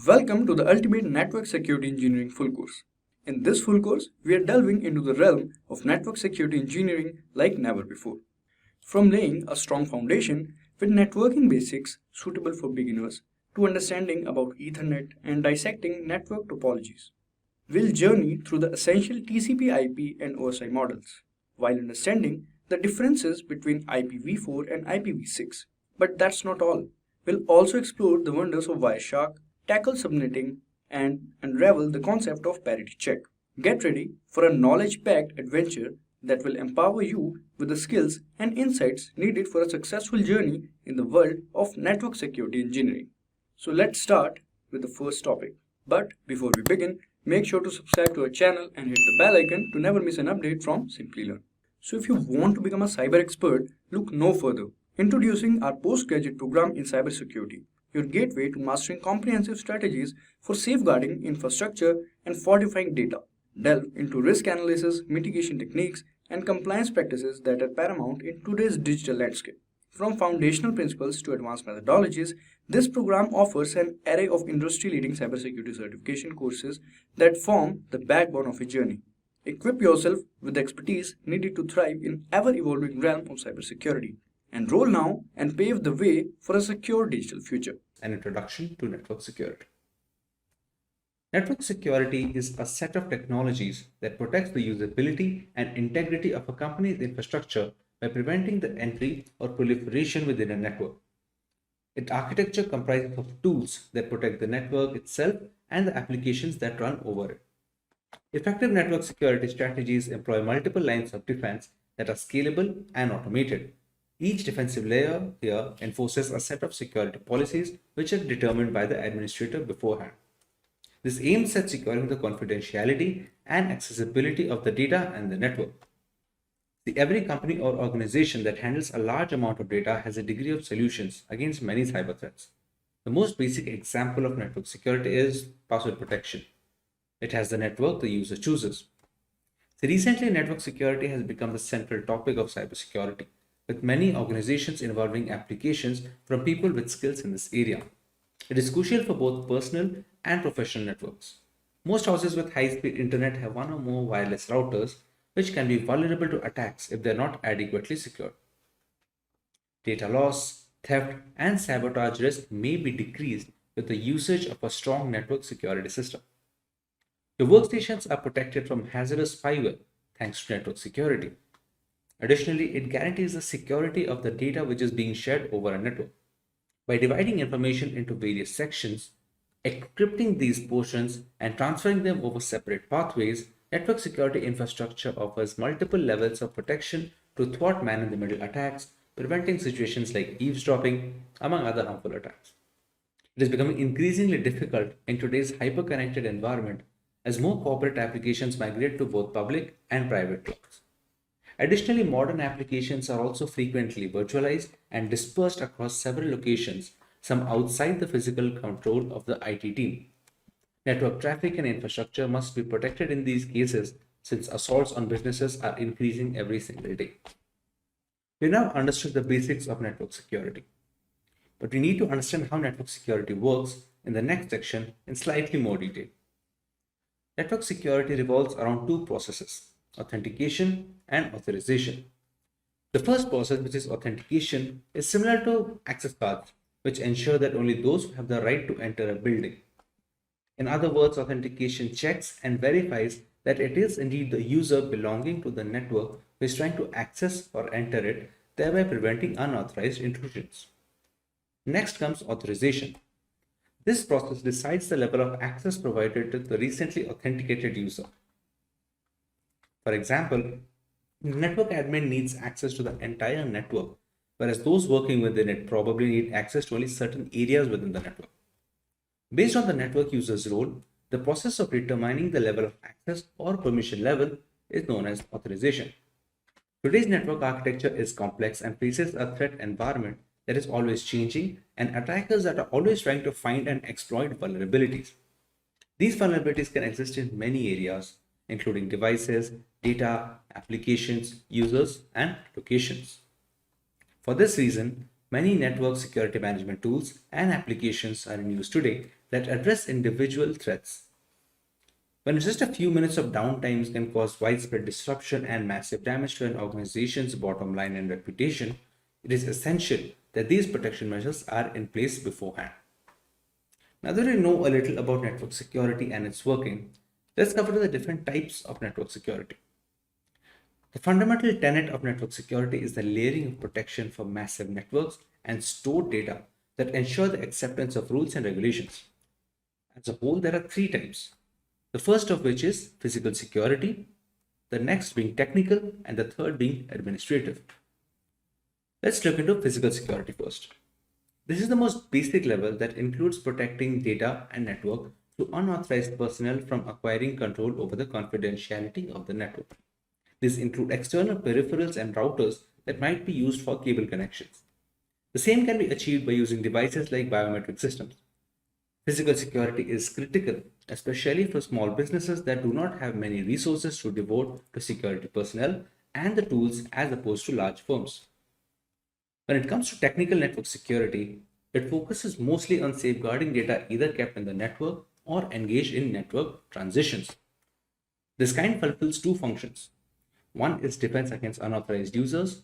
Welcome to the Ultimate Network Security Engineering full course. In this full course, we are delving into the realm of network security engineering like never before. From laying a strong foundation with networking basics suitable for beginners to understanding about Ethernet and dissecting network topologies. We'll journey through the essential TCP/IP and OSI models while understanding the differences between IPv4 and IPv6. But that's not all. We'll also explore the wonders of Wireshark, tackle subnetting, and unravel the concept of parity check. Get ready for a knowledge-packed adventure that will empower you with the skills and insights needed for a successful journey in the world of network security engineering. So let's start with the first topic. But before we begin, make sure to subscribe to our channel and hit the bell icon to never miss an update from Simplilearn. So if you want to become a cyber expert, look no further. Introducing our postgraduate program in cybersecurity, your gateway to mastering comprehensive strategies for safeguarding infrastructure and fortifying data. Delve into risk analysis, mitigation techniques, and compliance practices that are paramount in today's digital landscape. From foundational principles to advanced methodologies, this program offers an array of industry-leading cybersecurity certification courses that form the backbone of your journey. Equip yourself with the expertise needed to thrive in ever-evolving realm of cybersecurity. Enroll now and pave the way for a secure digital future. An introduction to network security. Network security is a set of technologies that protects the usability and integrity of a company's infrastructure by preventing the entry or proliferation within a network. Its architecture comprises of tools that protect the network itself and the applications that run over it. Effective network security strategies employ multiple lines of defense that are scalable and automated. Each defensive layer here enforces a set of security policies which are determined by the administrator beforehand. This aims at securing the confidentiality and accessibility of the data and the network. Every company or organization that handles a large amount of data has a degree of solutions against many cyber threats. The most basic example of network security is password protection. It has the network the user chooses. Recently, network security has become the central topic of cybersecurity, with many organizations involving applications from people with skills in this area. It is crucial for both personal and professional networks. Most houses with high-speed internet have one or more wireless routers, which can be vulnerable to attacks if they are not adequately secured. Data loss, theft, and sabotage risk may be decreased with the usage of a strong network security system. Your workstations are protected from hazardous spyware thanks to network security. Additionally, it guarantees the security of the data which is being shared over a network. By dividing information into various sections, encrypting these portions, and transferring them over separate pathways, network security infrastructure offers multiple levels of protection to thwart man-in-the-middle attacks, preventing situations like eavesdropping, among other harmful attacks. It is becoming increasingly difficult in today's hyper-connected environment as more corporate applications migrate to both public and private clouds. Additionally, modern applications are also frequently virtualized and dispersed across several locations, some outside the physical control of the IT team. Network traffic and infrastructure must be protected in these cases since assaults on businesses are increasing every single day. We now understood the basics of network security, but we need to understand how network security works in the next section in slightly more detail. Network security revolves around two processes: authentication and authorization. The first process, which is authentication, is similar to access cards, which ensure that only those who have the right to enter a building. In other words, authentication checks and verifies that it is indeed the user belonging to the network who is trying to access or enter it, thereby preventing unauthorized intrusions. Next comes authorization. This process decides the level of access provided to the recently authenticated user. For example, network admin needs access to the entire network, whereas those working within it probably need access to only certain areas within the network. Based on the network user's role, the process of determining the level of access or permission level is known as authorization. Today's network architecture is complex and faces a threat environment that is always changing and attackers that are always trying to find and exploit vulnerabilities. These vulnerabilities can exist in many areas, including devices, data, applications, users, and locations. For this reason, many network security management tools and applications are in use today, that address individual threats. When just a few minutes of downtime can cause widespread disruption and massive damage to an organization's bottom line and reputation, it is essential that these protection measures are in place beforehand. Now that we know a little about network security and its working, let's cover the different types of network security. The fundamental tenet of network security is the layering of protection for massive networks and stored data that ensure the acceptance of rules and regulations. As a whole, there are three types. The first of which is physical security, the next being technical, and the third being administrative. Let's look into physical security first. This is the most basic level that includes protecting data and network through unauthorized personnel from acquiring control over the confidentiality of the network. These include external peripherals and routers that might be used for cable connections. The same can be achieved by using devices like biometric systems. Physical security is critical, especially for small businesses that do not have many resources to devote to security personnel and the tools as opposed to large firms. When it comes to technical network security, it focuses mostly on safeguarding data either kept in the network or engaged in network transitions. This kind fulfills two functions. One is defense against unauthorized users,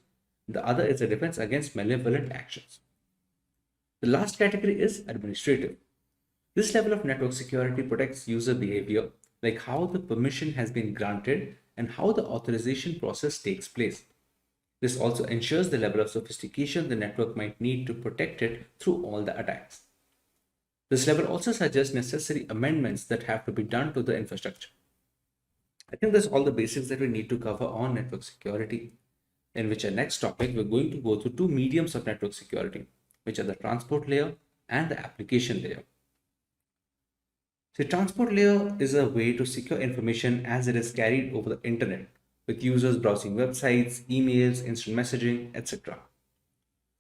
the other is a defense against malevolent actions. The last category is administrative. This level of network security protects user behavior, like how the permission has been granted and how the authorization process takes place. This also ensures the level of sophistication the network might need to protect it through all the attacks. This level also suggests necessary amendments that have to be done to the infrastructure. I think that's all the basics that we need to cover on network security, in which our next topic we're going to go through two mediums of network security, which are the transport layer and the application layer. The transport layer is a way to secure information as it is carried over the internet, with users browsing websites, emails, instant messaging, etc.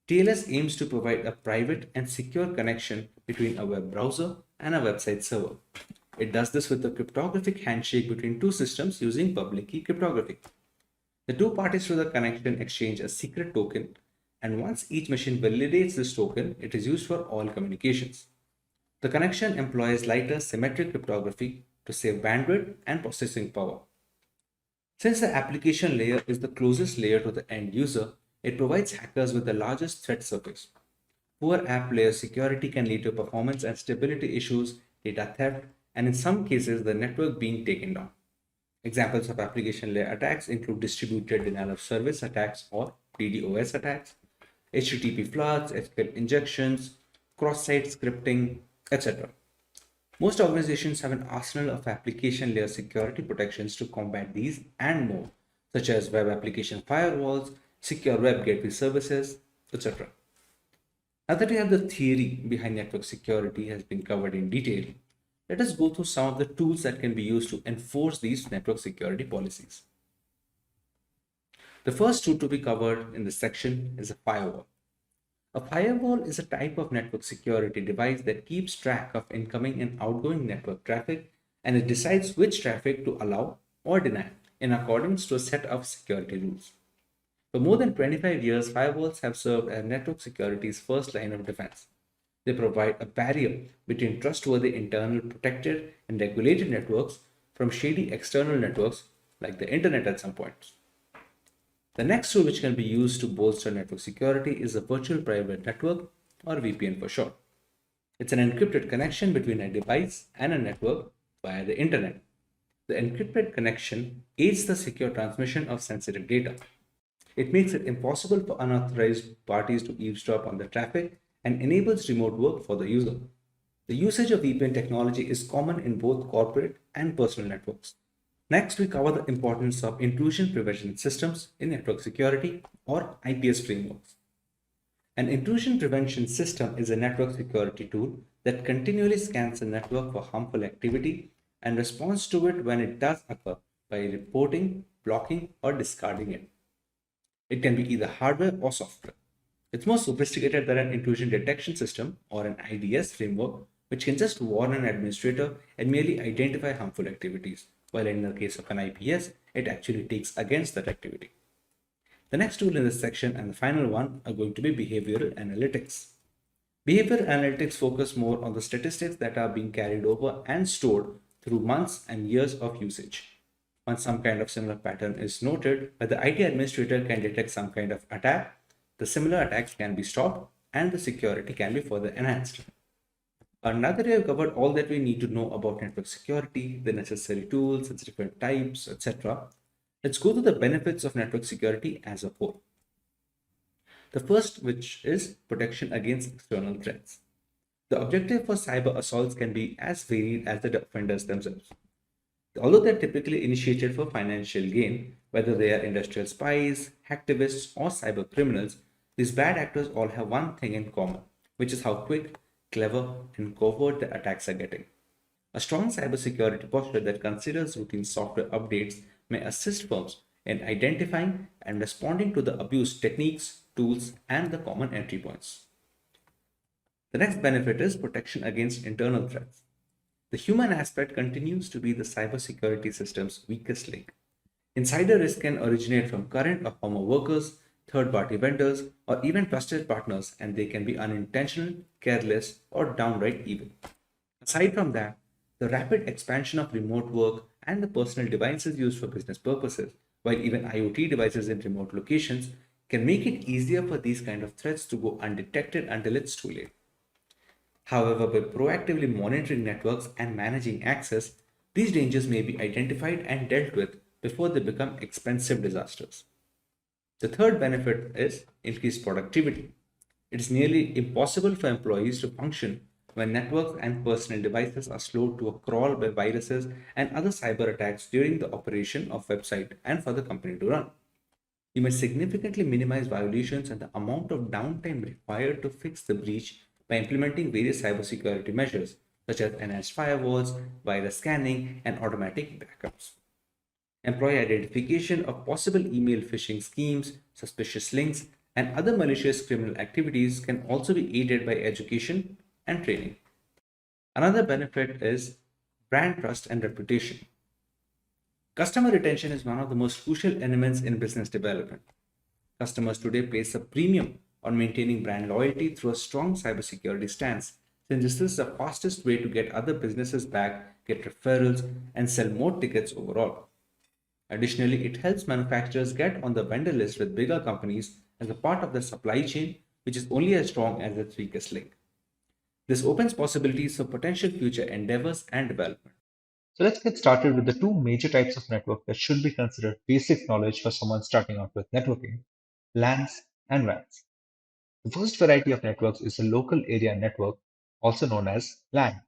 TLS aims to provide a private and secure connection between a web browser and a website server. It does this with a cryptographic handshake between two systems using public key cryptography. The two parties to the connection exchange a secret token, and once each machine validates this token, it is used for all communications. The connection employs lighter symmetric cryptography to save bandwidth and processing power. Since the application layer is the closest layer to the end user, it provides hackers with the largest threat surface. Poor app layer security can lead to performance and stability issues, data theft, and in some cases, the network being taken down. Examples of application layer attacks include distributed denial of service attacks or DDoS attacks, HTTP floods, SQL injections, cross-site scripting, etc. Most organizations have an arsenal of application layer security protections to combat these and more, such as web application firewalls, secure web gateway services, etc. Now that we have the theory behind network security has been covered in detail, let us go through some of the tools that can be used to enforce these network security policies. The first tool to be covered in this section is a firewall. A firewall is a type of network security device that keeps track of incoming and outgoing network traffic, and it decides which traffic to allow or deny in accordance to a set of security rules. For more than 25 years, firewalls have served as network security's first line of defense. They provide a barrier between trustworthy internal protected and regulated networks from shady external networks like the internet at some points. The next tool which can be used to bolster network security is a virtual private network, or VPN for short. It's an encrypted connection between a device and a network via the internet. The encrypted connection aids the secure transmission of sensitive data. It makes it impossible for unauthorized parties to eavesdrop on the traffic and enables remote work for the user. The usage of VPN technology is common in both corporate and personal networks. Next, we cover the importance of intrusion prevention systems in network security, or IPS frameworks. An intrusion prevention system is a network security tool that continually scans the network for harmful activity and responds to it when it does occur by reporting, blocking, or discarding it. It can be either hardware or software. It's more sophisticated than an intrusion detection system or an IDS framework, which can just warn an administrator and merely identify harmful activities, while in the case of an IPS, it actually takes against that activity. The next tool in this section and the final one are going to be behavioral analytics. Behavior analytics focus more on the statistics that are being carried over and stored through months and years of usage. Once some kind of similar pattern is noted, where the IT administrator can detect some kind of attack, the similar attacks can be stopped and the security can be further enhanced. Now that we have covered all that we need to know about network security, the necessary tools, its different types, etc., let's go to the benefits of network security as a whole. The first, which is protection against external threats. The objective for cyber assaults can be as varied as the offenders themselves. Although they're typically initiated for financial gain, whether they are industrial spies, hacktivists, or cyber criminals, these bad actors all have one thing in common, which is how quick, clever, and covert the attacks are getting. A strong cybersecurity posture that considers routine software updates may assist firms in identifying and responding to the abuse techniques, tools, and the common entry points. The next benefit is protection against internal threats. The human aspect continues to be the cybersecurity system's weakest link. Insider risk can originate from current or former workers, third party vendors, or even trusted partners, and they can be unintentional, careless, or downright evil. Aside from that, the rapid expansion of remote work and the personal devices used for business purposes, while even IoT devices in remote locations, can make it easier for these kind of threats to go undetected until it's too late. However, by proactively monitoring networks and managing access, these dangers may be identified and dealt with before they become expensive disasters. The third benefit is increased productivity. It is nearly impossible for employees to function when networks and personal devices are slowed to a crawl by viruses and other cyber attacks during the operation of website and for the company to run. You may significantly minimize violations and the amount of downtime required to fix the breach by implementing various cybersecurity measures such as enhanced firewalls, virus scanning, and automatic backups. Employee identification of possible email phishing schemes, suspicious links, and other malicious criminal activities can also be aided by education and training. Another benefit is brand trust and reputation. Customer retention is one of the most crucial elements in business development. Customers today place a premium on maintaining brand loyalty through a strong cybersecurity stance, since this is the fastest way to get other businesses back, get referrals, and sell more tickets overall. Additionally, it helps manufacturers get on the vendor list with bigger companies as a part of their supply chain, which is only as strong as its weakest link. This opens possibilities for potential future endeavors and development. So let's get started with the two major types of network that should be considered basic knowledge for someone starting out with networking: LANs and WANs. The first variety of networks is a local area network, also known as LAN.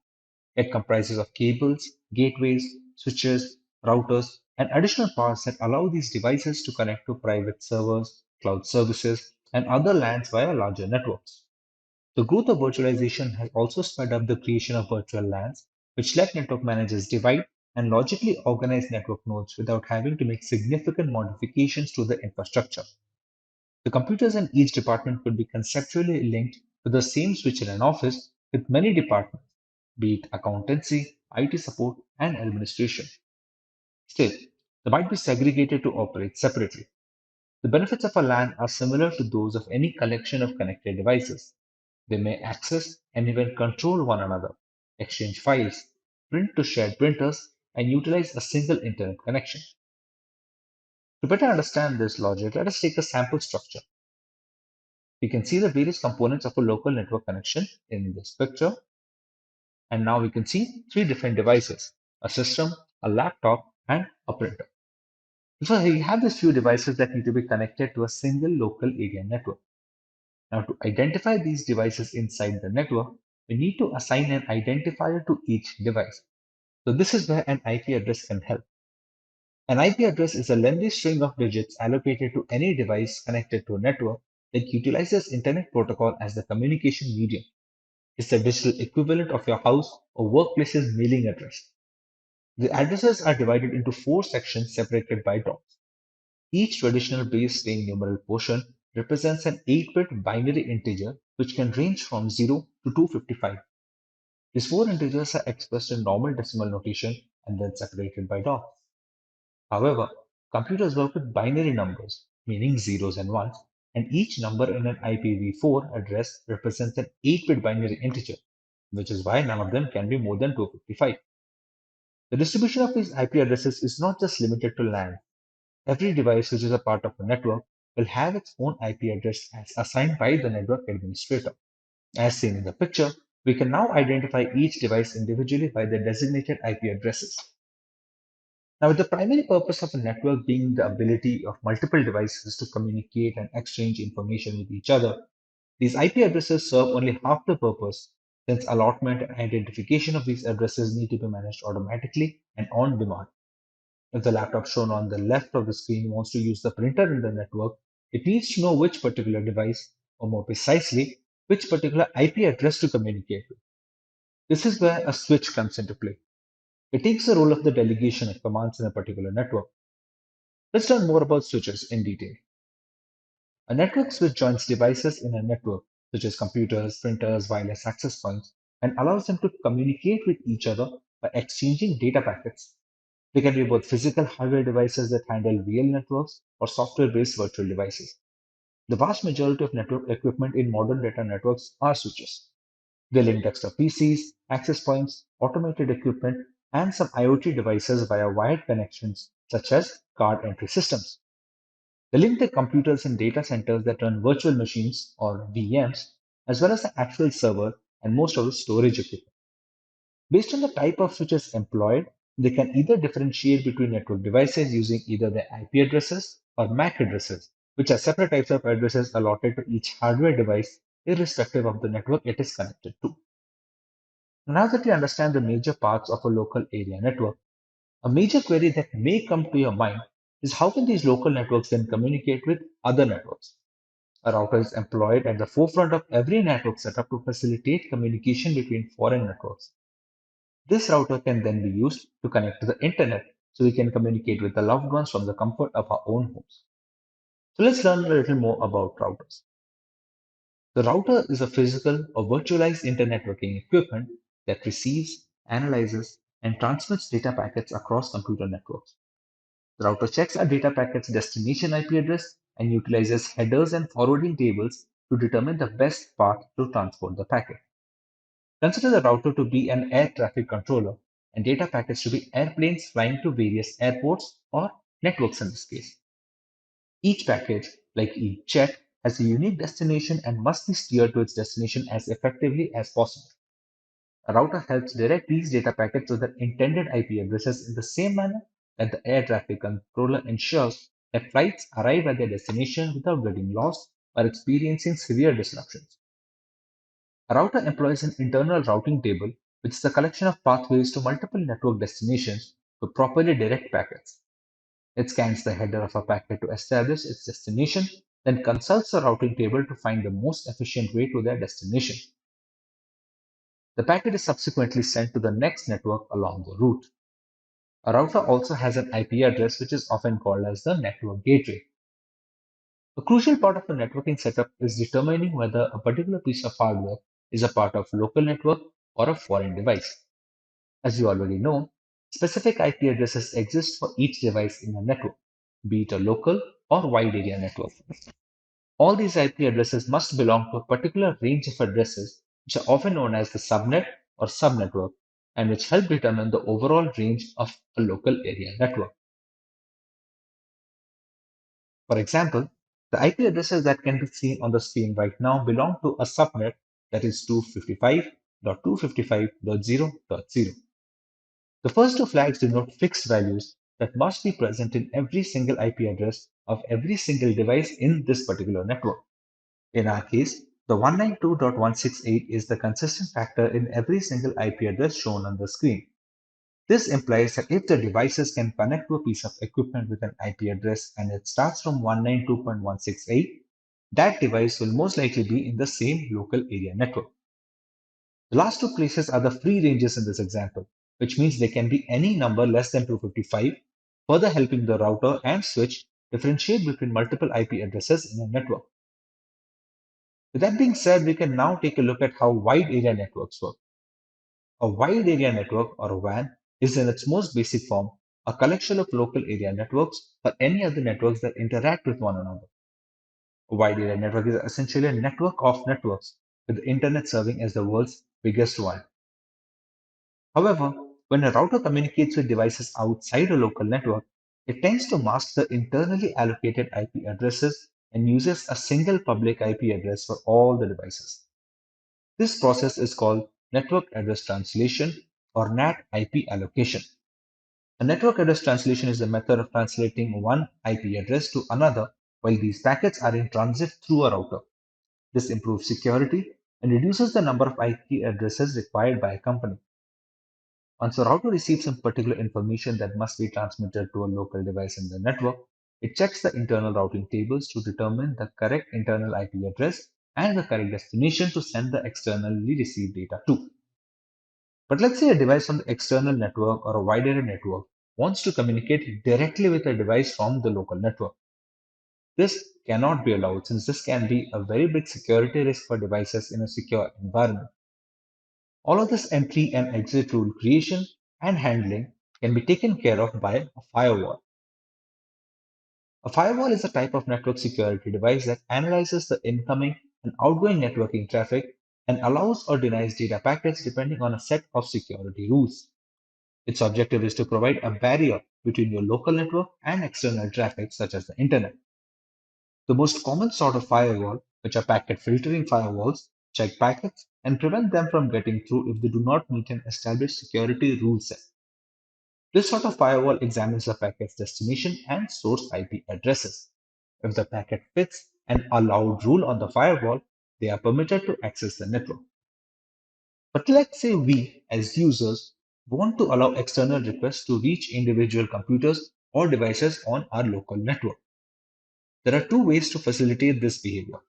It comprises of cables, gateways, switches, routers, and additional parts that allow these devices to connect to private servers, cloud services, and other LANs via larger networks. The growth of virtualization has also sped up the creation of virtual LANs, which let network managers divide and logically organize network nodes without having to make significant modifications to the infrastructure. The computers in each department could be conceptually linked to the same switch in an office with many departments, be it accountancy, IT support, and administration. Still, they might be segregated to operate separately. The benefits of a LAN are similar to those of any collection of connected devices. They may access and even control one another, exchange files, print to shared printers, and utilize a single internet connection. To better understand this logic, let us take a sample structure. We can see the various components of a local network connection in this picture. And now we can see three different devices: a system, a laptop, and a printer. So we have these few devices that need to be connected to a single local area network. Now, to identify these devices inside the network, we need to assign an identifier to each device. So this is where an IP address can help. An IP address is a lengthy string of digits allocated to any device connected to a network that utilizes Internet Protocol as the communication medium. It's the digital equivalent of your house or workplace's mailing address. The addresses are divided into four sections separated by dots. Each traditional base 10 numeral portion represents an 8-bit binary integer which can range from 0 to 255. These four integers are expressed in normal decimal notation and then separated by dots. However, computers work with binary numbers, meaning zeros and ones, and each number in an IPv4 address represents an 8-bit binary integer, which is why none of them can be more than 255. The distribution of these IP addresses is not just limited to LAN. Every device which is a part of a network will have its own IP address as assigned by the network administrator. As seen in the picture, we can now identify each device individually by their designated IP addresses. Now, with the primary purpose of a network being the ability of multiple devices to communicate and exchange information with each other, these IP addresses serve only half the purpose, since allotment and identification of these addresses need to be managed automatically and on demand. If the laptop shown on the left of the screen wants to use the printer in the network, it needs to know which particular device, or more precisely, which particular IP address to communicate with. This is where a switch comes into play. It takes the role of the delegation of commands in a particular network. Let's learn more about switches in detail. A network switch joins devices in a network, such as computers, printers, wireless access points, and allows them to communicate with each other by exchanging data packets. They can be both physical hardware devices that handle real networks or software-based virtual devices. The vast majority of network equipment in modern data networks are switches. They link desktop PCs, access points, automated equipment, and some IoT devices via wired connections, such as card entry systems. They link the computers in data centers that run virtual machines or VMs, as well as the actual server and most of the storage equipment. Based on the type of switches employed, they can either differentiate between network devices using either their IP addresses or MAC addresses, which are separate types of addresses allotted to each hardware device, irrespective of the network it is connected to. Now that we understand the major parts of a local area network, a major query that may come to your mind is how can these local networks then communicate with other networks? A router is employed at the forefront of every network setup to facilitate communication between foreign networks. This router can then be used to connect to the internet so we can communicate with the loved ones from the comfort of our own homes. So let's learn a little more about routers. The router is a physical or virtualized internetworking equipment that receives, analyzes, and transmits data packets across computer networks. The router checks a data packet's destination IP address and utilizes headers and forwarding tables to determine the best path to transport the packet. Consider the router to be an air traffic controller and data packets to be airplanes flying to various airports or networks in this case. Each package, like each jet, has a unique destination and must be steered to its destination as effectively as possible. A router helps direct these data packets to their intended IP addresses in the same manner that the air traffic controller ensures that flights arrive at their destination without getting lost or experiencing severe disruptions. A router employs an internal routing table, which is a collection of pathways to multiple network destinations to properly direct packets. It scans the header of a packet to establish its destination, then consults the routing table to find the most efficient way to their destination. The packet is subsequently sent to the next network along the route. A router also has an IP address, which is often called as the network gateway. A crucial part of the networking setup is determining whether a particular piece of hardware is a part of local network or a foreign device. As you already know, specific IP addresses exist for each device in a network, be it a local or wide area network. All these IP addresses must belong to a particular range of addresses, which are often known as the subnet or subnetwork, and which help determine the overall range of a local area network. For example, the IP addresses that can be seen on the screen right now belong to a subnet that is 255.255.0.0. The first two flags denote fixed values that must be present in every single IP address of every single device in this particular network. In our case, the 192.168 is the consistent factor in every single IP address shown on the screen. This implies that if the devices can connect to a piece of equipment with an IP address and it starts from 192.168, that device will most likely be in the same local area network. The last two places are the free ranges in this example, which means they can be any number less than 255, further helping the router and switch differentiate between multiple IP addresses in a network. With that being said, we can now take a look at how wide area networks work. A wide area network, or a WAN, is in its most basic form a collection of local area networks or any other networks that interact with one another. A wide area network is essentially a network of networks, with the internet serving as the world's biggest one. However, when a router communicates with devices outside a local network, it tends to mask the internally allocated IP addresses and uses a single public IP address for all the devices. This process is called network address translation or NAT IP allocation. A network address translation is the method of translating one IP address to another while these packets are in transit through a router. This improves security and reduces the number of IP addresses required by a company. Once a router receives some particular information that must be transmitted to a local device in the network, it checks the internal routing tables to determine the correct internal IP address and the correct destination to send the externally received data to. But let's say a device from the external network or a wide area network wants to communicate directly with a device from the local network. This cannot be allowed since this can be a very big security risk for devices in a secure environment. All of this entry and exit rule creation and handling can be taken care of by a firewall. A firewall is a type of network security device that analyzes the incoming and outgoing networking traffic and allows or denies data packets depending on a set of security rules. Its objective is to provide a barrier between your local network and external traffic, such as the internet. The most common sort of firewall, which are packet filtering firewalls, check packets and prevent them from getting through if they do not meet an established security rule set. This sort of firewall examines the packet's destination and source IP addresses. If the packet fits an allowed rule on the firewall, they are permitted to access the network. But let's say we, as users, want to allow external requests to reach individual computers or devices on our local network. There are two ways to facilitate this behavior.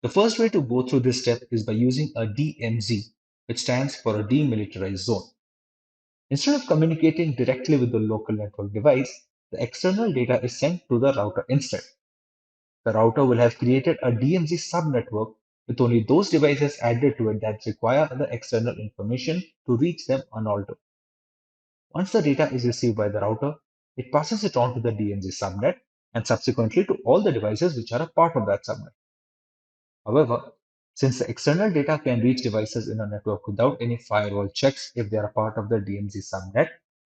The first way to go through this step is by using a DMZ, which stands for a demilitarized zone. Instead of communicating directly with the local network device, the external data is sent to the router instead. The router will have created a DMZ subnetwork with only those devices added to it that require the external information to reach them unaltered. Once the data is received by the router, it passes it on to the DMZ subnet and subsequently to all the devices which are a part of that subnet. However, since the external data can reach devices in a network without any firewall checks if they are a part of the DMZ subnet,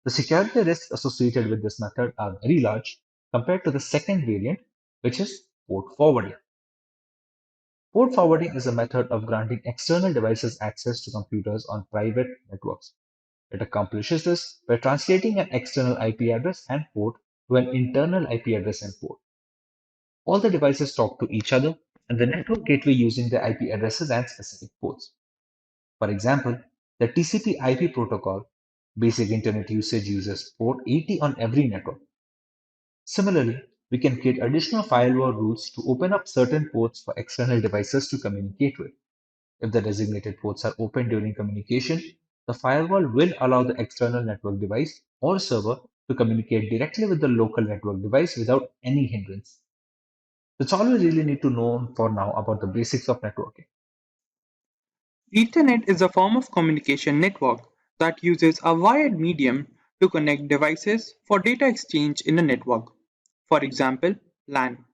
the security risks associated with this method are very large compared to the second variant, which is port forwarding. Port forwarding is a method of granting external devices access to computers on private networks. It accomplishes this by translating an external IP address and port to an internal IP address and port. All the devices talk to each other and the network gateway using the IP addresses and specific ports. For example, the TCP/IP protocol, basic internet usage, uses port 80 on every network. Similarly, we can create additional firewall rules to open up certain ports for external devices to communicate with. If the designated ports are open during communication, the firewall will allow the external network device or server to communicate directly with the local network device without any hindrance. That's all we really need to know for now about the basics of networking. Ethernet is a form of communication network that uses a wired medium to connect devices for data exchange in a network. For example, LAN,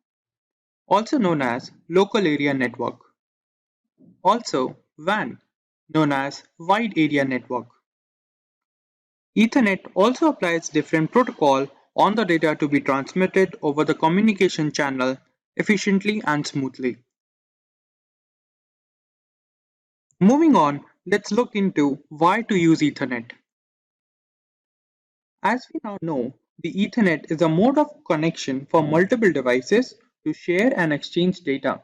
also known as Local Area Network. Also, WAN, known as Wide Area Network. Ethernet also applies different protocol on the data to be transmitted over the communication channel efficiently and smoothly. Moving on, let's look into why to use Ethernet. As we now know, the Ethernet is a mode of connection for multiple devices to share and exchange data.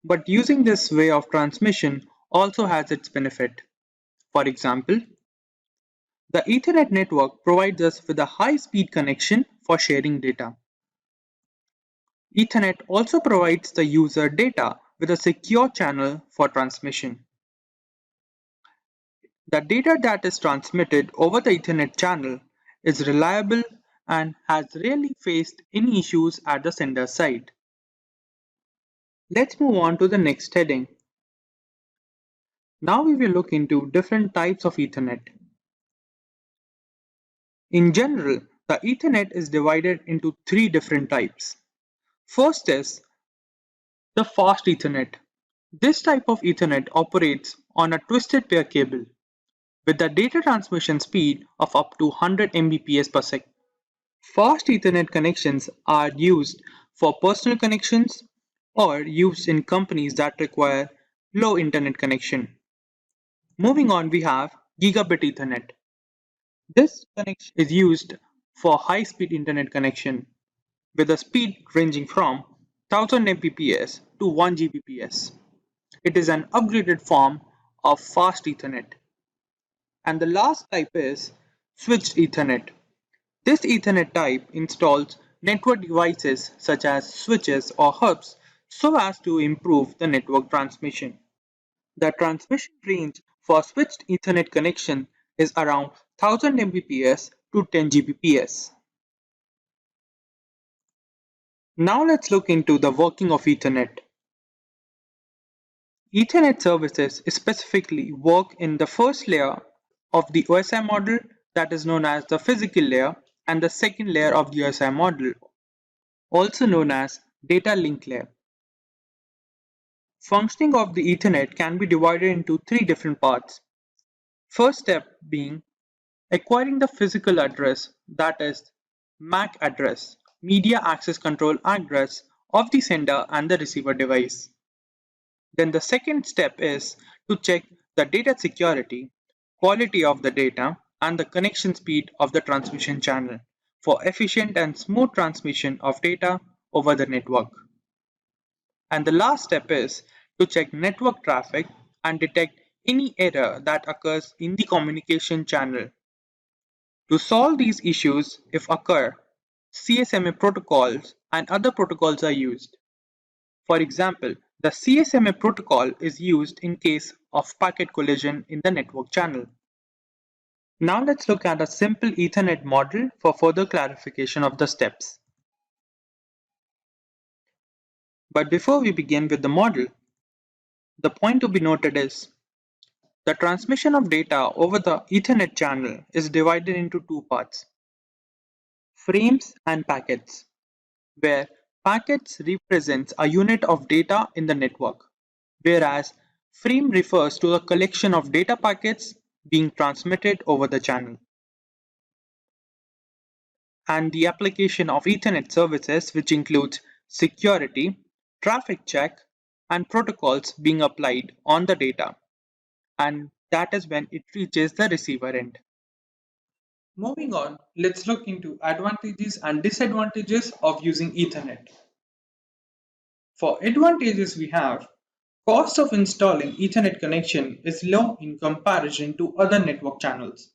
But using this way of transmission also has its benefit. For example, the Ethernet network provides us with a high-speed connection for sharing data. Ethernet also provides the user data with a secure channel for transmission. The data that is transmitted over the Ethernet channel is reliable and has rarely faced any issues at the sender side. Let's move on to the next heading. Now we will look into different types of Ethernet. In general, the Ethernet is divided into three different types. First is The fast Ethernet. This type of Ethernet operates on a twisted pair cable with a data transmission speed of up to 100 Mbps per second. Fast Ethernet connections are used for personal connections or used in companies that require low internet connection. Moving on, we have Gigabit Ethernet. This connection is used for high-speed internet connection with a speed ranging from 1000 Mbps to 1 Gbps. It is an upgraded form of fast Ethernet. And the last type is switched Ethernet. This Ethernet type installs network devices such as switches or hubs so as to improve the network transmission. The transmission range for switched Ethernet connection is around 1000 Mbps to 10 Gbps. Now let's look into the working of Ethernet. Ethernet services specifically work in the first layer of the OSI model, that is known as the physical layer, and the second layer of the OSI model, also known as data link layer. Functioning of the Ethernet can be divided into three different parts. First step being acquiring the physical address, that is MAC address, media access control address of the sender and the receiver device. Then the second step is to check the data security, quality of the data, and the connection speed of the transmission channel for efficient and smooth transmission of data over the network. And the last step is to check network traffic and detect any error that occurs in the communication channel. To solve these issues, if occur, CSMA protocols and other protocols are used. For example, the CSMA protocol is used in case of packet collision in the network channel. Now let's look at a simple Ethernet model for further clarification of the steps. But before we begin with the model, the point to be noted is the transmission of data over the Ethernet channel is divided into two parts, frames and packets, where packets represents a unit of data in the network, whereas frame refers to a collection of data packets being transmitted over the channel. And the application of Ethernet services, which includes security, traffic check, and protocols being applied on the data. And that is when it reaches the receiver end. Moving on, let's look into advantages and disadvantages of using Ethernet. For advantages we have, cost of installing Ethernet connection is low in comparison to other network channels.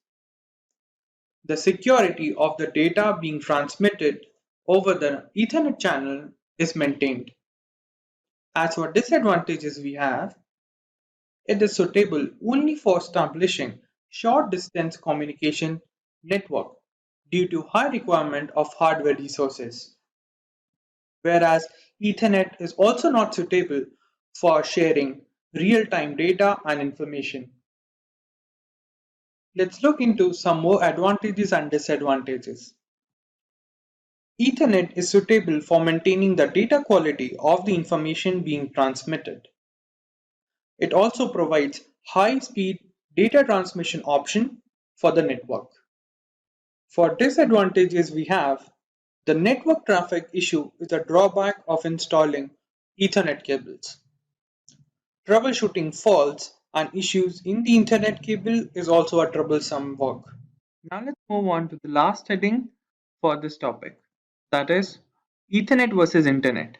The security of the data being transmitted over the Ethernet channel is maintained. As for disadvantages we have, it is suitable only for establishing short distance communication network due to high requirement of hardware resources. Whereas Ethernet is also not suitable for sharing real-time data and information. Let's look into some more advantages and disadvantages. Ethernet is suitable for maintaining the data quality of the information being transmitted. It also provides high-speed data transmission option for the network. For disadvantages we have, the network traffic issue is a drawback of installing Ethernet cables. Troubleshooting faults and issues in the Ethernet cable is also a troublesome work. Now let's move on to the last heading for this topic, that is Ethernet versus Internet.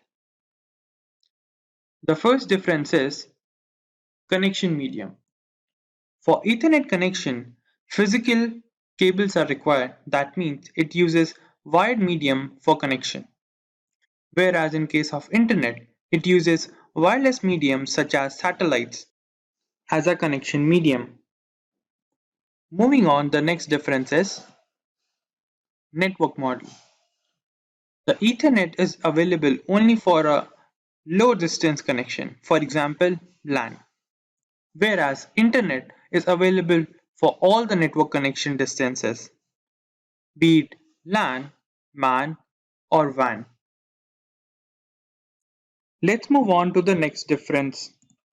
The first difference is connection medium. For Ethernet connection, physical cables are required. That means it uses wired medium for connection. Whereas in case of Internet, it uses wireless medium such as satellites as a connection medium. Moving on, the next difference is network model. The Ethernet is available only for a low distance connection, for example, LAN. Whereas Internet is available for all the network connection distances, be it LAN, MAN, or WAN. Let's move on to the next difference,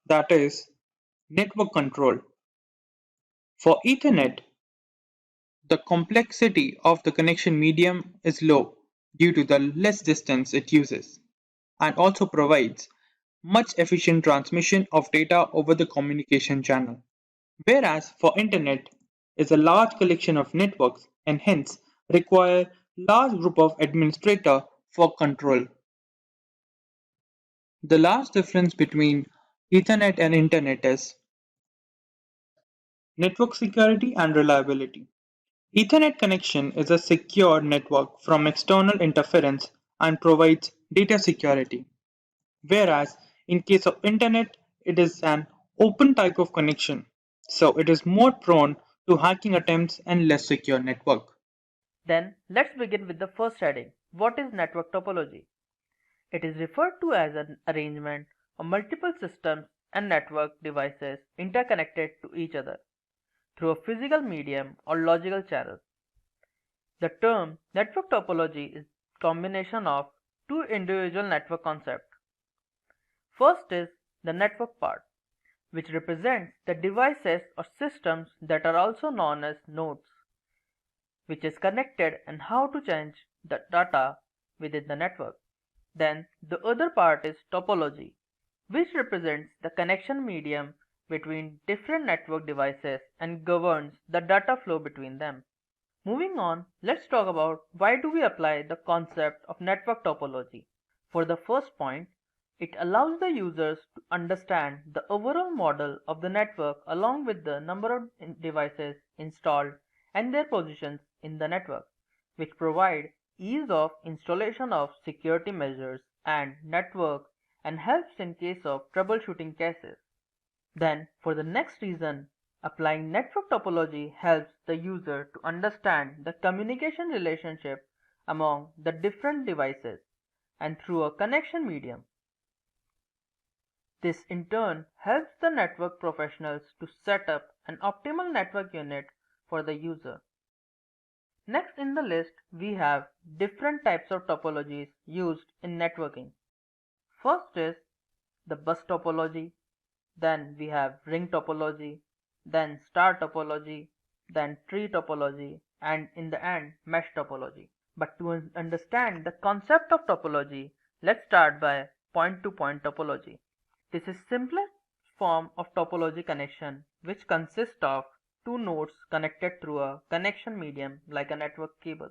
that is network control. For Ethernet, the complexity of the connection medium is low due to the less distance it uses and also provides much efficient transmission of data over the communication channel. Whereas for Internet is a large collection of networks and hence require large group of administrator for control. The last difference between Ethernet and Internet is network security and reliability. Ethernet connection is a secure network from external interference and provides data security. Whereas in case of Internet, it is an open type of connection, so it is more prone to hacking attempts and less secure network. Then let's begin with the first heading. What is network topology? It is referred to as an arrangement of multiple systems and network devices interconnected to each other through a physical medium or logical channel. The term network topology is a combination of two individual network concepts. First is the network part, which represents the devices or systems that are also known as nodes, which is connected and how to change the data within the network. Then the other part is topology, which represents the connection medium between different network devices and governs the data flow between them. Moving on, let's talk about why do we apply the concept of network topology. For the first point, it allows the users to understand the overall model of the network along with the number of devices installed and their positions in the network, which provide ease of installation of security measures and network and helps in case of troubleshooting cases. Then, for the next reason, applying network topology helps the user to understand the communication relationship among the different devices and through a connection medium. This in turn helps the network professionals to set up an optimal network unit for the user. Next in the list, we have different types of topologies used in networking. First is the bus topology, then we have ring topology, then star topology, then tree topology, and in the end, mesh topology. But to understand the concept of topology, let's start by point-to-point topology. This is simplest form of topology connection which consists of two nodes connected through a connection medium like a network cable.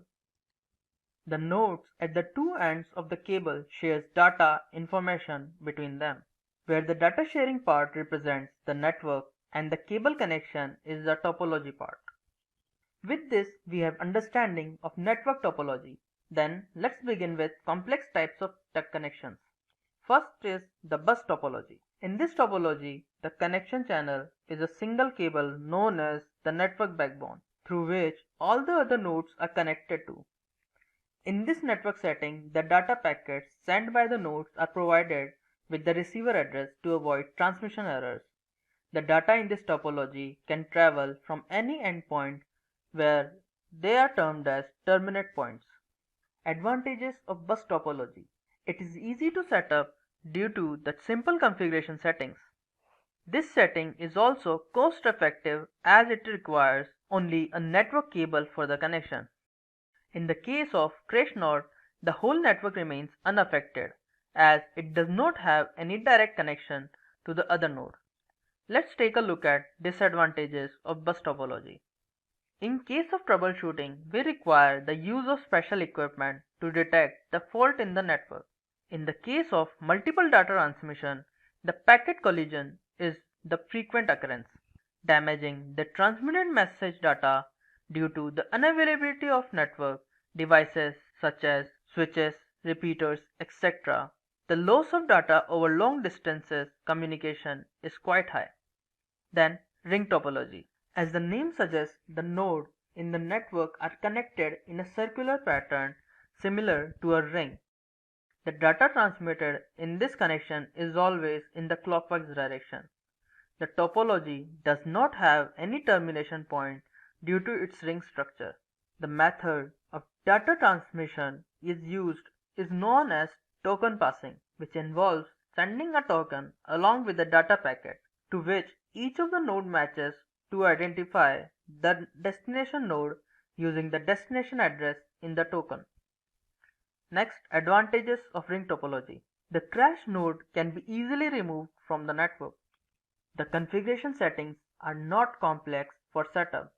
The nodes at the two ends of the cable shares data information between them, where the data sharing part represents the network and the cable connection is the topology part. With this, we have understanding of network topology. Then let's begin with complex types of connections. First is the bus topology. In this topology, the connection channel is a single cable known as the network backbone, through which all the other nodes are connected to. In this network setting, the data packets sent by the nodes are provided with the receiver address to avoid transmission errors. The data in this topology can travel from any endpoint where they are termed as terminate points. Advantages of bus topology. It is easy to set up due to the simple configuration settings. This setting is also cost effective as it requires only a network cable for the connection. In the case of crash node, the whole network remains unaffected as it does not have any direct connection to the other node. Let's take a look at disadvantages of bus topology. In case of troubleshooting, we require the use of special equipment to detect the fault in the network. In the case of multiple data transmission, the packet collision is the frequent occurrence, damaging the transmitted message data due to the unavailability of network devices such as switches, repeaters, etc. The loss of data over long distances communication is quite high. Then ring topology. As the name suggests, the nodes in the network are connected in a circular pattern similar to a ring. The data transmitted in this connection is always in the clockwise direction. The topology does not have any termination point due to its ring structure. The method of data transmission is known as token passing, which involves sending a token along with the data packet to which each of the node matches to identify the destination node using the destination address in the token. Next, advantages of ring topology. The crash node can be easily removed from the network. The configuration settings are not complex for setup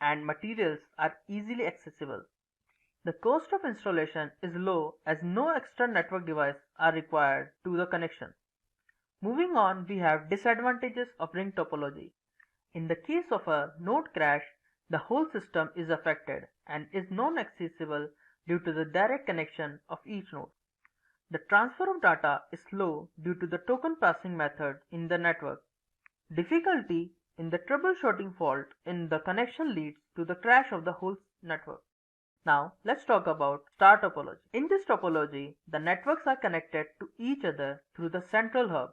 and materials are easily accessible. The cost of installation is low as no extra network devices are required to the connection. Moving on, we have disadvantages of ring topology. In the case of a node crash, the whole system is affected and is non-accessible due to the direct connection of each node. The transfer of data is slow due to the token passing method in the network. Difficulty in the troubleshooting fault in the connection leads to the crash of the whole network. Now let's talk about star topology. In this topology, the networks are connected to each other through the central hub,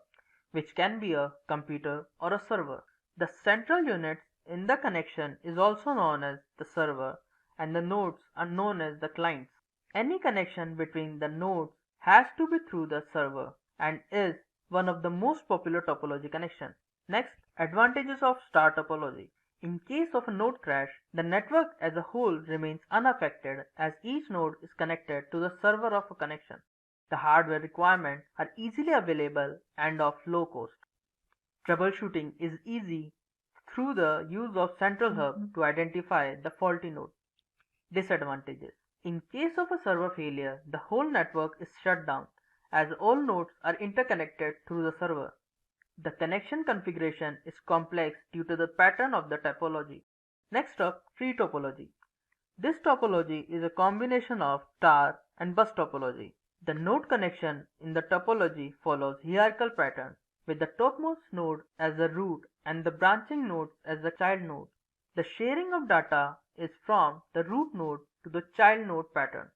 which can be a computer or a server. The central unit in the connection is also known as the server, and the nodes are known as the clients. Any connection between the nodes has to be through the server and is one of the most popular topology connections. Next, advantages of star topology. In case of a node crash, the network as a whole remains unaffected as each node is connected to the server of a connection. The hardware requirements are easily available and of low cost. Troubleshooting is easy through the use of central hub to identify the faulty node. Disadvantages. In case of a server failure, the whole network is shut down as all nodes are interconnected through the server. The connection configuration is complex due to the pattern of the topology. Next up, tree topology. This topology is a combination of star and bus topology. The node connection in the topology follows hierarchical pattern with the topmost node as the root and the branching nodes as the child node. The sharing of data is from the root node to the child node pattern.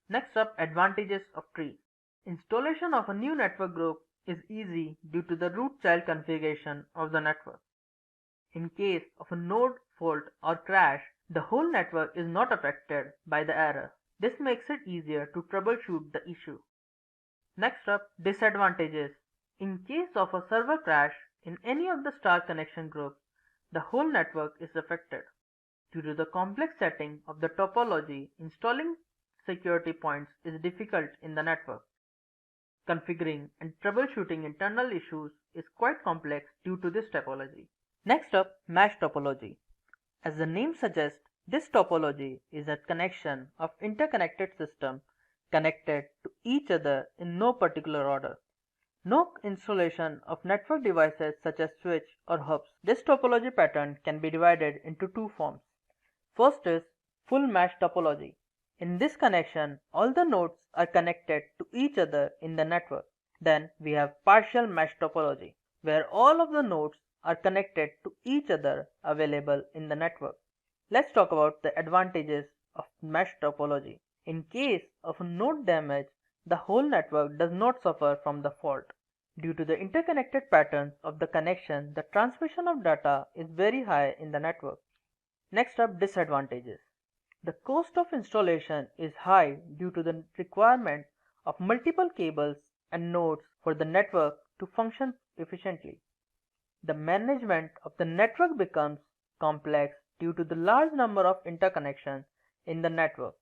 Next up, advantages of tree. Installation of a new network group is easy due to the root child configuration of the network. In case of a node fault or crash, the whole network is not affected by the error. This makes it easier to troubleshoot the issue. Next up, disadvantages. In case of a server crash in any of the star connection groups, the whole network is affected. Due to the complex setting of the topology, installing security points is difficult in the network. Configuring and troubleshooting internal issues is quite complex due to this topology. Next up, mesh topology. As the name suggests, this topology is a connection of interconnected systems connected to each other in no particular order. No installation of network devices such as switch or hubs. This topology pattern can be divided into two forms. First is full mesh topology. In this connection, all the nodes are connected to each other in the network. Then we have partial mesh topology, where all of the nodes are connected to each other available in the network. Let's talk about the advantages of mesh topology. In case of a node damage, the whole network does not suffer from the fault. Due to the interconnected patterns of the connection, the transmission of data is very high in the network. Next up, disadvantages. The cost of installation is high due to the requirement of multiple cables and nodes for the network to function efficiently. The management of the network becomes complex due to the large number of interconnections in the network.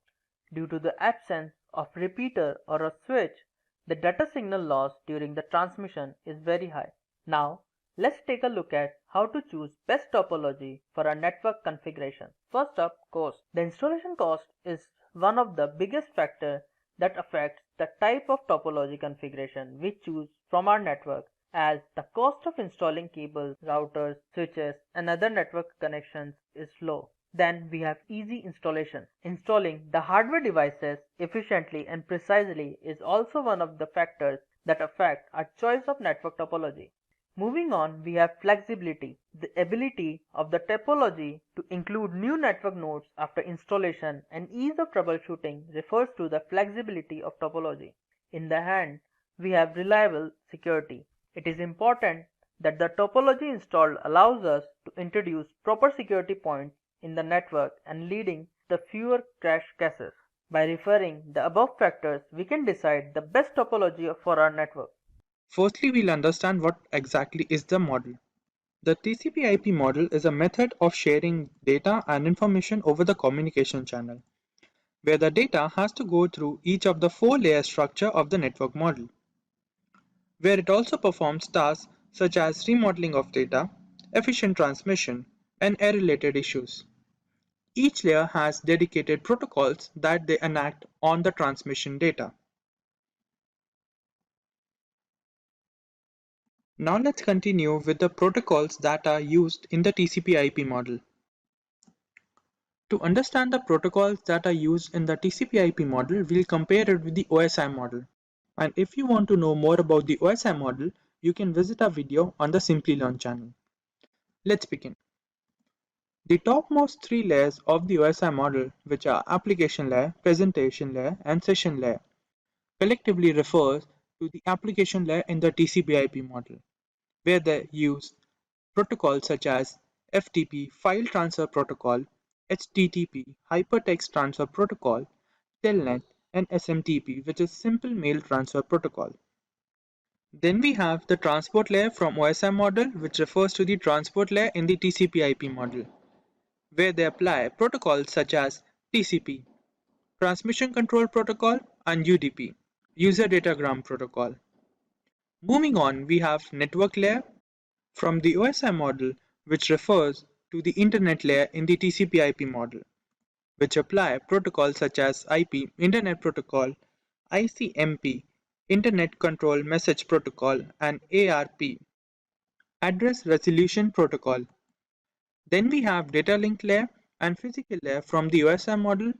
Due to the absence of repeater or a switch, the data signal loss during the transmission is very high. Now, let's take a look at how to choose best topology for a network configuration. First up, cost. The installation cost is one of the biggest factors that affects the type of topology configuration we choose from our network, as the cost of installing cables, routers, switches, and other network connections is low. Then we have easy installation. Installing the hardware devices efficiently and precisely is also one of the factors that affect our choice of network topology. Moving on, we have flexibility. The ability of the topology to include new network nodes after installation and ease of troubleshooting refers to the flexibility of topology. In the hand, we have reliable security. It is important that the topology installed allows us to introduce proper security points in the network and leading to fewer crash cases. By referring the above factors, we can decide the best topology for our network. Firstly, we'll understand what exactly is the model. The TCP/IP model is a method of sharing data and information over the communication channel, where the data has to go through each of the four-layer structure of the network model, where it also performs tasks such as remodeling of data, efficient transmission, and error-related issues. Each layer has dedicated protocols that they enact on the transmission data. Now let's continue with the protocols that are used in the TCP/IP model. To understand the protocols that are used in the TCP/IP model, we'll compare it with the OSI model. And if you want to know more about the OSI model, you can visit our video on the Simplilearn channel. Let's begin. The topmost three layers of the OSI model, which are application layer, presentation layer, and session layer, collectively refers to the application layer in the TCP/IP model, where they use protocols such as FTP File Transfer Protocol, HTTP Hypertext Transfer Protocol, Telnet, and SMTP, which is Simple Mail Transfer Protocol. Then we have the transport layer from OSI model, which refers to the transport layer in the TCP/IP model, where they apply protocols such as TCP, Transmission Control Protocol, and UDP, User Datagram Protocol. Moving on, we have network layer from the OSI model, which refers to the internet layer in the TCP/IP model, which apply protocols such as IP, Internet Protocol, ICMP, Internet Control Message Protocol, and ARP, Address Resolution Protocol. Then we have data link layer and physical layer from the OSI model,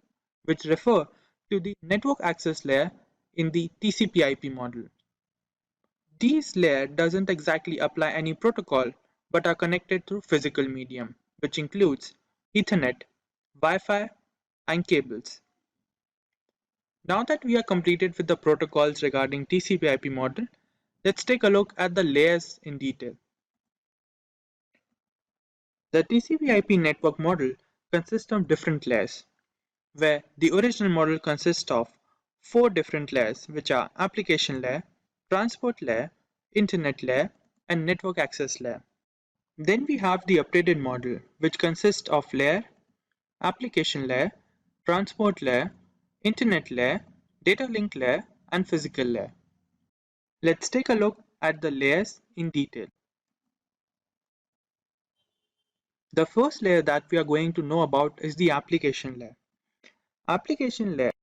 which refer to the network access layer in the TCP/IP model. These layer doesn't exactly apply any protocol, but are connected through physical medium, which includes Ethernet, Wi-Fi, and cables. Now that we are completed with the protocols regarding TCP/IP model, let's take a look at the layers in detail. The TCP/IP network model consists of different layers, where the original model consists of four different layers, which are application layer, transport layer, internet layer, and network access layer. Then we have the updated model, which consists of layer, application layer, transport layer, internet layer, data link layer, and physical layer. Let's take a look at the layers in detail. The first layer that we are going to know about is the application layer. Application layer.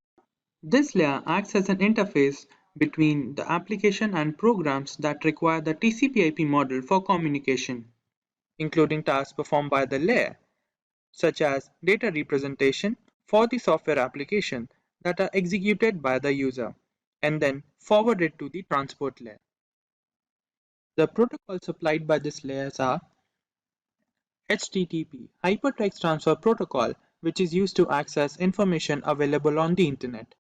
This layer acts as an interface between the application and programs that require the TCP/IP model for communication, including tasks performed by the layer, such as data representation for the software application that are executed by the user, and then forwarded to the transport layer. The protocols supplied by these layers are HTTP Hypertext Transfer Protocol, which is used to access information available on the internet.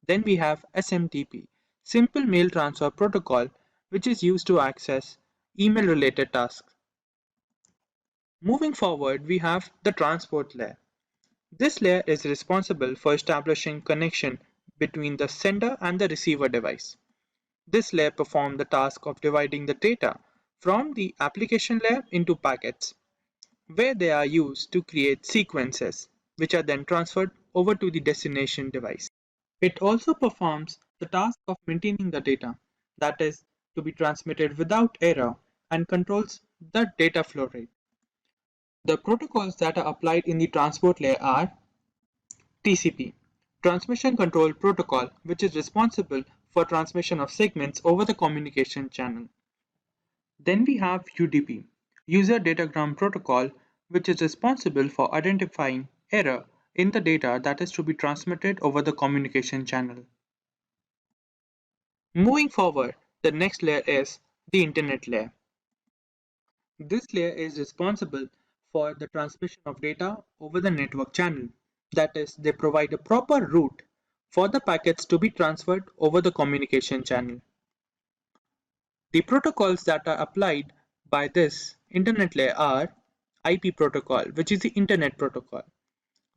Then we have SMTP Simple Mail Transfer Protocol, which is used to access email related tasks. Moving forward, we have the transport layer. This layer is responsible for establishing connection between the sender and the receiver device. This layer performs the task of dividing the data from the application layer into packets, where they are used to create sequences, which are then transferred over to the destination device. It also performs the task of maintaining the data, that is, to be transmitted without error, and controls the data flow rate. The protocols that are applied in the transport layer are TCP, Transmission Control Protocol, which is responsible for transmission of segments over the communication channel. Then we have UDP, User Datagram Protocol, which is responsible for identifying error in the data that is to be transmitted over the communication channel. Moving forward, the next layer is the Internet layer. This layer is responsible for the transmission of data over the network channel. That is, they provide a proper route for the packets to be transferred over the communication channel. The protocols that are applied by this Internet layer are IP protocol, which is the Internet protocol.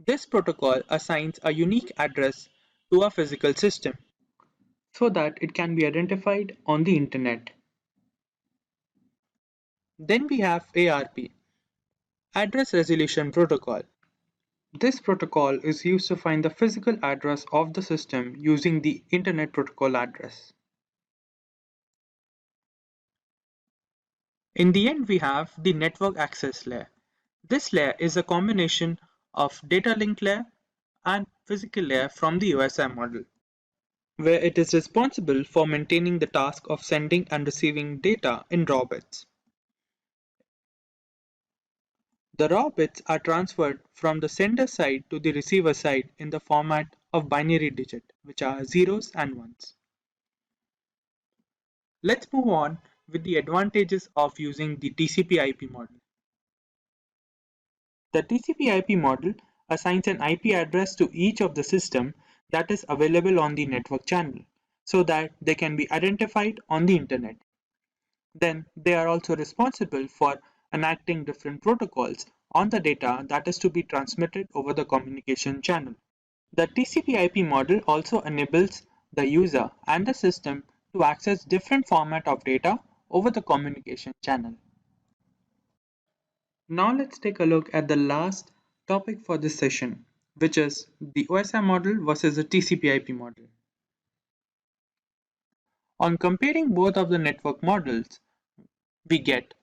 This protocol assigns a unique address to a physical system so that it can be identified on the Internet. Then we have ARP, Address Resolution Protocol. This protocol is used to find the physical address of the system using the Internet Protocol address. In the end, we have the network access layer. This layer is a combination of data link layer and physical layer from the OSI model, where it is responsible for maintaining the task of sending and receiving data in raw bits. The raw bits are transferred from the sender side to the receiver side in the format of binary digit, which are zeros and ones. Let's move on with the advantages of using the TCP/IP model. The TCP/IP model assigns an IP address to each of the system that is available on the network channel so that they can be identified on the internet. Then they are also responsible for enacting different protocols on the data that is to be transmitted over the communication channel. The TCP/IP model also enables the user and the system to access different format of data over the communication channel. Now let's take a look at the last topic for this session, which is the OSI model versus the TCP/IP model. On comparing both of the network models, we get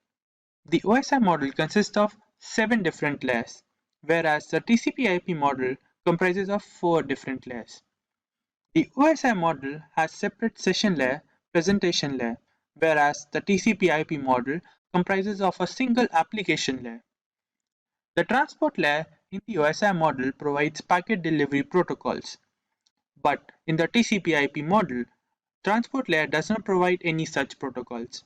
the OSI model consists of 7 different layers, whereas the TCP/IP model comprises of 4 different layers. The OSI model has separate session layer, presentation layer, whereas the TCP/IP model comprises of a single application layer. The transport layer in the OSI model provides packet delivery protocols, but in the TCP/IP model, transport layer does not provide any such protocols.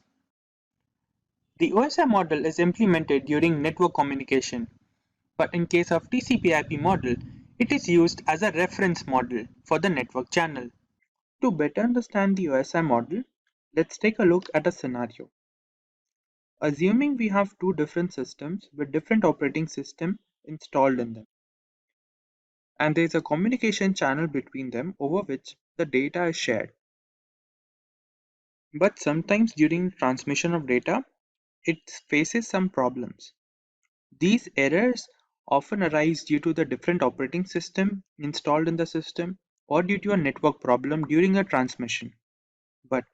The OSI model is implemented during network communication, but in case of TCP/IP model, it is used as a reference model for the network channel. To better understand the OSI model, let's take a look at a scenario. Assuming we have two different systems with different operating system installed in them, and there is a communication channel between them over which the data is shared. But sometimes during transmission of data, it faces some problems. These errors often arise due to the different operating system installed in the system or due to a network problem during a transmission. But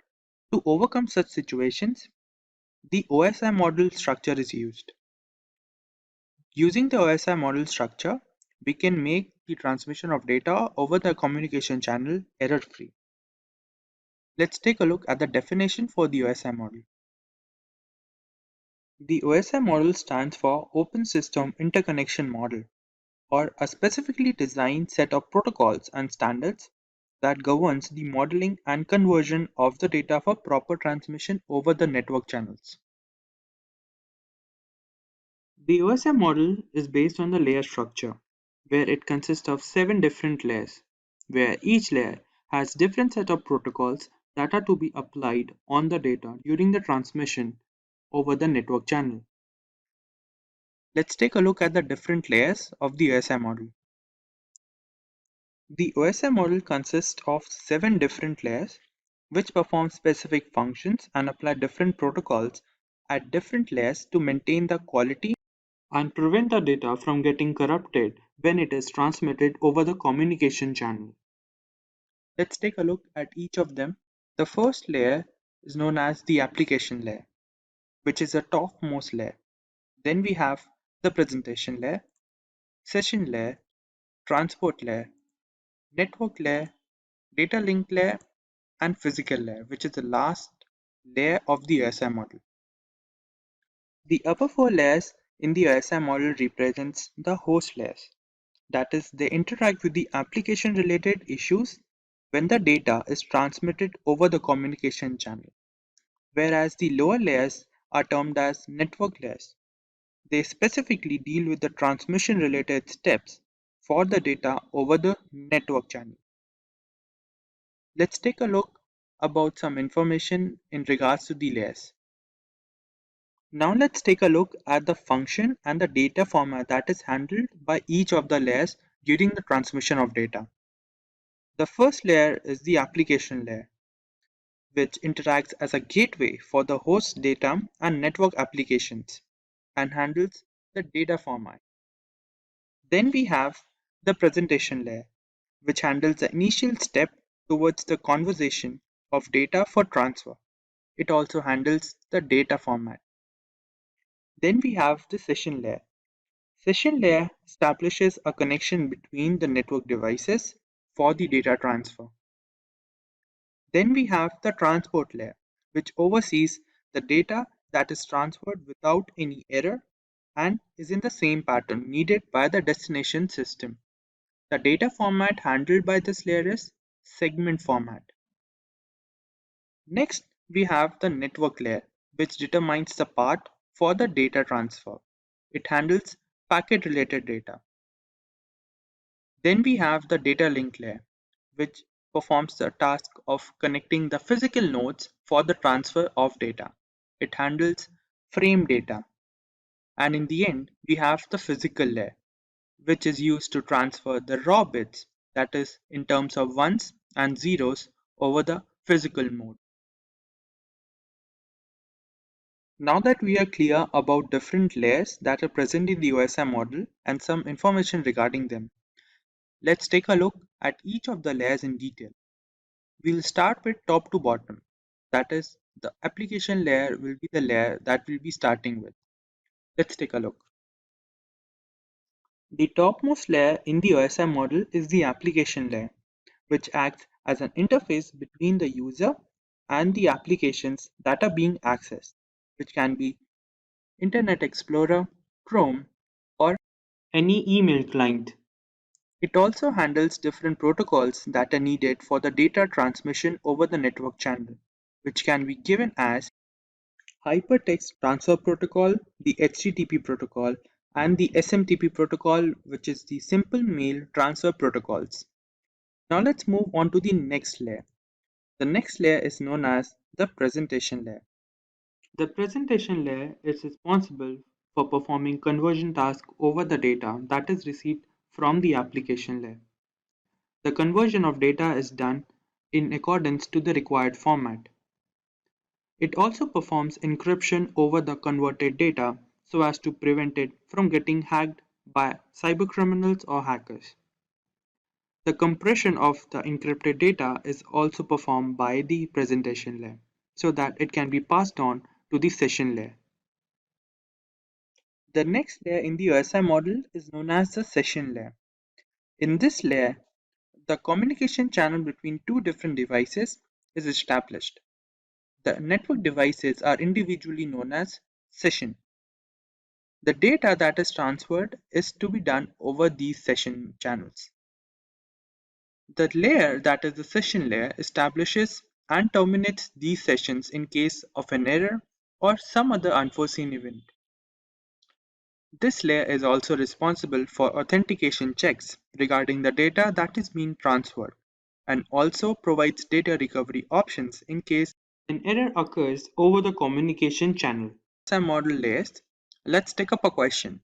to overcome such situations, the OSI model structure is used. Using the OSI model structure, we can make the transmission of data over the communication channel error-free. Let's take a look at the definition for the OSI model. The OSI model stands for Open System Interconnection Model, or a specifically designed set of protocols and standards that governs the modeling and conversion of the data for proper transmission over the network channels. The OSI model is based on the layer structure, where it consists of 7 different layers, where each layer has different set of protocols that are to be applied on the data during the transmission over the network channel. Let's take a look at the different layers of the OSI model. The OSI model consists of 7 different layers which perform specific functions and apply different protocols at different layers to maintain the quality and prevent the data from getting corrupted when it is transmitted over the communication channel. Let's take a look at each of them. The first layer is known as the application layer, which is the topmost layer. Then we have the presentation layer, session layer, transport layer, network layer, data link layer, and physical layer, which is the last layer of the OSI model. The upper 4 layers in the OSI model represents the host layers. That is, they interact with the application related issues when the data is transmitted over the communication channel. Whereas the lower layers are termed as network layers. They specifically deal with the transmission related steps for the data over the network channel. Let's take a look about some information in regards to the layers. Now let's take a look at the function and the data format that is handled by each of the layers during the transmission of data. The first layer is the application layer. which interacts as a gateway for the host data and network applications and handles the data format. Then we have the presentation layer, which handles the initial step towards the conversation of data for transfer. It also handles the data format. Then we have the session layer. Session layer establishes a connection between the network devices for the data transfer. Then we have the transport layer, which oversees the data that is transferred without any error and is in the same pattern needed by the destination system. The data format handled by this layer is segment format. Next, we have the network layer, which determines the path for the data transfer. It handles packet related data. Then we have the data link layer, which performs the task of connecting the physical nodes for the transfer of data. It handles frame data. And in the end, we have the physical layer, which is used to transfer the raw bits, that is, in terms of ones and zeros, over the physical mode. Now that we are clear about different layers that are present in the OSI model and some information regarding them, let's take a look at each of the layers in detail. We'll start with top to bottom. That is, the application layer will be the layer that we'll be starting with. Let's take a look. The topmost layer in the OSI model is the application layer, which acts as an interface between the user and the applications that are being accessed, which can be Internet Explorer, Chrome, or any email client. It also handles different protocols that are needed for the data transmission over the network channel, which can be given as Hypertext Transfer Protocol, the HTTP protocol, and the SMTP protocol, which is the Simple Mail Transfer Protocols. Now let's move on to the next layer. The next layer is known as the presentation layer. The presentation layer is responsible for performing conversion tasks over the data that is received from the application layer. The conversion of data is done in accordance to the required format. It also performs encryption over the converted data so as to prevent it from getting hacked by cybercriminals or hackers. The compression of the encrypted data is also performed by the presentation layer so that it can be passed on to the session layer. The next layer in the OSI model is known as the session layer. In this layer, the communication channel between two different devices is established. The network devices are individually known as session. The data that is transferred is to be done over these session channels. The layer that is the session layer establishes and terminates these sessions in case of an error or some other unforeseen event. This layer is also responsible for authentication checks regarding the data that is being transferred and also provides data recovery options in case an error occurs over the communication channel. OSI model layers, let's take up a question.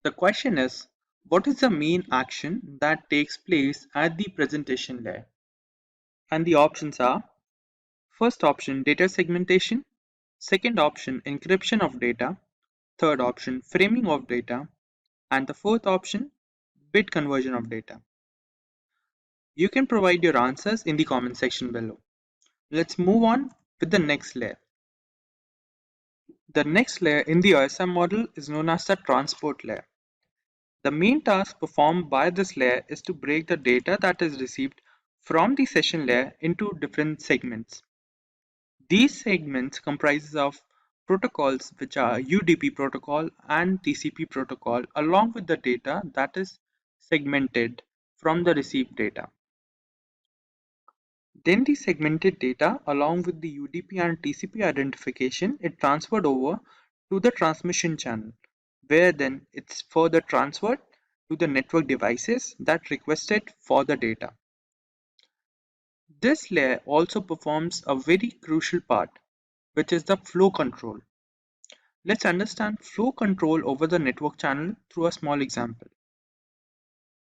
The question is, what is the main action that takes place at the presentation layer? And the options are, first option, data segmentation, second option, encryption of data, third option, framing of data, and the fourth option, bit conversion of data. You can provide your answers in the comment section below. Let's move on with the next layer. The next layer in the OSI model is known as the transport layer. The main task performed by this layer is to break the data that is received from the session layer into different segments. These segments comprises of protocols which are UDP protocol and TCP protocol along with the data that is segmented from the received data. Then the segmented data along with the UDP and TCP identification is transferred over to the transmission channel, where then it's further transferred to the network devices that requested for the data. This layer also performs a very crucial part, which is the flow control. Let's understand flow control over the network channel through a small example.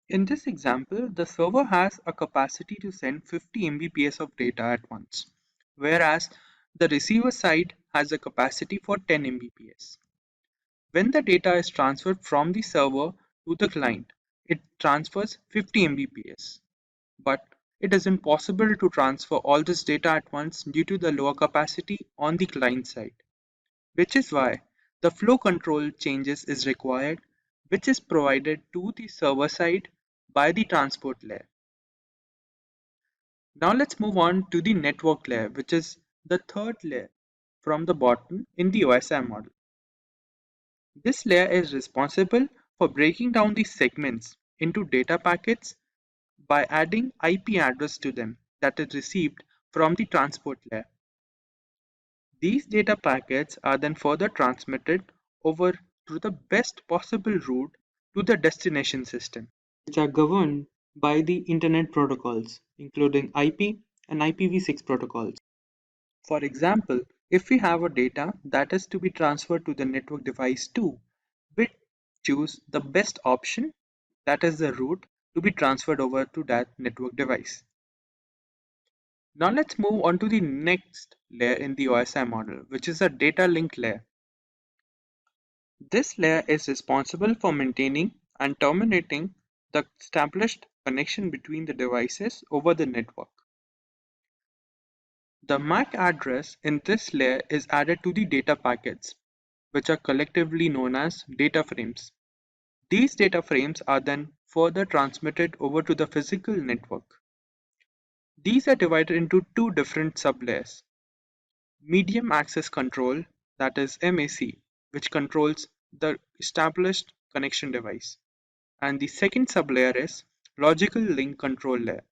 In this example, the server has a capacity to send 50 Mbps of data at once, whereas the receiver side has a capacity for 10 Mbps. When the data is transferred from the server to the client, it transfers 50 Mbps. But it is impossible to transfer all this data at once due to the lower capacity on the client side, which is why the flow control changes is required, which is provided to the server side by the transport layer. Now let's move on to the network layer, which is the third layer from the bottom in the OSI model. This layer is responsible for breaking down the segments into data packets by adding IP address to them that is received from the transport layer. These data packets are then further transmitted over through the best possible route to the destination system, which are governed by the Internet protocols, including IP and IPv6 protocols. For example, if we have a data that is to be transferred to the network device 2, we choose the best option, that is the route to be transferred over to that network device. Now let's move on to the next layer in the OSI model, which is a data link layer. This layer is responsible for maintaining and terminating the established connection between the devices over the network. The MAC address in this layer is added to the data packets, which are collectively known as data frames. These data frames are then further transmitted over to the physical network. These are divided into two different sublayers. Medium access control, that is MAC, which controls the established connection device. And the second sublayer is logical link control layer,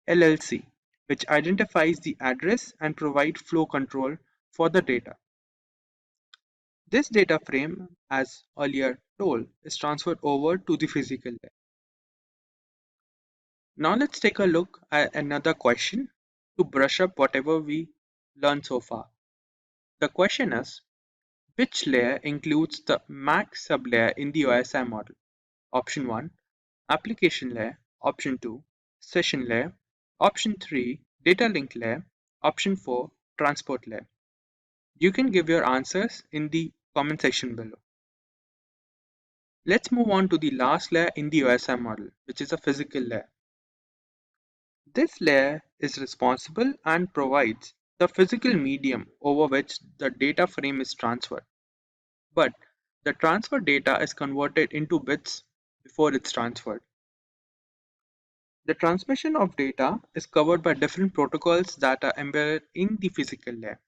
LLC, which identifies the address and provides flow control for the data. This data frame, as earlier told, is transferred over to the physical layer. Now let's take a look at another question to brush up whatever we learned so far. The question is, which layer includes the MAC sublayer in the OSI model? Option 1, application layer. Option 2, session layer. Option 3, data link layer. Option 4, transport layer. You can give your answers in the comment section below. Let's move on to the last layer in the OSI model, which is a physical layer. This layer is responsible and provides the physical medium over which the data frame is transferred. But the transfer data is converted into bits before it's transferred. The transmission of data is covered by different protocols that are embedded in the physical layer.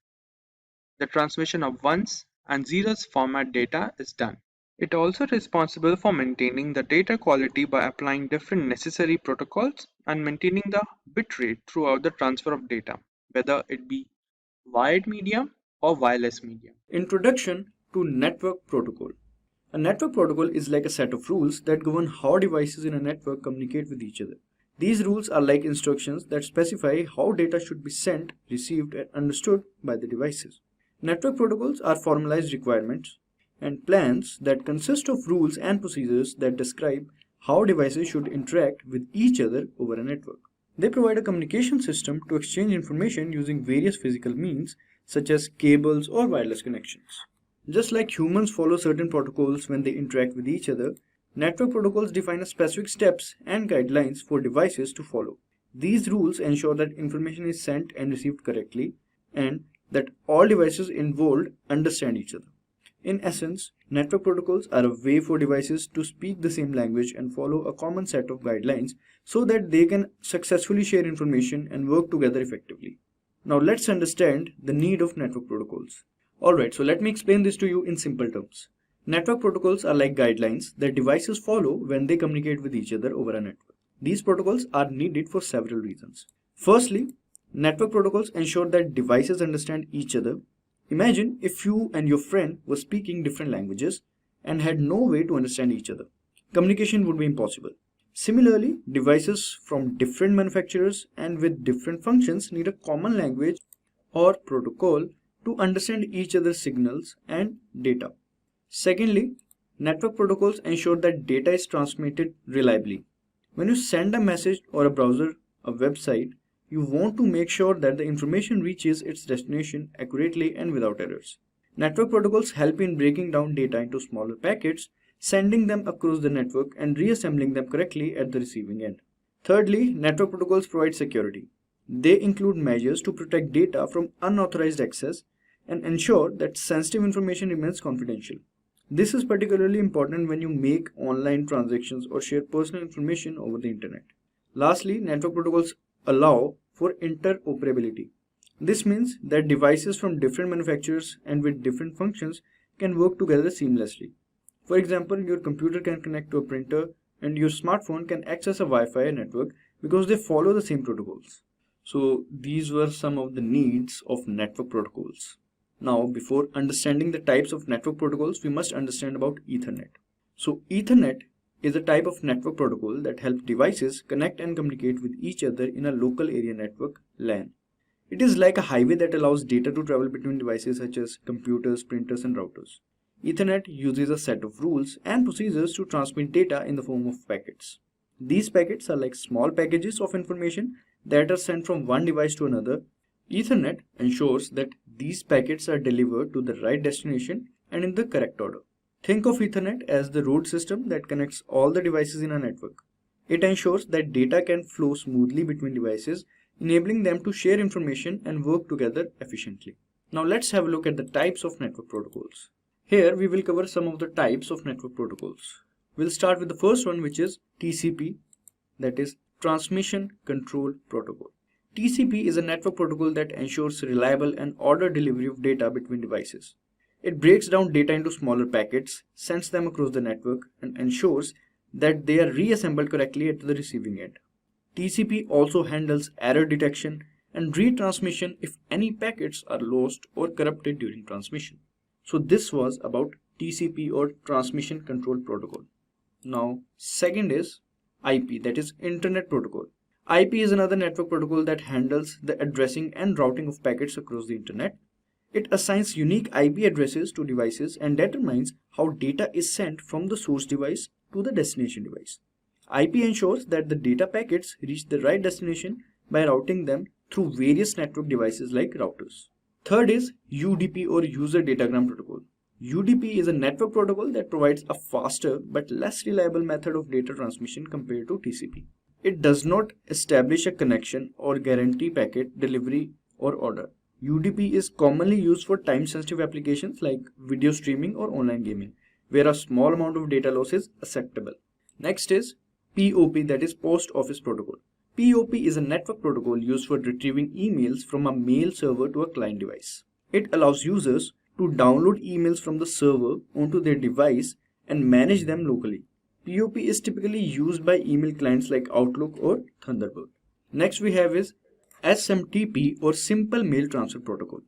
The transmission of ones and zeros format data is done. It also is responsible for maintaining the data quality by applying different necessary protocols and maintaining the bit rate throughout the transfer of data, whether it be wired medium or wireless medium. Introduction to Network Protocol. A network protocol is like a set of rules that govern how devices in a network communicate with each other. These rules are like instructions that specify how data should be sent, received, and understood by the devices. Network protocols are formalized requirements and plans that consist of rules and procedures that describe how devices should interact with each other over a network. They provide a communication system to exchange information using various physical means such as cables or wireless connections. Just like humans follow certain protocols when they interact with each other, network protocols define specific steps and guidelines for devices to follow. These rules ensure that information is sent and received correctly and that all devices involved understand each other. In essence, network protocols are a way for devices to speak the same language and follow a common set of guidelines so that they can successfully share information and work together effectively. Now let's understand the need of network protocols. Alright, so let me explain this to you in simple terms. Network protocols are like guidelines that devices follow when they communicate with each other over a network. These protocols are needed for several reasons. Firstly, network protocols ensure that devices understand each other. Imagine if you and your friend were speaking different languages and had no way to understand each other. Communication would be impossible. Similarly, devices from different manufacturers and with different functions need a common language or protocol to understand each other's signals and data. Secondly, network protocols ensure that data is transmitted reliably. When you send a message or a browser, a website, You want to make sure that the information reaches its destination accurately and without errors. Network protocols help in breaking down data into smaller packets, sending them across the network and reassembling them correctly at the receiving end. Thirdly, network protocols provide security. They include measures to protect data from unauthorized access and ensure that sensitive information remains confidential. This is particularly important when you make online transactions or share personal information over the internet. Lastly, network protocols allow for interoperability. This means that devices from different manufacturers and with different functions can work together seamlessly. For example, your computer can connect to a printer and your smartphone can access a Wi-Fi network because they follow the same protocols. So these were some of the needs of network protocols. Now, before understanding the types of network protocols, we must understand about Ethernet. So Ethernet is a type of network protocol that helps devices connect and communicate with each other in a local area network, LAN. It is like a highway that allows data to travel between devices such as computers, printers, and routers. Ethernet uses a set of rules and procedures to transmit data in the form of packets. These packets are like small packages of information that are sent from one device to another. Ethernet ensures that these packets are delivered to the right destination and in the correct order. Think of Ethernet as the road system that connects all the devices in a network. It ensures that data can flow smoothly between devices, enabling them to share information and work together efficiently. Now let's have a look at the types of network protocols. Here we will cover some of the types of network protocols. We'll start with the first one, which is TCP, that is Transmission Control Protocol. TCP is a network protocol that ensures reliable and ordered delivery of data between devices. It breaks down data into smaller packets, sends them across the network, and ensures that they are reassembled correctly at the receiving end. TCP also handles error detection and retransmission if any packets are lost or corrupted during transmission. So this was about TCP or Transmission Control Protocol. Now, second is IP, that is Internet Protocol. IP is another network protocol that handles the addressing and routing of packets across the internet. It assigns unique IP addresses to devices and determines how data is sent from the source device to the destination device. IP ensures that the data packets reach the right destination by routing them through various network devices like routers. Third is UDP or User Datagram Protocol. UDP is a network protocol that provides a faster but less reliable method of data transmission compared to TCP. It does not establish a connection or guarantee packet delivery or order. UDP is commonly used for time-sensitive applications like video streaming or online gaming, where a small amount of data loss is acceptable. Next is POP, that is Post Office Protocol. POP is a network protocol used for retrieving emails from a mail server to a client device. It allows users to download emails from the server onto their device and manage them locally. POP is typically used by email clients like Outlook or Thunderbird. Next we have is SMTP or Simple Mail Transfer Protocol.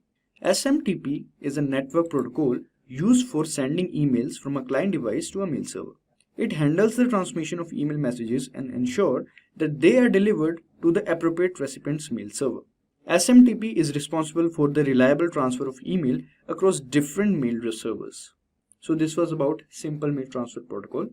SMTP is a network protocol used for sending emails from a client device to a mail server. It handles the transmission of email messages and ensures that they are delivered to the appropriate recipient's mail server. SMTP is responsible for the reliable transfer of email across different mail servers. So this was about Simple Mail Transfer Protocol.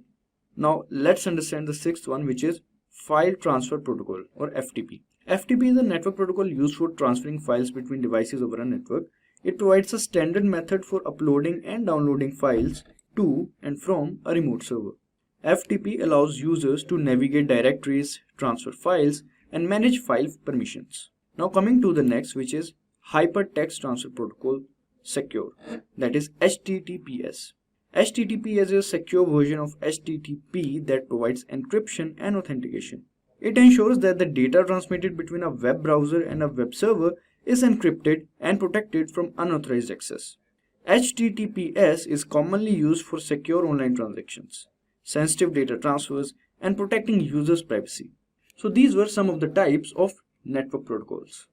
Now let's understand the sixth one, which is File Transfer Protocol or FTP. FTP is a network protocol used for transferring files between devices over a network. It provides a standard method for uploading and downloading files to and from a remote server. FTP allows users to navigate directories, transfer files, and manage file permissions. Now coming to the next, which is Hypertext Transfer Protocol Secure, that is HTTPS. HTTP is a secure version of HTTP that provides encryption and authentication. It ensures that the data transmitted between a web browser and a web server is encrypted and protected from unauthorized access. HTTPS is commonly used for secure online transactions, sensitive data transfers, and protecting users' privacy. So these were some of the types of network protocols.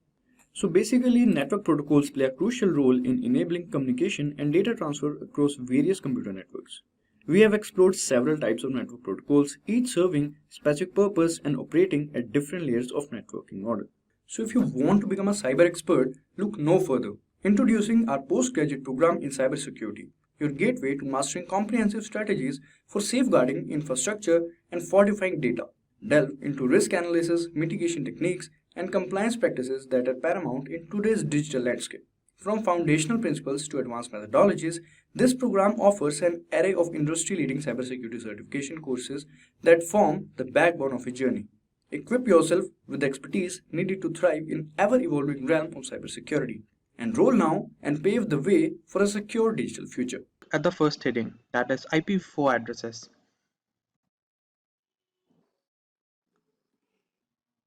So basically, network protocols play a crucial role in enabling communication and data transfer across various computer networks. We have explored several types of network protocols, each serving specific purpose and operating at different layers of networking model. So if you want to become a cyber expert, look no further. Introducing our postgraduate program in cybersecurity, your gateway to mastering comprehensive strategies for safeguarding infrastructure and fortifying data. Delve into risk analysis, mitigation techniques, and compliance practices that are paramount in today's digital landscape. From foundational principles to advanced methodologies, this program offers an array of industry leading cybersecurity certification courses that form the backbone of your journey. Equip yourself with the expertise needed to thrive in ever evolving realm of cybersecurity. Enroll now and pave the way for a secure digital future. At the first heading, that is IPv4 addresses.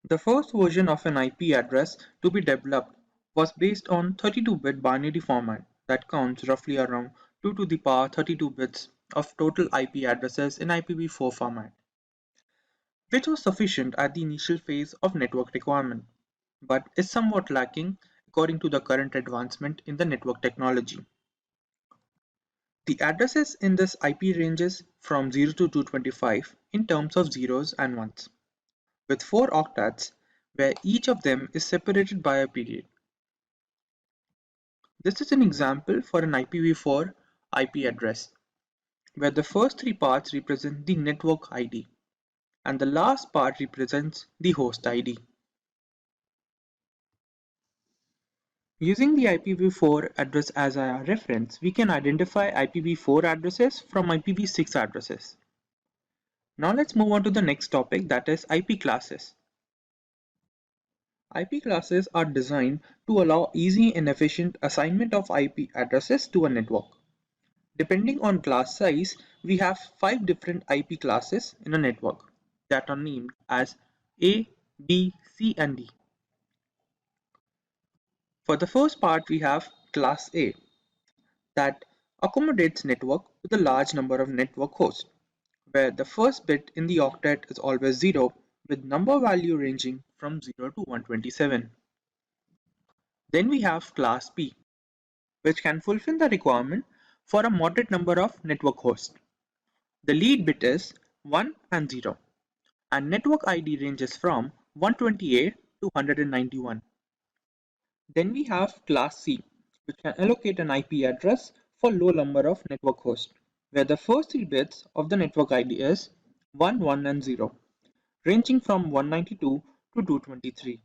The first version of an IP address to be developed was based on 32-bit binary format that counts roughly around 2 to the power 32 bits of total IP addresses in IPv4 format, which was sufficient at the initial phase of network requirement, but is somewhat lacking according to the current advancement in the network technology. The addresses in this IP ranges from 0 to 225 in terms of zeros and ones, with 4 octets where each of them is separated by a period. This is an example for an IPv4 IP address, where the first 3 parts represent the network ID and the last part represents the host ID. Using the IPv4 address as our reference, we can identify IPv4 addresses from IPv6 addresses. Now let's move on to the next topic, that is IP classes. IP classes are designed to allow easy and efficient assignment of IP addresses to a network. Depending on class size, we have 5 different IP classes in a network that are named as A, B, C, and D. For the first part, we have class A that accommodates network with a large number of network hosts, where the first bit in the octet is always 0 with number value ranging from 0 to 127. Then we have class B, which can fulfill the requirement for a moderate number of network hosts. The lead bit is 1 and 0, and network ID ranges from 128 to 191. Then we have class C, which can allocate an IP address for low number of network hosts, where the first 3 bits of the network ID is 1, 1 and 0, ranging from 192 to 223.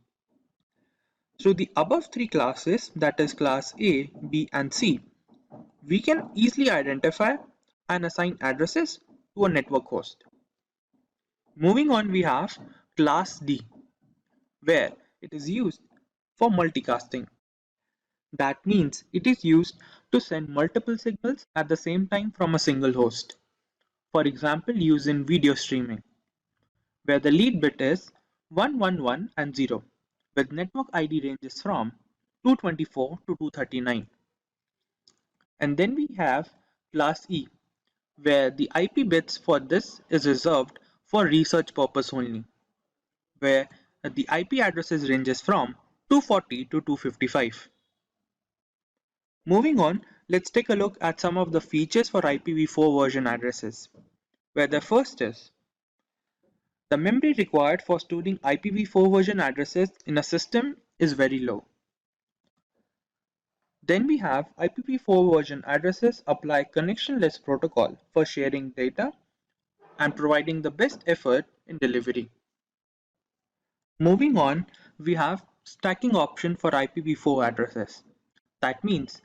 Through the above 3 classes, that is class A, B and C, we can easily identify and assign addresses to a network host. Moving on, we have class D, where it is used for multicasting. That means it is used to send multiple signals at the same time from a single host. For example, used in video streaming, where the lead bit is 111 and 0, with network ID ranges from 224 to 239. And then we have class E, where the IP bits for this is reserved for research purpose only, where the IP addresses ranges from 240 to 255. Moving on, let's take a look at some of the features for IPv4 version addresses, where the first is the memory required for storing IPv4 version addresses in a system is very low. Then we have IPv4 version addresses apply connectionless protocol for sharing data and providing the best effort in delivery. Moving on, we have stacking option for IPv4 addresses. That means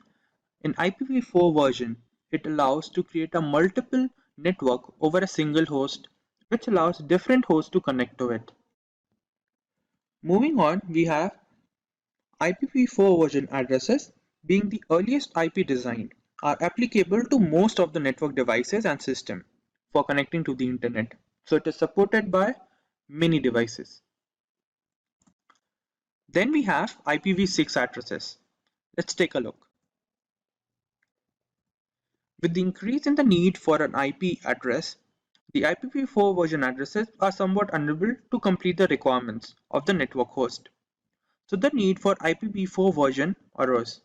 in IPv4 version, it allows to create a multiple network over a single host, which allows different hosts to connect to it. Moving on, we have IPv4 version addresses being the earliest IP designed are applicable to most of the network devices and system for connecting to the internet. So it is supported by many devices. Then we have IPv6 addresses. Let's take a look. With the increase in the need for an IP address, the IPv4 version addresses are somewhat unable to complete the requirements of the network host. So the need for IPv4 version arose,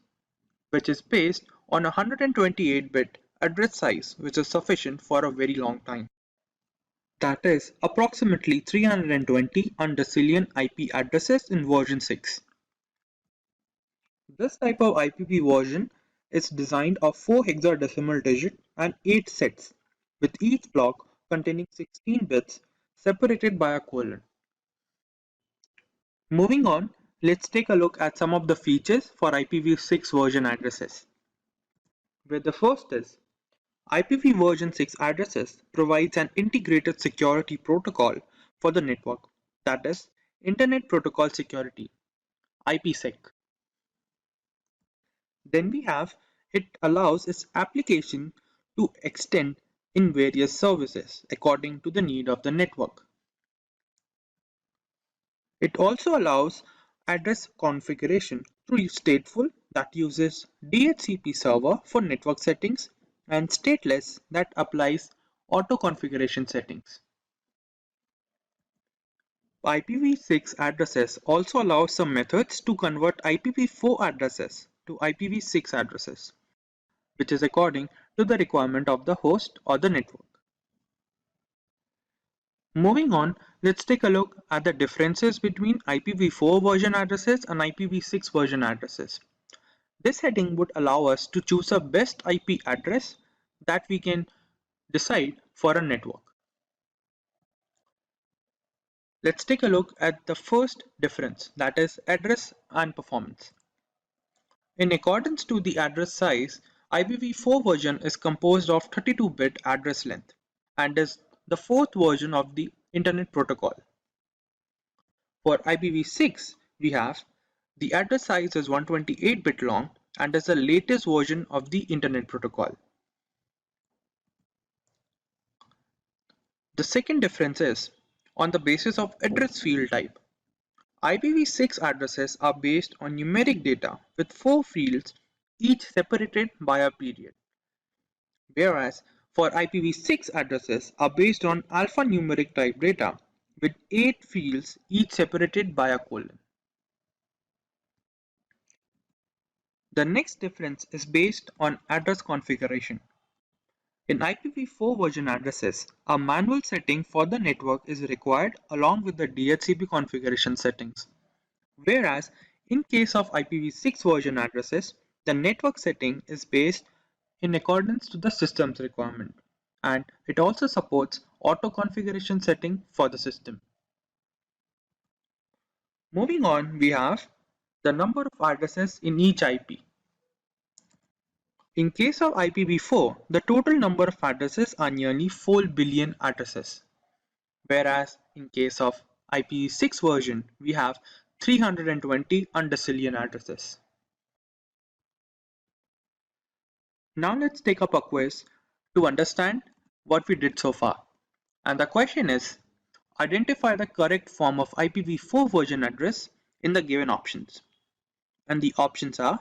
which is based on a 128-bit address size, which is sufficient for a very long time. That is approximately 320 undecillion IP addresses in version 6. This type of IPv version is designed of 4 hexadecimal digit and 8 sets, with each block containing 16 bits separated by a colon. Moving on, let's take a look at some of the features for IPv6 version addresses. Where the first is IPv version 6 addresses provides an integrated security protocol for the network, that is, Internet Protocol Security, IPsec. Then we have it allows its application to extend in various services according to the need of the network. It also allows address configuration through stateful that uses DHCP server for network settings and stateless that applies auto configuration settings. IPv6 addresses also allow some methods to convert IPv4 addresses to IPv6 addresses, which is according to the requirement of the host or the network. Moving on, let's take a look at the differences between IPv4 version addresses and IPv6 version addresses. This heading would allow us to choose a best IP address that we can decide for a network. Let's take a look at the first difference, that is address and performance. In accordance to the address size, IPv4 version is composed of 32-bit address length and is the fourth version of the Internet Protocol. For IPv6, we have the address size is 128-bit long and is the latest version of the Internet Protocol. The second difference is on the basis of address field type. IPv6 addresses are based on numeric data with 4 fields, each separated by a period, whereas for IPv6 addresses are based on alphanumeric type data with 8 fields, each separated by a colon. The next difference is based on address configuration. In IPv4 version addresses, a manual setting for the network is required along with the DHCP configuration settings. Whereas in case of IPv6 version addresses, the network setting is based in accordance to the system's requirement, and it also supports auto configuration setting for the system. Moving on, we have the number of addresses in each IP. In case of IPv4, the total number of addresses are nearly 4 billion addresses, whereas in case of IPv6 version, we have 320 undecillion addresses. Now let's take up a quiz to understand what we did so far. And the question is, identify the correct form of IPv4 version address in the given options. And the options are,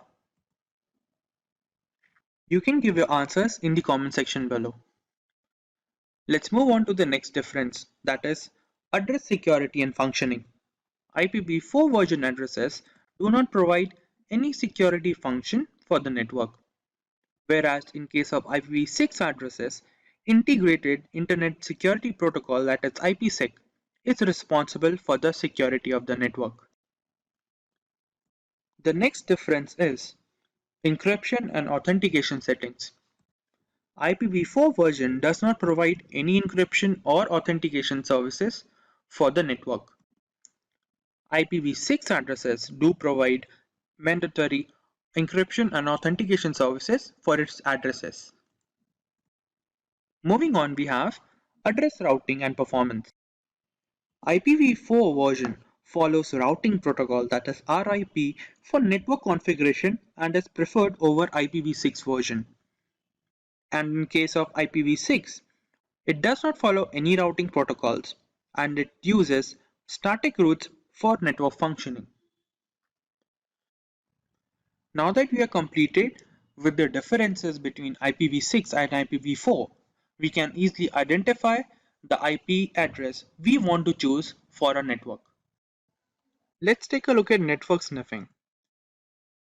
you can give your answers in the comment section below. Let's move on to the next difference, that is address security and functioning. IPv4 version addresses do not provide any security function for the network, whereas in case of IPv6 addresses, Integrated Internet Security Protocol, that is IPsec, is responsible for the security of the network. The next difference is encryption and authentication settings. IPv4 version does not provide any encryption or authentication services for the network. IPv6 addresses do provide mandatory encryption and authentication services for its addresses. Moving on, we have address routing and performance. IPv4 version follows routing protocol, that is RIP, for network configuration and is preferred over IPv6 version. And in case of IPv6, it does not follow any routing protocols and it uses static routes for network functioning. Now that we are completed with the differences between IPv6 and IPv4, we can easily identify the IP address we want to choose for a network. Let's take a look at network sniffing.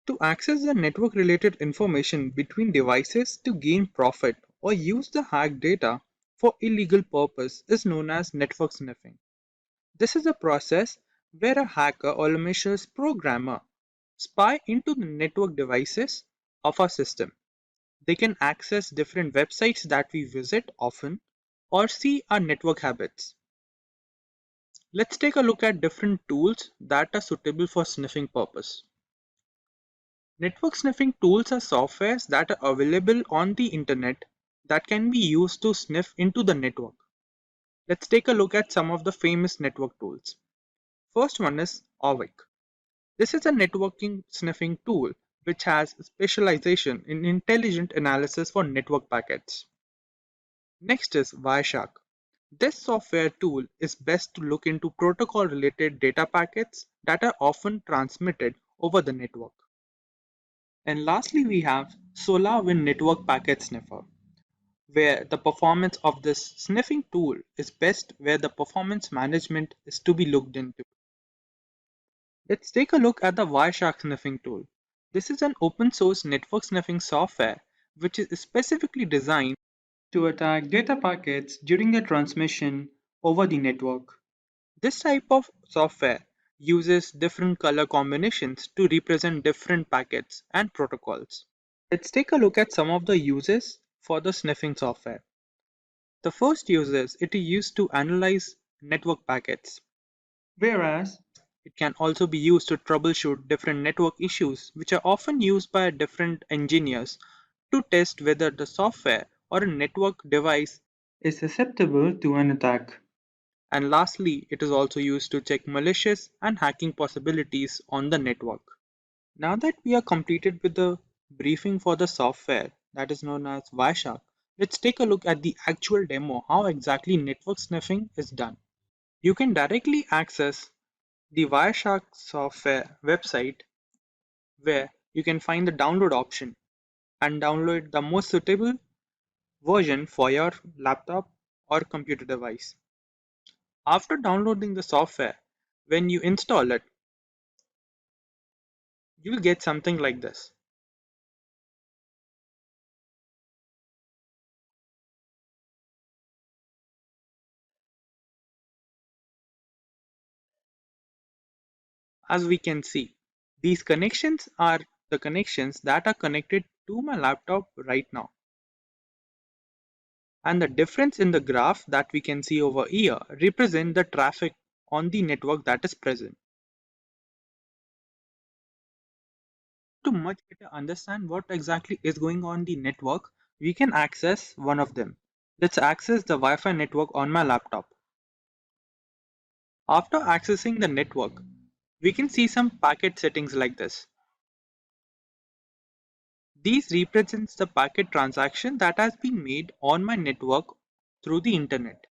To access the network related information between devices to gain profit or use the hacked data for illegal purpose is known as network sniffing. This is a process where a hacker or a malicious programmer spy into the network devices of our system. They can access different websites that we visit often or see our network habits. Let's take a look at different tools that are suitable for sniffing purpose. Network sniffing tools are softwares that are available on the internet that can be used to sniff into the network. Let's take a look at some of the famous network tools. First one is OSI. This is a networking sniffing tool which has specialization in intelligent analysis for network packets. Next is Wireshark. This software tool is best to look into protocol related data packets that are often transmitted over the network. And lastly, we have SolarWinds Network Packet Sniffer, where the performance of this sniffing tool is best where the performance management is to be looked into. Let's take a look at the Wireshark sniffing tool. This is an open source network sniffing software which is specifically designed to attack data packets during the transmission over the network. This type of software uses different color combinations to represent different packets and protocols. Let's take a look at some of the uses for the sniffing software. The first use is it is used to analyze network packets, whereas it can also be used to troubleshoot different network issues which are often used by different engineers to test whether the software or a network device is susceptible to an attack. And lastly, it is also used to check malicious and hacking possibilities on the network. Now that we are completed with the briefing for the software that is known as Wireshark, let's take a look at the actual demo how exactly network sniffing is done. You can directly access the Wireshark software website where you can find the download option and download the most suitable version for your laptop or computer device. After downloading the software, when you install it, you'll get something like this. As we can see, these connections are the connections that are connected to my laptop right now. And the difference in the graph that we can see over here represent the traffic on the network that is present. To much better understand what exactly is going on the network, we can access one of them. Let's access the Wi-Fi network on my laptop. After accessing the network, we can see some packet settings like this. These represents the packet transaction that has been made on my network through the internet.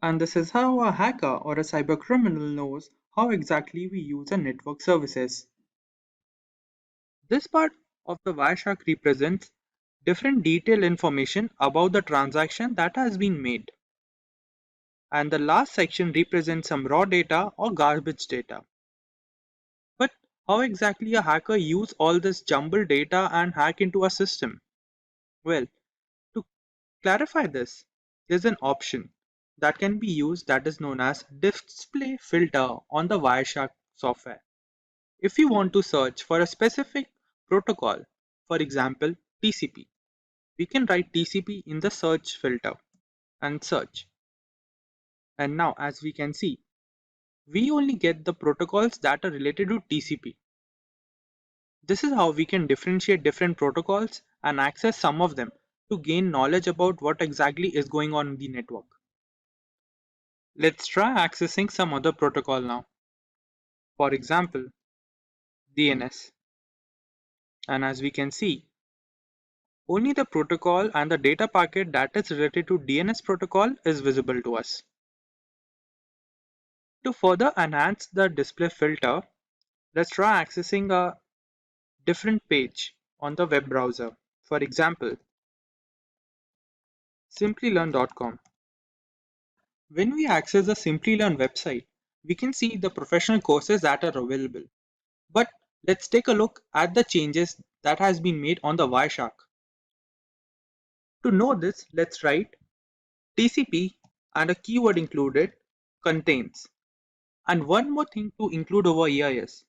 And this is how a hacker or a cybercriminal knows how exactly we use a network services. This part of the Wireshark represents different detailed information about the transaction that has been made. And the last section represents some raw data or garbage data. But how exactly a hacker use all this jumbled data and hack into a system? Well, to clarify this, there's an option that can be used that is known as display filter on the Wireshark software. If you want to search for a specific protocol, for example TCP, we can write TCP in the search filter and search. And now as we can see, we only get the protocols that are related to TCP. This is how we can differentiate different protocols and access some of them to gain knowledge about what exactly is going on in the network. Let's try accessing some other protocol now. For example, DNS. And as we can see, only the protocol and the data packet that is related to DNS protocol is visible to us. To further enhance the display filter, let's try accessing a different page on the web browser. For example, Simplilearn.com. When we access the Simplilearn website, we can see the professional courses that are available. But let's take a look at the changes that has been made on the Wireshark. To know this, let's write TCP and a keyword included contains. And one more thing to include over here is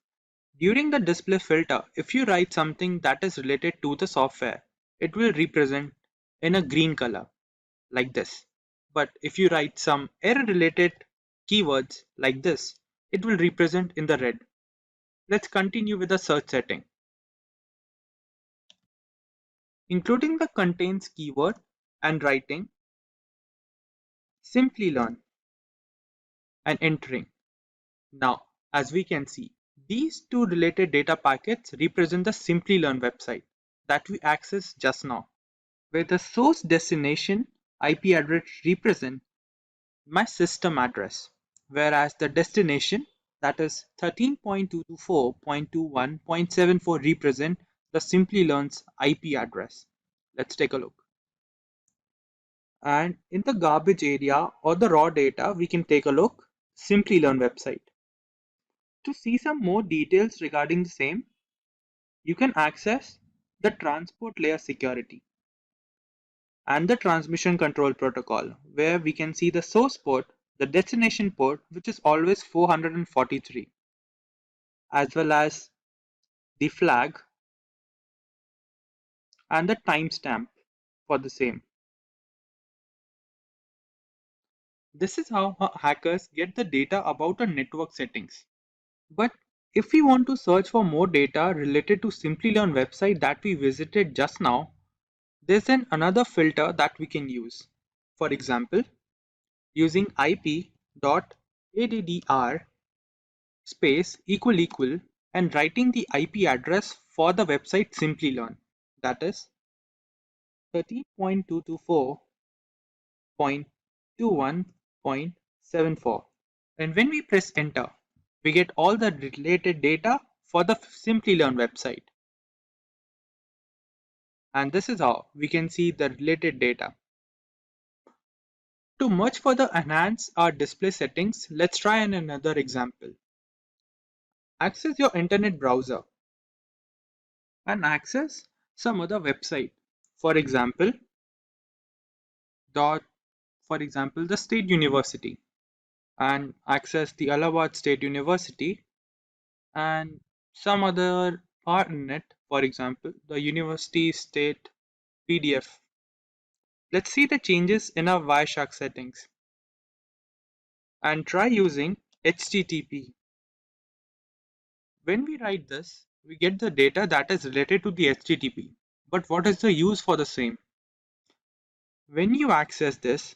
during the display filter, if you write something that is related to the software, it will represent in a green color like this. But if you write some error-related keywords like this, it will represent in the red. Let's continue with the search setting. Including the contains keyword and writing, Simplilearn and entering. Now, as we can see, these two related data packets represent the Simplilearn website that we accessed just now, where the source destination IP address represents my system address, whereas the destination, that is 13.224.21.74, represent the Simplilearn's IP address. Let's take a look. And in the garbage area or the raw data, we can take a look Simplilearn website. To see some more details regarding the same, you can access the transport layer security and the transmission control protocol, where we can see the source port, the destination port, which is always 443, as well as the flag and the timestamp for the same. This is how hackers get the data about a network settings. But if we want to search for more data related to Simplilearn website that we visited just now, there's another filter that we can use. For example, using ip.addr space equal and writing the IP address for the website Simplilearn, that is 13.224.21.74. And when we press enter, we get all the related data for the Simplilearn website. And this is how we can see the related data. To much further enhance our display settings, let's try another example. Access your internet browser and access some other website. For example, the State University, and access the Allahabad State University and some other partnet, for example, the University State PDF. Let's see the changes in our Wireshark settings and try using HTTP. When we write this, we get the data that is related to the HTTP. But what is the use for the same? When you access this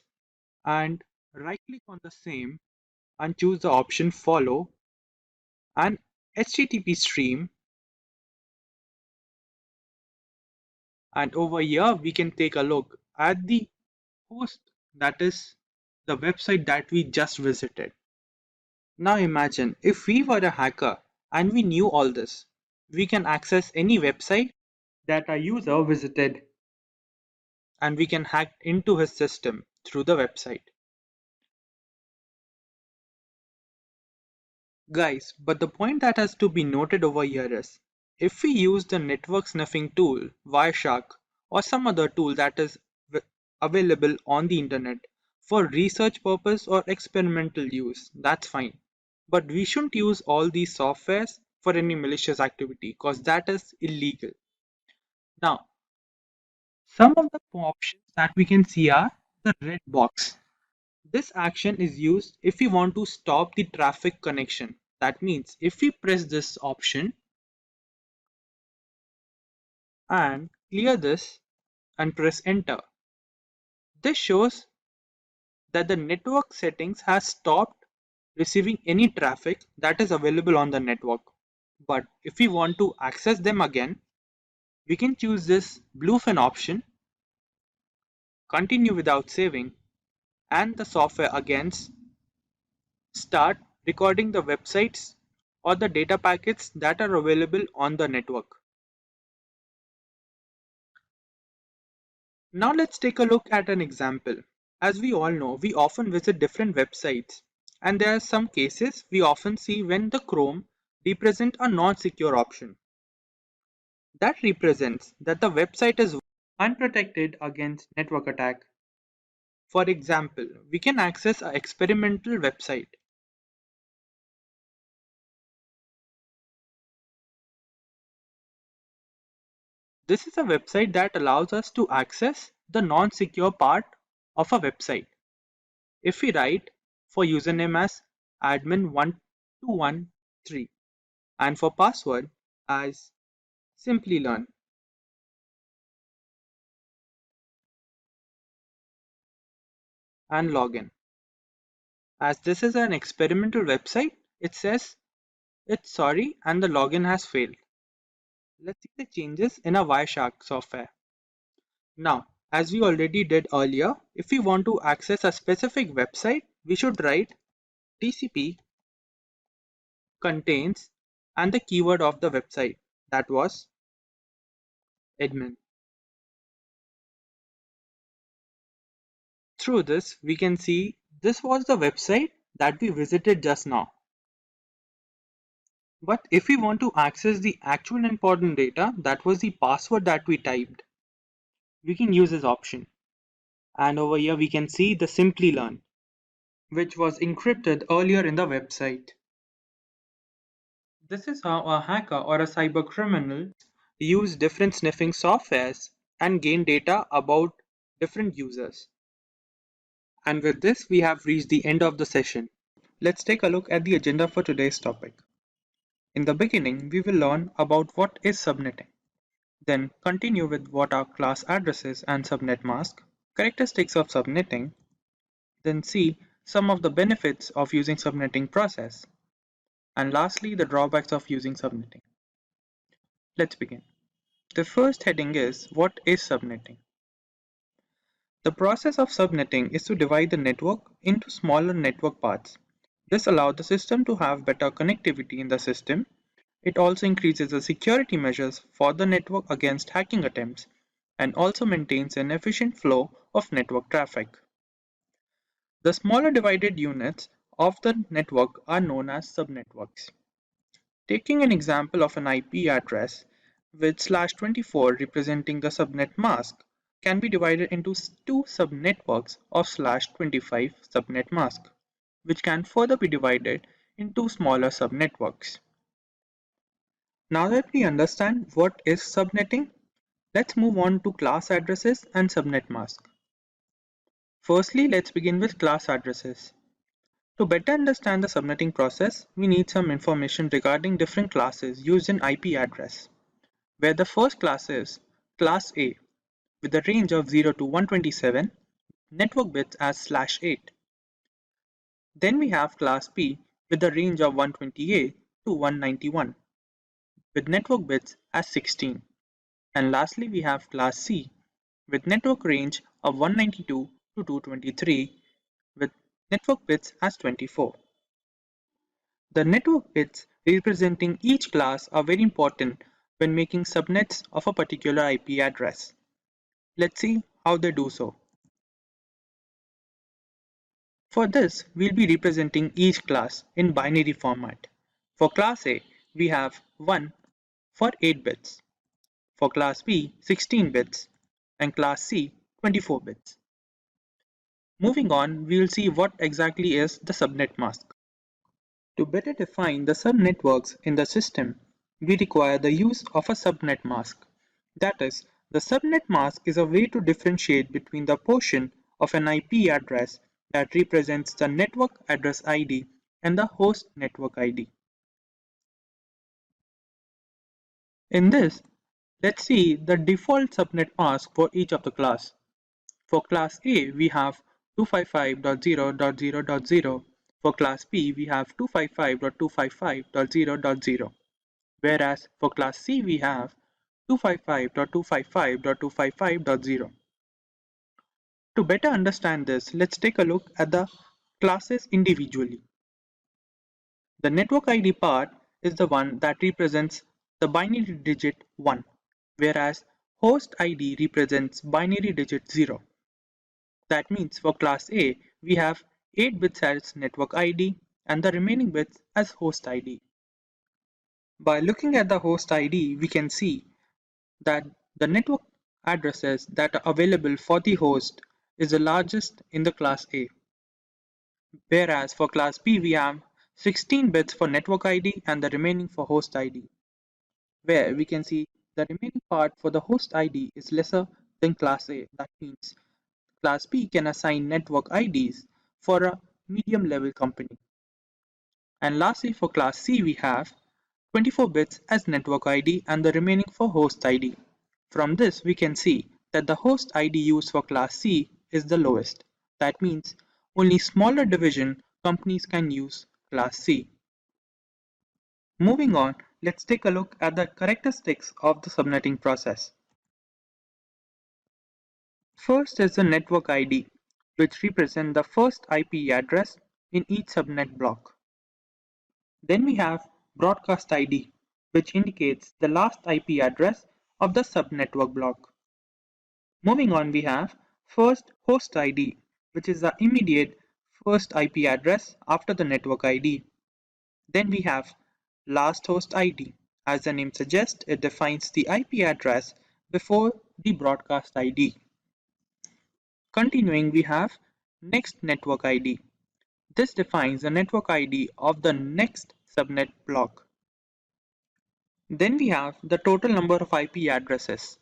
and right click on the same and choose the option follow and HTTP stream, and over here we can take a look at the host, that is the website that we just visited. Now imagine if we were a hacker and we knew all this, we can access any website that a user visited and we can hack into his system through the website. Guys, but the point that has to be noted over here is, if we use the network sniffing tool, Wireshark, or some other tool that is available on the internet for research purpose or experimental use, that's fine. But we shouldn't use all these softwares for any malicious activity because that is illegal. Now, some of the options that we can see are the red box. This action is used if we want to stop the traffic connection. That means if we press this option and clear this and press enter, this shows that the network settings has stopped receiving any traffic that is available on the network. But if we want to access them again, we can choose this bluefin option, continue without saving, and the software again start recording the websites or the data packets that are available on the network. Now let's take a look at an example. As we all know, we often visit different websites, and there are some cases we often see when the Chrome represents a non-secure option. That represents that the website is unprotected against network attack. For example, we can access an experimental website. This is a website that allows us to access the non-secure part of a website. if we write for username as admin1213 and for password as Simplilearn. And login. As this is an experimental website, it says it's sorry and the login has failed. Let's see the changes in our Wireshark software. Now, as we already did earlier, if we want to access a specific website, we should write TCP contains and the keyword of the website, that was admin. Through this, we can see this was the website that we visited just now. But if we want to access the actual important data, that was the password that we typed, we can use this option. And over here we can see the Simplilearn, which was encrypted earlier in the website. This is how a hacker or a cyber criminal use different sniffing softwares and gain data about different users. And with this, we have reached the end of the session. Let's take a look at the agenda for today's topic. In the beginning, we will learn about what is subnetting. Then continue with what are class addresses and subnet mask, characteristics of subnetting, then see some of the benefits of using subnetting process, and lastly the drawbacks of using subnetting. Let's begin. The first heading is what is subnetting? The process of subnetting is to divide the network into smaller network parts. This allows the system to have better connectivity in the system. It also increases the security measures for the network against hacking attempts and also maintains an efficient flow of network traffic. The smaller divided units of the network are known as subnetworks. Taking an example of an IP address with /24 representing the subnet mask can be divided into two subnetworks of /25 subnet mask, which can further be divided into smaller subnetworks. Now that we understand what is subnetting, let's move on to class addresses and subnet mask. Firstly, let's begin with class addresses. To better understand the subnetting process, we need some information regarding different classes used in IP address, where the first class is class A with a range of 0 to 127, network bits as /8. Then we have class B with a range of 128 to 191, with network bits as 16. And lastly, we have class C with network range of 192 to 223, with network bits as 24. The network bits representing each class are very important when making subnets of a particular IP address. Let's see how they do so. For this, we'll be representing each class in binary format. For class A, we have 1 for 8 bits. For class B, 16 bits. And class C, 24 bits. Moving on, we will see what exactly is the subnet mask. To better define the subnetworks in the system, we require the use of a subnet mask. That is, the subnet mask is a way to differentiate between the portion of an IP address that represents the network address ID and the host network ID. In this, let's see the default subnet mask for each of the class. For class A, we have 255.0.0.0. For class B, we have 255.255.0.0. Whereas for class C, we have 255.255.255.0. To better understand this, let's take a look at the classes individually. The network ID part is the one that represents the binary digit 1, whereas host ID represents binary digit 0. That means for class A, we have 8 bits as network ID and the remaining bits as host ID. By looking at the host ID, we can see that the network addresses that are available for the host is the largest in the class A. Whereas for class B, we have 16 bits for network ID and the remaining for host ID, where we can see the remaining part for the host ID is lesser than class A. That means class B can assign network IDs for a medium level company. And lastly, for class C, we have 24 bits as network ID and the remaining for host ID. From this, we can see that the host ID used for class C is the lowest. That means only smaller division companies can use class C. Moving on, let's take a look at the characteristics of the subnetting process. First is the network ID, which represents the first IP address in each subnet block. Then we have broadcast ID, which indicates the last IP address of the subnetwork block. Moving on, we have first host ID, which is the immediate first IP address after the network ID. Then we have last host ID. As the name suggests, it defines the IP address before the broadcast ID. Continuing, we have next network ID. This defines the network ID of the next subnet block. Then we have the total number of IP addresses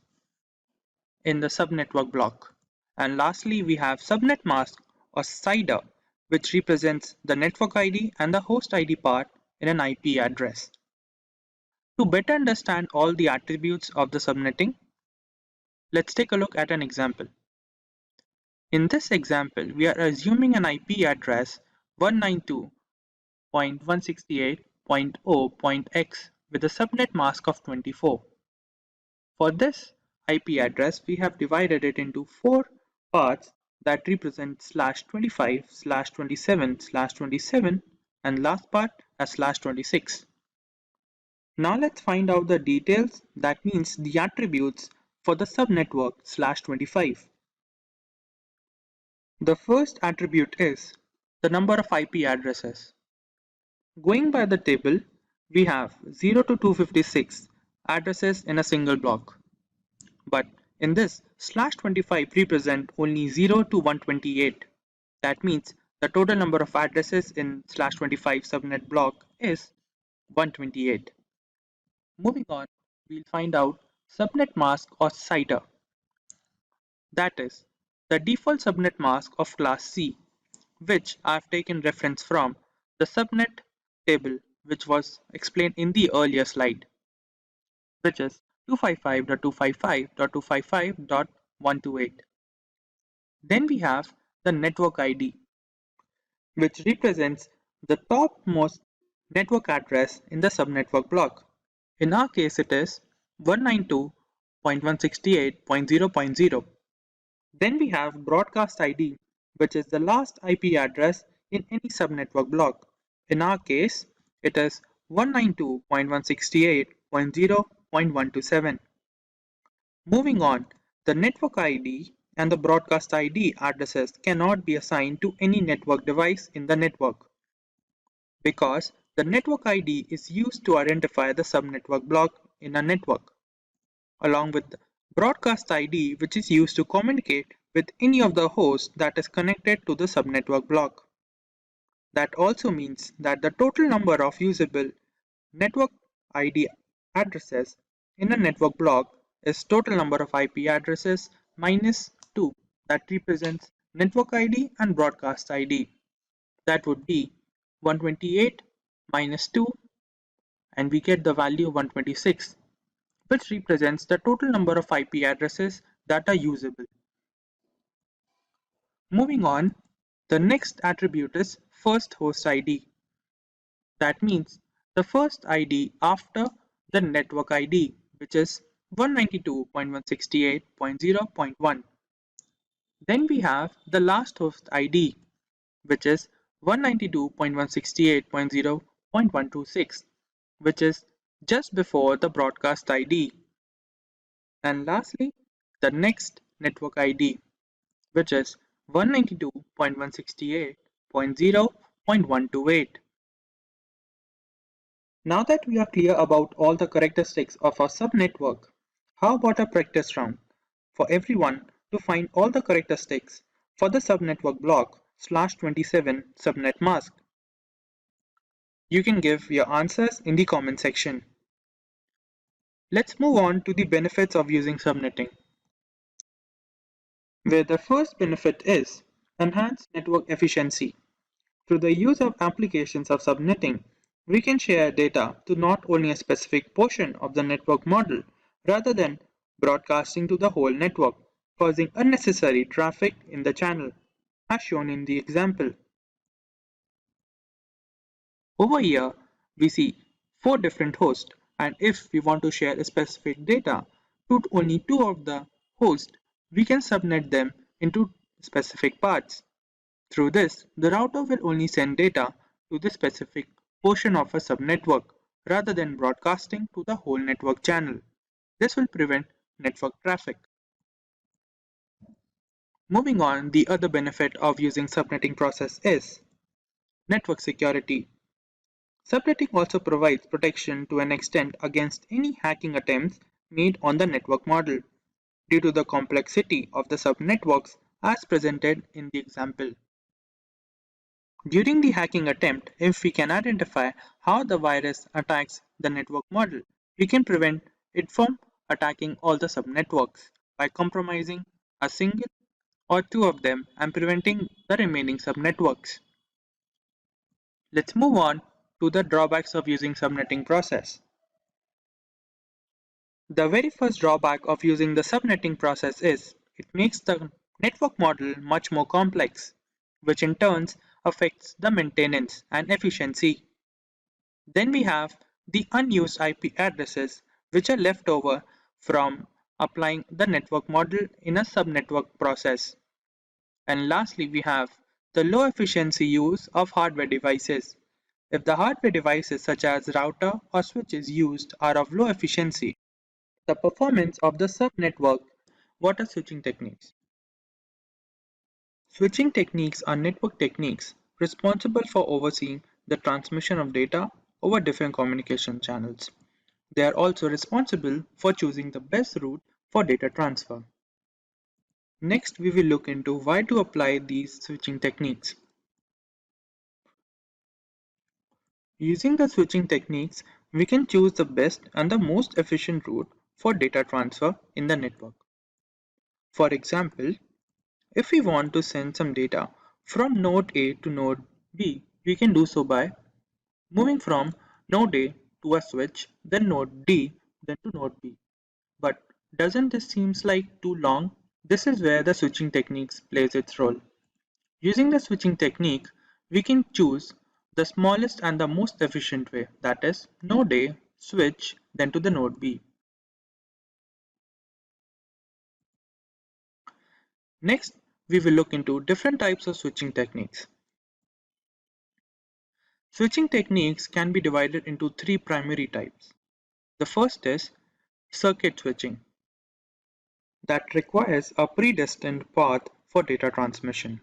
in the subnetwork block. And lastly, we have subnet mask or CIDR, which represents the network ID and the host ID part in an IP address. To better understand all the attributes of the subnetting, let's take a look at an example. In this example, we are assuming an IP address 192.168.0.x with a subnet mask of 24. For this IP address, we have divided it into 4 parts that represent /25, /27, /27 and last part as /26. Now let's find out the details, that means the attributes for the subnetwork /25. The first attribute is the number of IP addresses. Going by the table, we have 0 to 256 addresses in a single block. But in this, /25 represent only 0 to 128. That means the total number of addresses in /25 subnet block is 128. Moving on, we'll find out subnet mask or CIDR. That is, the default subnet mask of class C, which I have taken reference from the subnet table which was explained in the earlier slide, which is 255.255.255.128. Then we have the network ID, which represents the topmost network address in the subnetwork block. In our case, it is 192.168.0.0. Then we have broadcast ID, which is the last IP address in any subnetwork block. In our case, it is 192.168.0.127. Moving on, the network ID and the broadcast ID addresses cannot be assigned to any network device in the network, because the network ID is used to identify the subnetwork block in a network, along with the broadcast ID, which is used to communicate with any of the hosts that is connected to the subnetwork block. That also means that the total number of usable network ID addresses in a network block is total number of IP addresses minus 2, that represents network ID and broadcast ID. That would be 128 minus 2, and we get the value 126, which represents the total number of IP addresses that are usable. Moving on, the next attribute is first host ID. That means the first ID after the network ID, which is 192.168.0.1. Then we have the last host ID, which is 192.168.0.126, which is just before the broadcast ID. And lastly, the next network ID, which is 192.168.0.128. Now that we are clear about all the characteristics of our subnetwork, how about a practice round for everyone to find all the characteristics for the subnetwork block /27 subnet mask? You can give your answers in the comment section. Let's move on to the benefits of using subnetting, where the first benefit is Enhance network efficiency. Through the use of applications of subnetting, we can share data to not only a specific portion of the network model, rather than broadcasting to the whole network, causing unnecessary traffic in the channel, as shown in the example. Over here, we see 4 different hosts, and if we want to share a specific data to only 2 of the hosts, we can subnet them into specific parts. Through this, the router will only send data to the specific portion of a subnetwork rather than broadcasting to the whole network channel. This will prevent network traffic. Moving on, the other benefit of using subnetting process is network security. Subnetting also provides protection to an extent against any hacking attempts made on the network model due to the complexity of the subnetworks as presented in the example. During the hacking attempt, if we can identify how the virus attacks the network model, we can prevent it from attacking all the subnetworks by compromising a single or 2 of them and preventing the remaining subnetworks. Let's move on to the drawbacks of using subnetting process. The very first drawback of using the subnetting process is it makes the network model much more complex, which in turn affects the maintenance and efficiency. Then we have the unused IP addresses which are left over from applying the network model in a subnetwork process. And lastly, we have the low efficiency use of hardware devices. If the hardware devices such as router or switches used are of low efficiency, the performance of the subnetwork. What are switching techniques? Switching techniques are network techniques responsible for overseeing the transmission of data over different communication channels. They are also responsible for choosing the best route for data transfer. Next, we will look into why to apply these switching techniques. Using the switching techniques, we can choose the best and the most efficient route for data transfer in the network. For example, if we want to send some data from node A to node B, we can do so by moving from node A to a switch, then node D, then to node B. But doesn't this seems like too long? This is where the switching techniques plays its role. Using the switching technique, we can choose the smallest and the most efficient way, that is node A, switch, then to the node B. Next, we will look into different types of switching techniques. Switching techniques can be divided into 3 primary types. The first is circuit switching, that requires a predestined path for data transmission.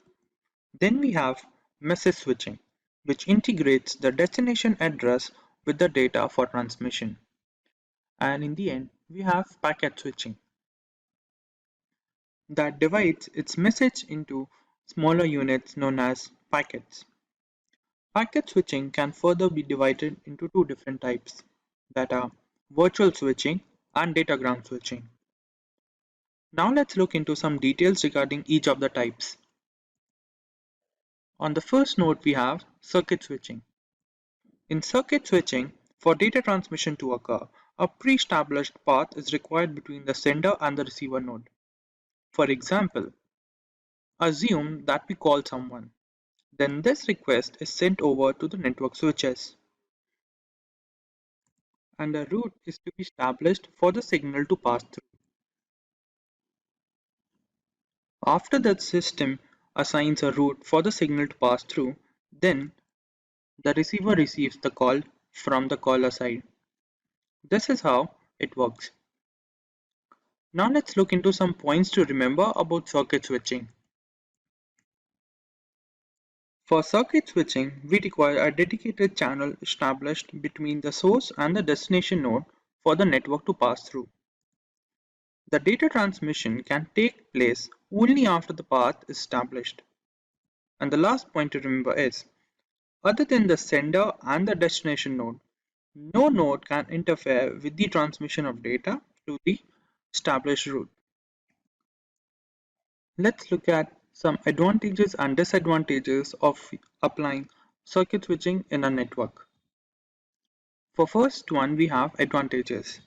Then we have message switching, which integrates the destination address with the data for transmission. And in the end, we have packet switching, that divides its message into smaller units known as packets. Packet switching can further be divided into 2 different types, that are virtual switching and datagram switching. Now let's look into some details regarding each of the types. On the first note, we have circuit switching. In circuit switching, for data transmission to occur, a pre-established path is required between the sender and the receiver node. For example, assume that we call someone. Then this request is sent over to the network switches, and a route is to be established for the signal to pass through. After the system assigns a route for the signal to pass through, then the receiver receives the call from the caller side. This is how it works. Now let's look into some points to remember about circuit switching. For circuit switching, we require a dedicated channel established between the source and the destination node for the network to pass through. The data transmission can take place only after the path is established. And the last point to remember is, other than the sender and the destination node, no node can interfere with the transmission of data to the established route. Let's look at some advantages and disadvantages of applying circuit switching in a network. For first one, we have advantages.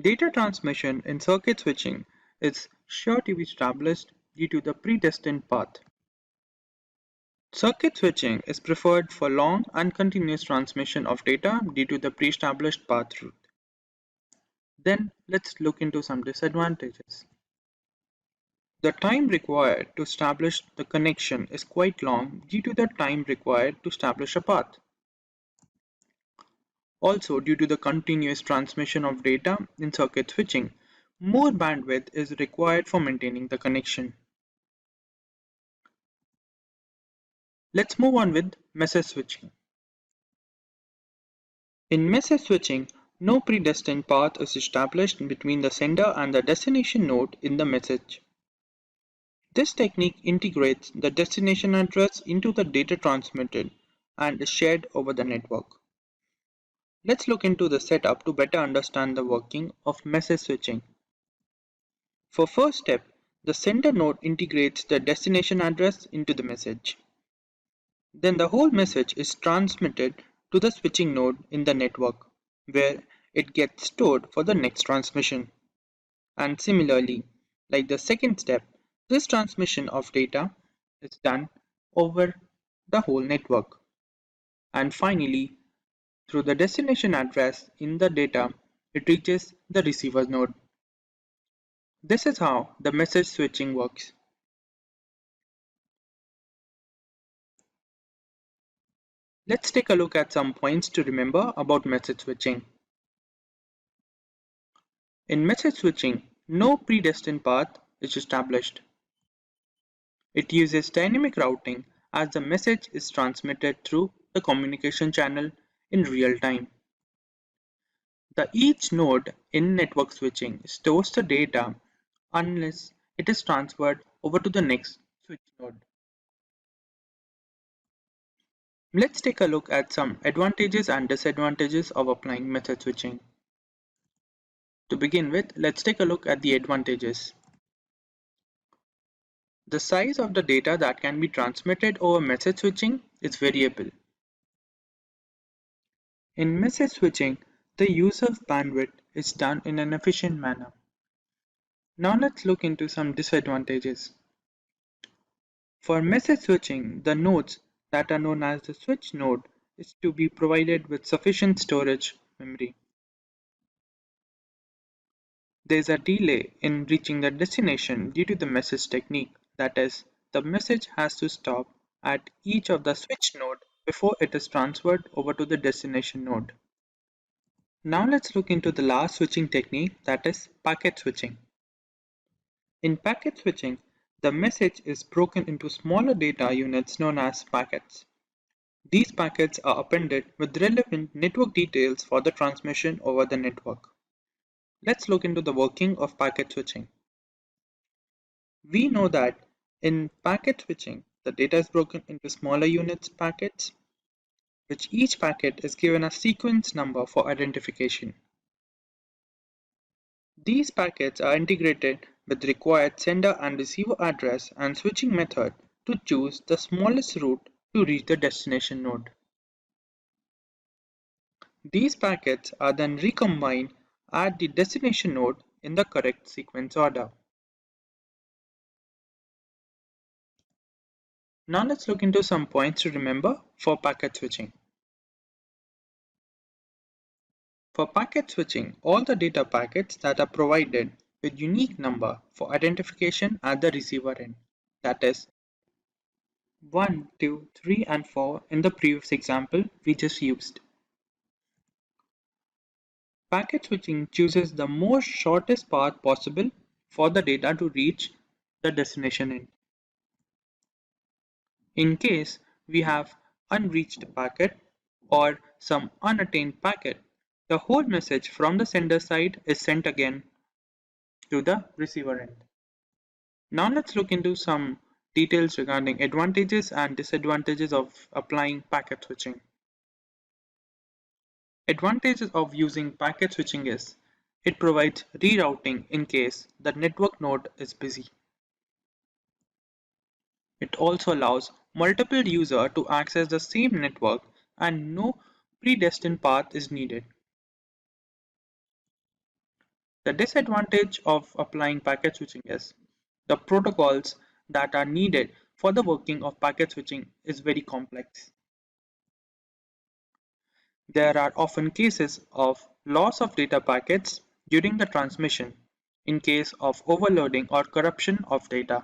Data transmission in circuit switching is sure to be established due to the predestined path. Circuit switching is preferred for long and continuous transmission of data due to the pre-established path route. Then let's look into some disadvantages. The time required to establish the connection is quite long due to the time required to establish a path. Also, due to the continuous transmission of data in circuit switching, more bandwidth is required for maintaining the connection. Let's move on with message switching. In message switching, no predestined path is established between the sender and the destination node in the message. This technique integrates the destination address into the data transmitted and is shared over the network. Let's look into the setup to better understand the working of message switching. For first step, the sender node integrates the destination address into the message. Then the whole message is transmitted to the switching node in the network, where it gets stored for the next transmission. And similarly, like the second step, this transmission of data is done over the whole network. And finally, through the destination address in the data, it reaches the receiver node. This is how the message switching works. Let's take a look at some points to remember about message switching. In message switching, no predestined path is established. It uses dynamic routing as the message is transmitted through the communication channel in real time. Each node in network switching stores the data unless it is transferred over to the next switch node. Let's take a look at some advantages and disadvantages of applying message switching. To begin with, let's take a look at the advantages. The size of the data that can be transmitted over message switching is variable. In message switching, the use of bandwidth is done in an efficient manner. Now let's look into some disadvantages. For message switching, the nodes that are known as the switch node is to be provided with sufficient storage memory. There is a delay in reaching the destination due to the message technique, that is, the message has to stop at each of the switch node before it is transferred over to the destination node. Now let's look into the last switching technique, that is packet switching. In packet switching, the message is broken into smaller data units known as packets. These packets are appended with relevant network details for the transmission over the network. Let's look into the working of packet switching. We know that in packet switching, the data is broken into smaller units packets, which each packet is given a sequence number for identification. These packets are integrated with required sender and receiver address and switching method to choose the smallest route to reach the destination node. These packets are then recombined at the destination node in the correct sequence order. Now let's look into some points to remember for packet switching. For packet switching, all the data packets that are provided with unique number for identification at the receiver end, that is 1, 2, 3 and 4 in the previous example we just used. Packet switching chooses the most shortest path possible for the data to reach the destination end. In case we have unreached packet or some unattained packet, the whole message from the sender side is sent again to the receiver end. Now let's look into some details regarding advantages and disadvantages of applying packet switching. Advantages of using packet switching is it provides rerouting in case the network node is busy. It also allows multiple users to access the same network and no predestined path is needed. The disadvantage of applying packet switching is the protocols that are needed for the working of packet switching is very complex. There are often cases of loss of data packets during the transmission in case of overloading or corruption of data.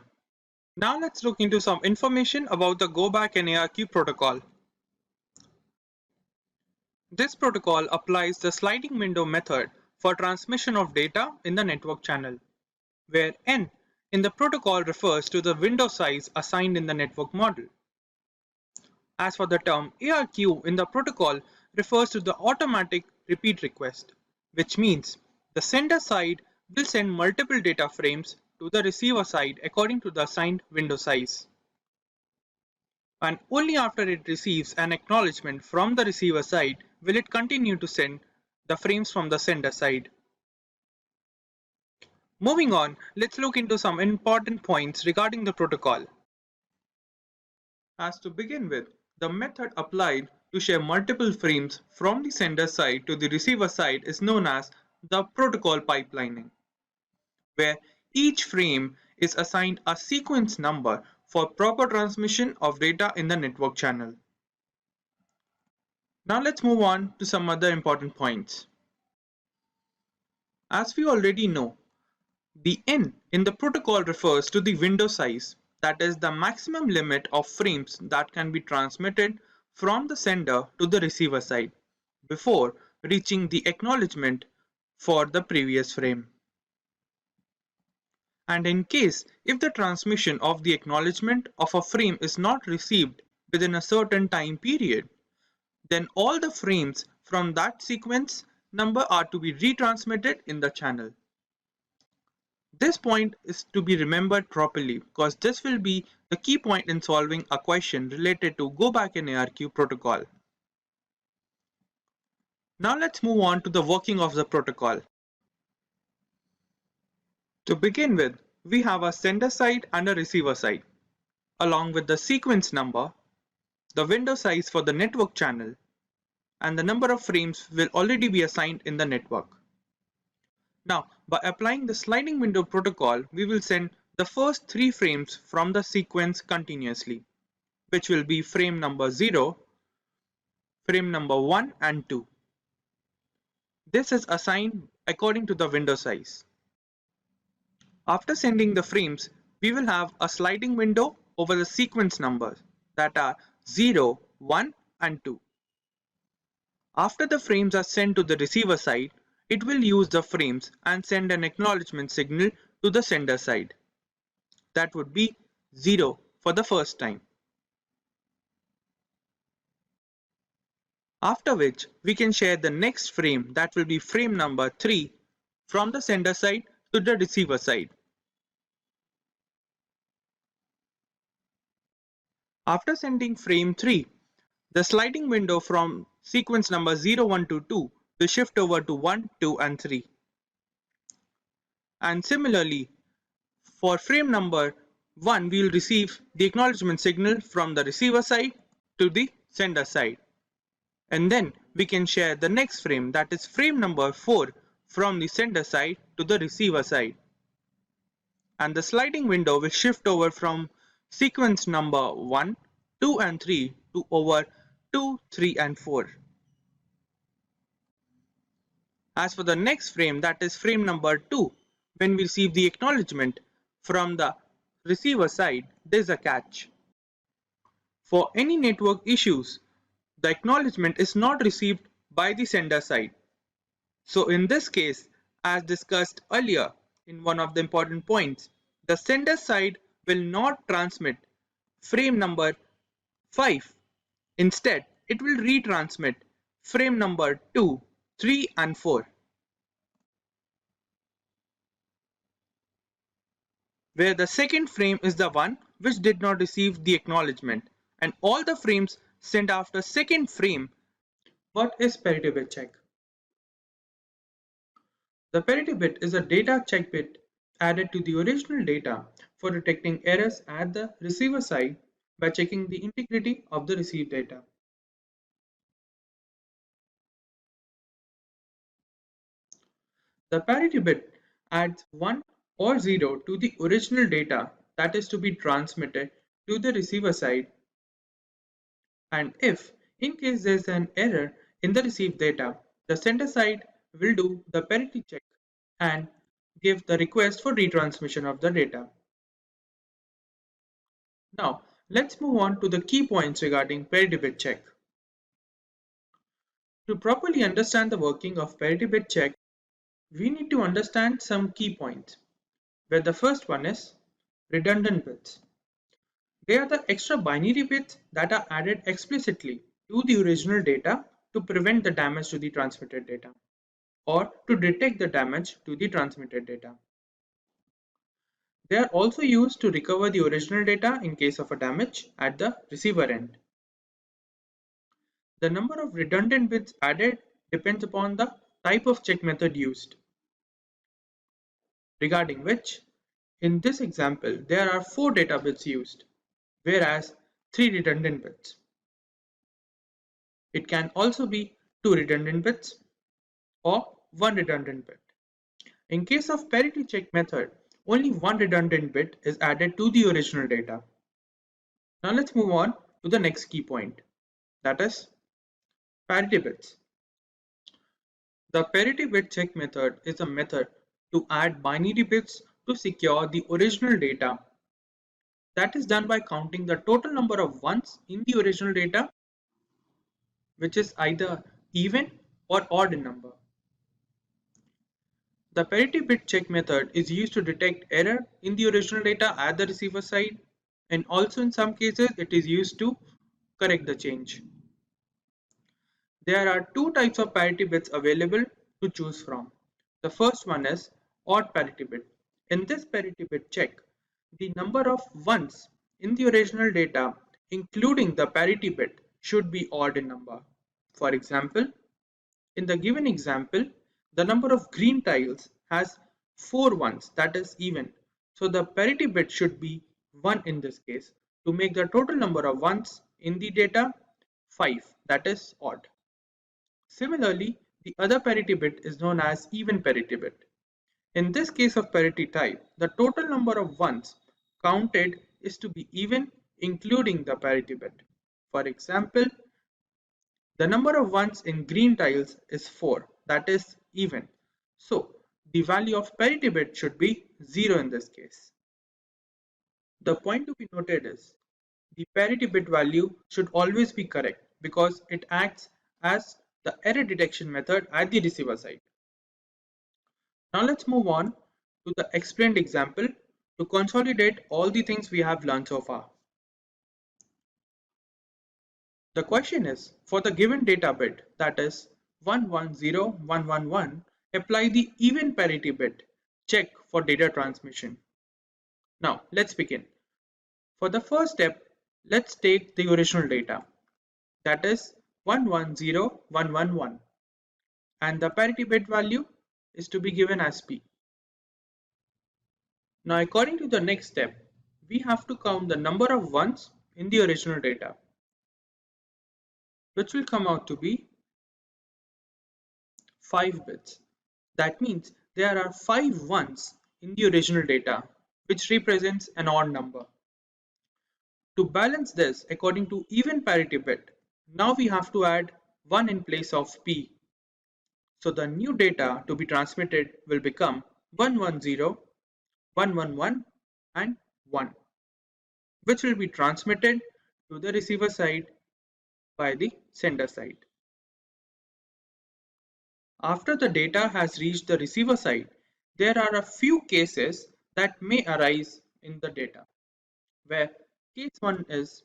Now let's look into some information about the Back N ARQ protocol. This protocol applies the sliding window method for transmission of data in the network channel, where n in the protocol refers to the window size assigned in the network model. As for the term ARQ in the protocol refers to the automatic repeat request, which means the sender side will send multiple data frames to the receiver side according to the assigned window size. And only after it receives an acknowledgement from the receiver side will it continue to send the frames from the sender side. Moving on, let's look into some important points regarding the protocol. As to begin with, the method applied to share multiple frames from the sender side to the receiver side is known as the protocol pipelining, where each frame is assigned a sequence number for proper transmission of data in the network channel. Now let's move on to some other important points. As we already know, the n in the protocol refers to the window size, that is the maximum limit of frames that can be transmitted from the sender to the receiver side before reaching the acknowledgement for the previous frame. And in case if the transmission of the acknowledgement of a frame is not received within a certain time period, then all the frames from that sequence number are to be retransmitted in the channel. This point is to be remembered properly because this will be the key point in solving a question related to Back N ARQ protocol. Now let's move on to the working of the protocol. To begin with, we have a sender side and a receiver side, along with the sequence number, the window size for the network channel, and the number of frames will already be assigned in the network. Now, by applying the sliding window protocol, we will send the first 3 frames from the sequence continuously, which will be frame number 0, frame number 1 and 2. This is assigned according to the window size. After sending the frames, we will have a sliding window over the sequence numbers that are 0, 1 and 2. After the frames are sent to the receiver side, it will use the frames and send an acknowledgement signal to the sender side. That would be 0 for the first time. After which, we can share the next frame, that will be frame number 3, from the sender side to the receiver side. After sending frame 3, the sliding window from sequence number 0, 1 to 2 will shift over to 1, 2 and 3. And similarly, for frame number 1, we will receive the acknowledgement signal from the receiver side to the sender side. And then we can share the next frame, that is frame number 4, from the sender side to the receiver side. And the sliding window will shift over from sequence number 1, 2 and 3 to over 2, 3 and 4. As for the next frame, that is frame number 2, when we receive the acknowledgement from the receiver side, there is a catch. For any network issues, the acknowledgement is not received by the sender side. So in this case, as discussed earlier in one of the important points, the sender side will not transmit frame number 5. Instead, it will retransmit frame number 2, 3 and 4. Where the second frame is the one which did not receive the acknowledgement, and all the frames sent after second frame. What is parity bit check? The parity bit is a data check bit added to the original data for detecting errors at the receiver side by checking the integrity of the received data. The parity bit adds 1 or 0 to the original data that is to be transmitted to the receiver side, and if, in case there is an error in the received data, the sender side will do the parity check and give the request for retransmission of the data. Now, let's move on to the key points regarding parity bit check. To properly understand the working of parity bit check, we need to understand some key points, where the first one is redundant bits. They are the extra binary bits that are added explicitly to the original data to prevent the damage to the transmitted data or to detect the damage to the transmitted data. They are also used to recover the original data in case of a damage at the receiver end. The number of redundant bits added depends upon the type of check method used, regarding which, in this example, there are 4 data bits used, whereas 3 redundant bits. It can also be 2 redundant bits or 1 redundant bit. In case of parity check method, only 1 redundant bit is added to the original data. Now let's move on to the next key point, that is parity bits. The parity bit check method is a method to add binary bits to secure the original data. That is done by counting the total number of ones in the original data, which is either even or odd in number. The parity bit check method is used to detect error in the original data at the receiver side, and also in some cases it is used to correct the change. There are 2 types of parity bits available to choose from. The first one is odd parity bit. In this parity bit check, the number of ones in the original data, including the parity bit, should be odd in number. For example, in the given example, the number of green tiles has 4 ones, that is even. So the parity bit should be 1 in this case to make the total number of ones in the data 5, that is odd. Similarly, the other parity bit is known as even parity bit. In this case of parity type, the total number of ones counted is to be even, including the parity bit. For example, the number of ones in green tiles is 4, that is even. So, the value of parity bit should be 0 in this case. The point to be noted is, the parity bit value should always be correct because it acts as the error detection method at the receiver side. Now let's move on to the explained example to consolidate all the things we have learned so far. The question is, for the given data bit, that is 110111, apply the even parity bit check for data transmission. Now let's begin. For the first step, let's take the original data, that is 110111, and the parity bit value is to be given as P. Now according to the next step, we have to count the number of ones in the original data, which will come out to be 5 bits. That means there are 5 ones in the original data, which represents an odd number. To balance this according to even parity bit, now we have to add 1 in place of P. So the new data to be transmitted will become 110, 111 and 1, which will be transmitted to the receiver side by the sender side. After the data has reached the receiver side, there are a few cases that may arise in the data, where case 1 is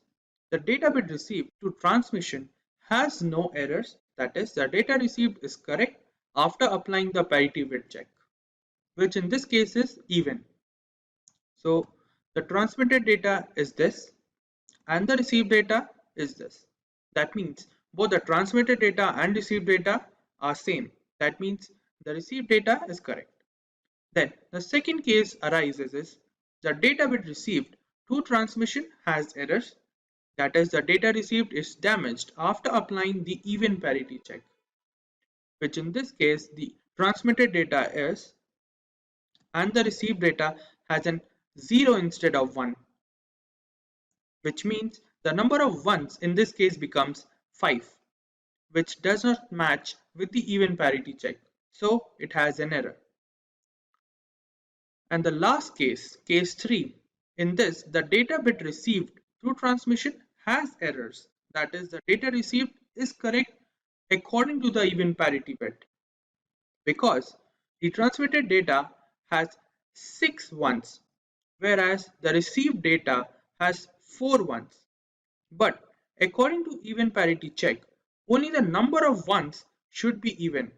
the data bit received to transmission has no errors, that is, the data received is correct after applying the parity bit check, which in this case is even. So the transmitted data is this and the received data is this. That means both the transmitted data and received data are same. That means the received data is correct. Then the second case arises is the data bit received through transmission has errors. That is, the data received is damaged after applying the even parity check, which in this case the transmitted data is, and the received data has an 0 instead of 1, which means the number of ones in this case becomes 5, which does not match with the even parity check, so it has an error. And the last case, case 3, in this the data bit received through transmission has errors. That is, the data received is correct according to the even parity bit, because the transmitted data has 6 ones, whereas the received data has 4 ones. But according to even parity check, only the number of ones should be even.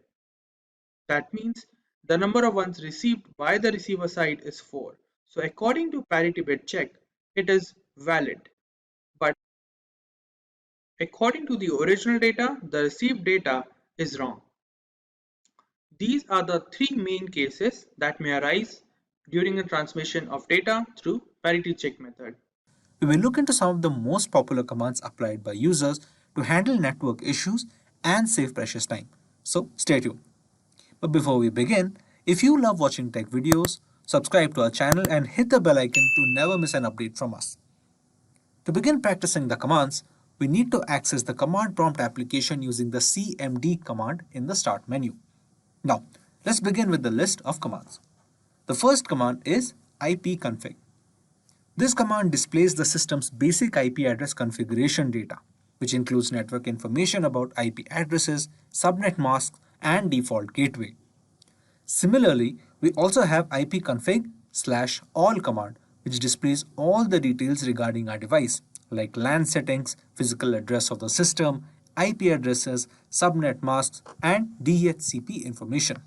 That means the number of ones received by the receiver side is 4. So according to parity bit check, it is valid. But according to the original data, the received data is wrong. These are the three main cases that may arise during the transmission of data through parity check method. We will look into some of the most popular commands applied by users to handle network issues and save precious time. So stay tuned. But before we begin, if you love watching tech videos, subscribe to our channel and hit the bell icon to never miss an update from us. To begin practicing the commands, we need to access the command prompt application using the cmd command in the start menu. Now, let's begin with the list of commands. The first command is ipconfig. This command displays the system's basic IP address configuration data, which includes network information about IP addresses, subnet masks, and default gateway. Similarly, we also have ipconfig/all command, which displays all the details regarding our device, like LAN settings, physical address of the system, IP addresses, subnet masks, and DHCP information.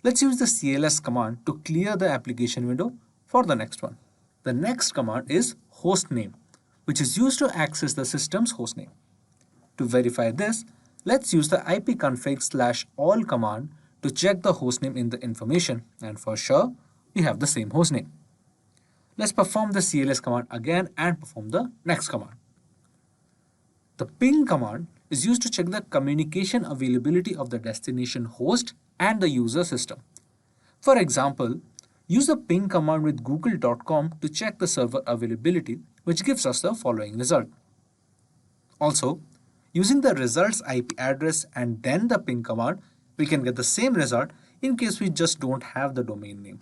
Let's use the cls command to clear the application window for the next one. The next command is hostname, which is used to access the system's hostname. To verify this, let's use the ipconfig/all command to check the hostname in the information, and for sure, we have the same hostname. Let's perform the cls command again and perform the next command. The ping command is used to check the communication availability of the destination host and the user system. For example, use the ping command with google.com to check the server availability, which gives us the following result. Also, using the results IP address and then the ping command, we can get the same result in case we just don't have the domain name.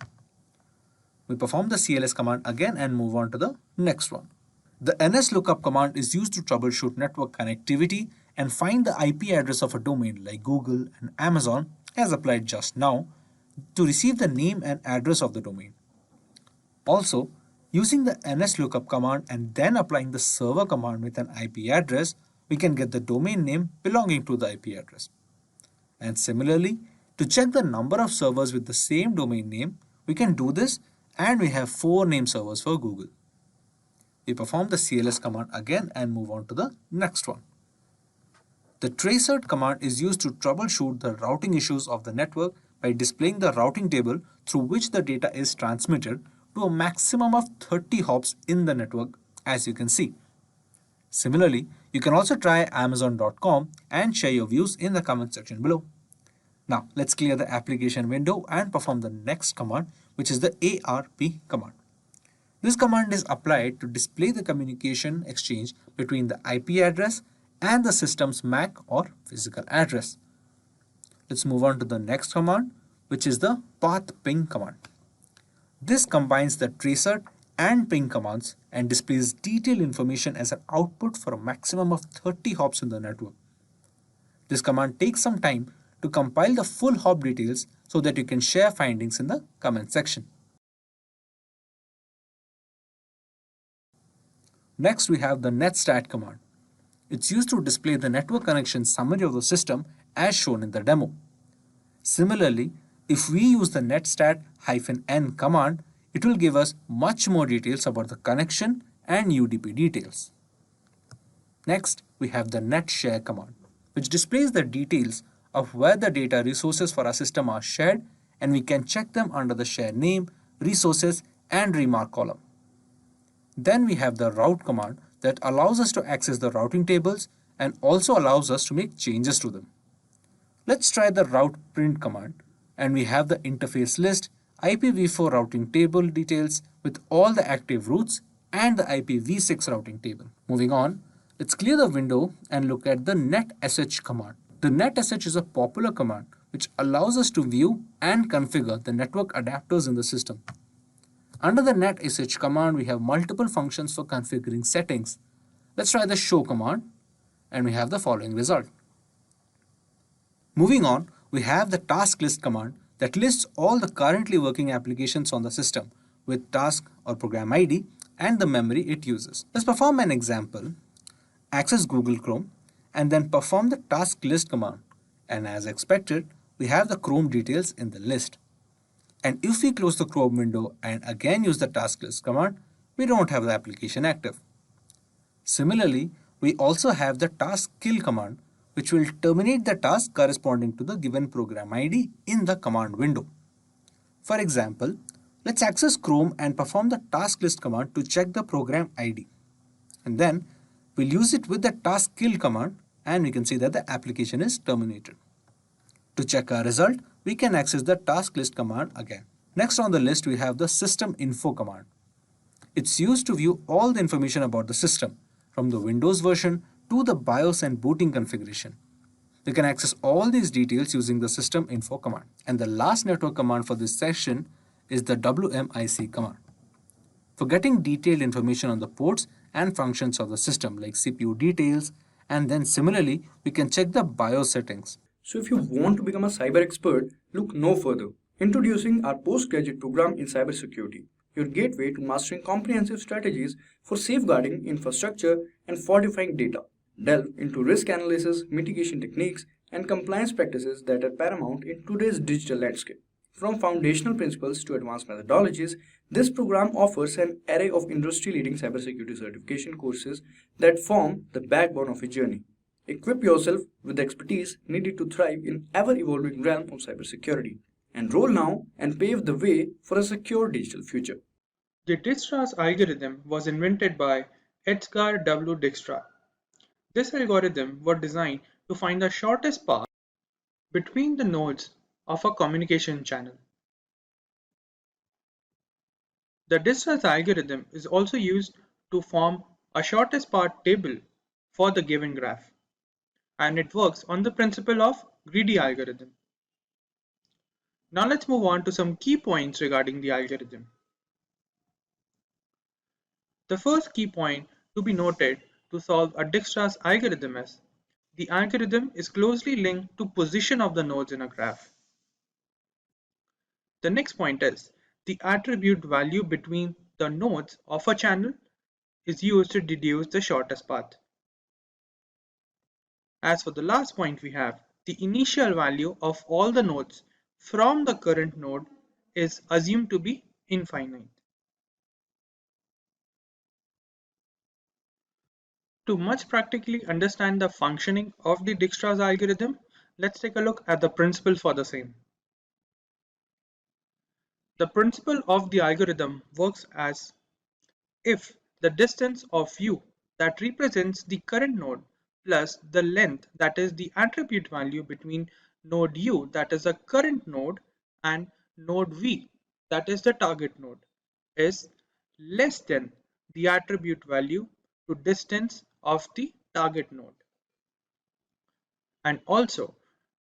We perform the cls command again and move on to the next one. The nslookup command is used to troubleshoot network connectivity and find the IP address of a domain like Google and Amazon, as applied just now, to receive the name and address of the domain. Also, using the nslookup command and then applying the server command with an IP address, we can get the domain name belonging to the IP address. And similarly, to check the number of servers with the same domain name, we can do this, and we have 4 name servers for Google. We perform the cls command again and move on to the next one. The tracert command is used to troubleshoot the routing issues of the network by displaying the routing table through which the data is transmitted to a maximum of 30 hops in the network, as you can see. Similarly, you can also try amazon.com and share your views in the comment section below. Now, let's clear the application window and perform the next command, which is the ARP command. This command is applied to display the communication exchange between the IP address and the system's MAC or physical address. Let's move on to the next command, which is the path ping command. This combines the tracert and ping commands and displays detailed information as an output for a maximum of 30 hops in the network. This command takes some time to compile the full hop details so that you can share findings in the comment section. Next, we have the netstat command. It's used to display the network connection summary of the system as shown in the demo. Similarly, if we use the netstat-n command, it will give us much more details about the connection and UDP details. Next, we have the netshare command, which displays the details of where the data resources for our system are shared and we can check them under the share name, resources, and remark column. Then we have the route command that allows us to access the routing tables and also allows us to make changes to them. Let's try the route print command, and we have the interface list, IPv4 routing table details with all the active routes and the IPv6 routing table. Moving on, let's clear the window and look at the netsh command. The netsh is a popular command which allows us to view and configure the network adapters in the system. Under the netsh command, we have multiple functions for configuring settings. Let's try the show command, and we have the following result. Moving on, we have the task list command that lists all the currently working applications on the system with task or program ID and the memory it uses. Let's perform an example. Access Google Chrome and then perform the task list command. And as expected, we have the Chrome details in the list. And if we close the Chrome window and again use the task list command, we don't have the application active. Similarly, we also have the task kill command, which will terminate the task corresponding to the given program ID in the command window. For example, let's access Chrome and perform the task list command to check the program ID. And then we'll use it with the task kill command, and we can see that the application is terminated. To check our result, we can access the task list command again. Next on the list, we have the system info command. It's used to view all the information about the system, from the Windows version to the BIOS and booting configuration. We can access all these details using the system info command. And the last network command for this session is the WMIC command. For getting detailed information on the ports and functions of the system like CPU details, and then similarly, we can check the BIOS settings. So if you want to become a cyber expert, look no further. Introducing our postgraduate program in cybersecurity, your gateway to mastering comprehensive strategies for safeguarding infrastructure and fortifying data. Delve into risk analysis, mitigation techniques, and compliance practices that are paramount in today's digital landscape. From foundational principles to advanced methodologies, this program offers an array of industry-leading cybersecurity certification courses that form the backbone of your journey. Equip yourself with the expertise needed to thrive in ever-evolving realm of cybersecurity. Enroll now and pave the way for a secure digital future. The Dijkstra's algorithm was invented by Edgar W. Dijkstra. This algorithm was designed to find the shortest path between the nodes of a communication channel. The Dijkstra's algorithm is also used to form a shortest path table for the given graph, and it works on the principle of greedy algorithm. Now let's move on to some key points regarding the algorithm. The first key point to be noted to solve a Dijkstra's algorithm is the algorithm is closely linked to position of the nodes in a graph. The next point is the attribute value between the nodes of a channel is used to deduce the shortest path. As for the last point, we have the initial value of all the nodes from the current node is assumed to be infinite. To much practically understand the functioning of the Dijkstra's algorithm, let's take a look at the principle for the same. The principle of the algorithm works as if the distance of u that represents the current node plus the length that is the attribute value between node u that is the current node and node v that is the target node is less than the attribute value to distance of the target node. And also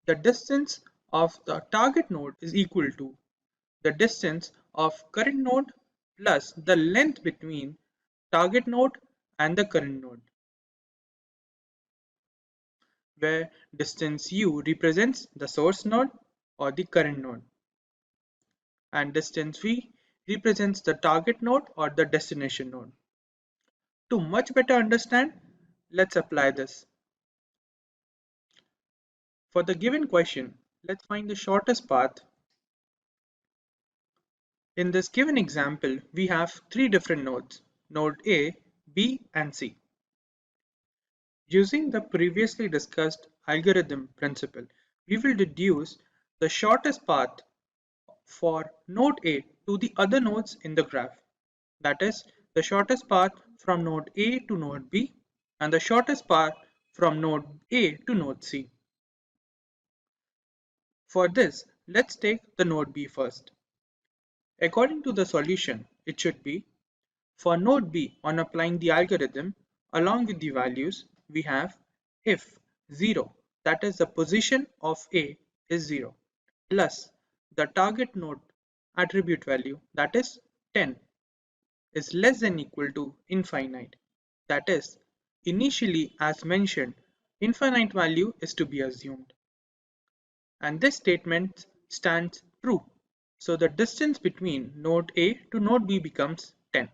the distance of the target node is equal to the distance of current node plus the length between target node and the current node, where distance u represents the source node or the current node, and distance v represents the target node or the destination node. To much better understand, let's apply this. For the given question, let's find the shortest path. In this given example, we have three different nodes, node A, B, and C. Using the previously discussed algorithm principle, we will deduce the shortest path for node A to the other nodes in the graph. That is the shortest path from node A to node B and the shortest path from node A to node C. For this, let's take the node B first. According to the solution, it should be for node B on applying the algorithm along with the values we have if 0, that is the position of A, is 0 plus the target node attribute value, that is 10, is less than equal to infinite. That is, initially as mentioned, infinite value is to be assumed. And this statement stands true. So the distance between node A to node B becomes 10.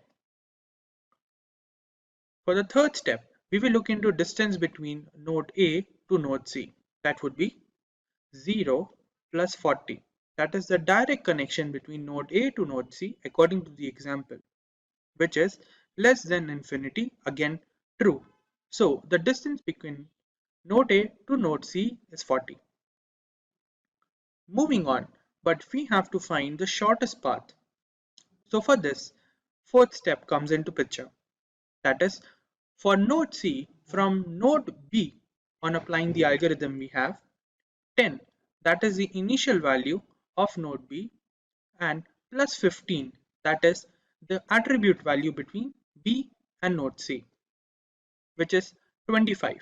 For the third step, we will look into distance between node A to node C. That would be 0 plus 40. That is the direct connection between node A to node C according to the example, which is less than infinity, again true. So the distance between node A to node C is 40. Moving on, but we have to find the shortest path. So for this, fourth step comes into picture. That is, for node C from node B on applying the algorithm we have 10, that is the initial value of node B, and plus 15, that is the attribute value between B and node C, which is 25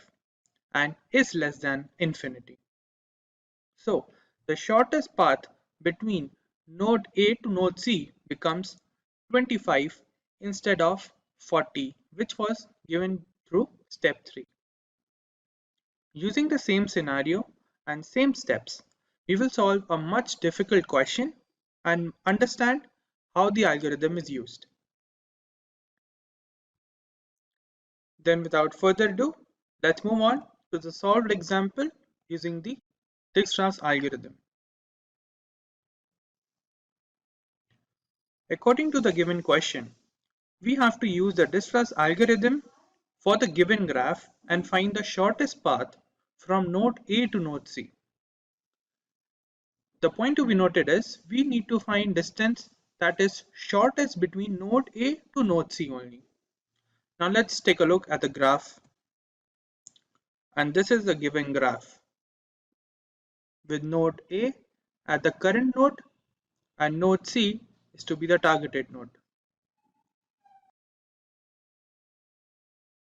and is less than infinity. So the shortest path between node A to node C becomes 25 instead of 40, which was given through step 3. Using the same scenario and same steps, we will solve a much difficult question and understand how the algorithm is used. Then without further ado, let's move on to the solved example using the Dijkstra's algorithm. According to the given question, we have to use the Dijkstra's algorithm for the given graph and find the shortest path from node A to node C. The point to be noted is we need to find distance that is shortest between node A to node C only. Now let's take a look at the graph, and this is the given graph with node A at the current node and node C is to be the targeted node.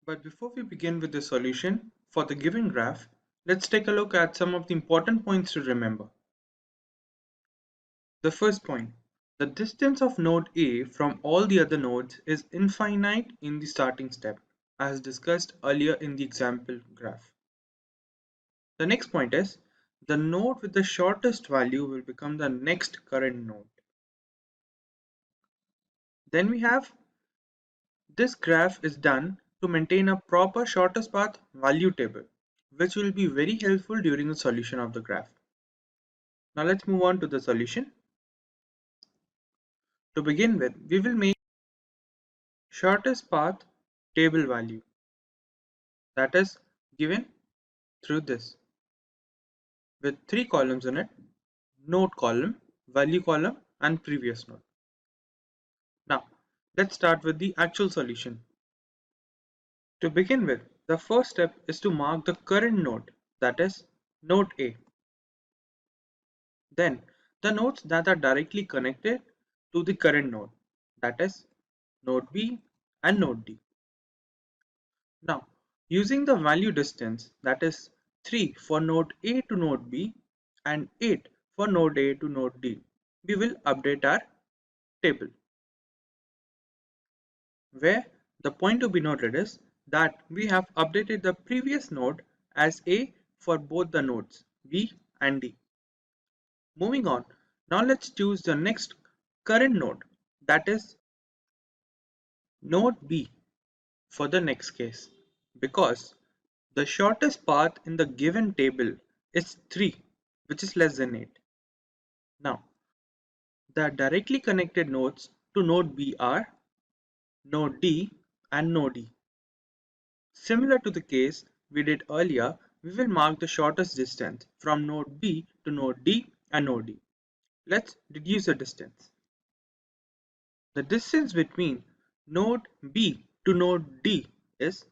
But before we begin with the solution for the given graph, let's take a look at some of the important points to remember. The first point, the distance of node A from all the other nodes is infinite in the starting step, as discussed earlier in the example graph. The next point is, the node with the shortest value will become the next current node. Then we have, this graph is done to maintain a proper shortest path value table, which will be very helpful during the solution of the graph. Now let's move on to the solution. To begin with, we will make shortest path table value, that is given through this with 3 columns in it: node column, value column, and previous node. Now let's start with the actual solution. To begin with, the first step is to mark the current node, that is node A. Then the nodes that are directly connected to the current node, that is node B and node D. Now, using the value distance, that is 3 for node A to node B and 8 for node A to node D, we will update our table. Where the point to be noted is that we have updated the previous node as A for both the nodes B and D. Moving on, now let's choose the next current node, that is node B, for the next case, because the shortest path in the given table is 3, which is less than 8. Now, the directly connected nodes to node B are node D and node E. Similar to the case we did earlier, we will mark the shortest distance from node B to node D and node E. Let's deduce the distance. The distance between node B to node D is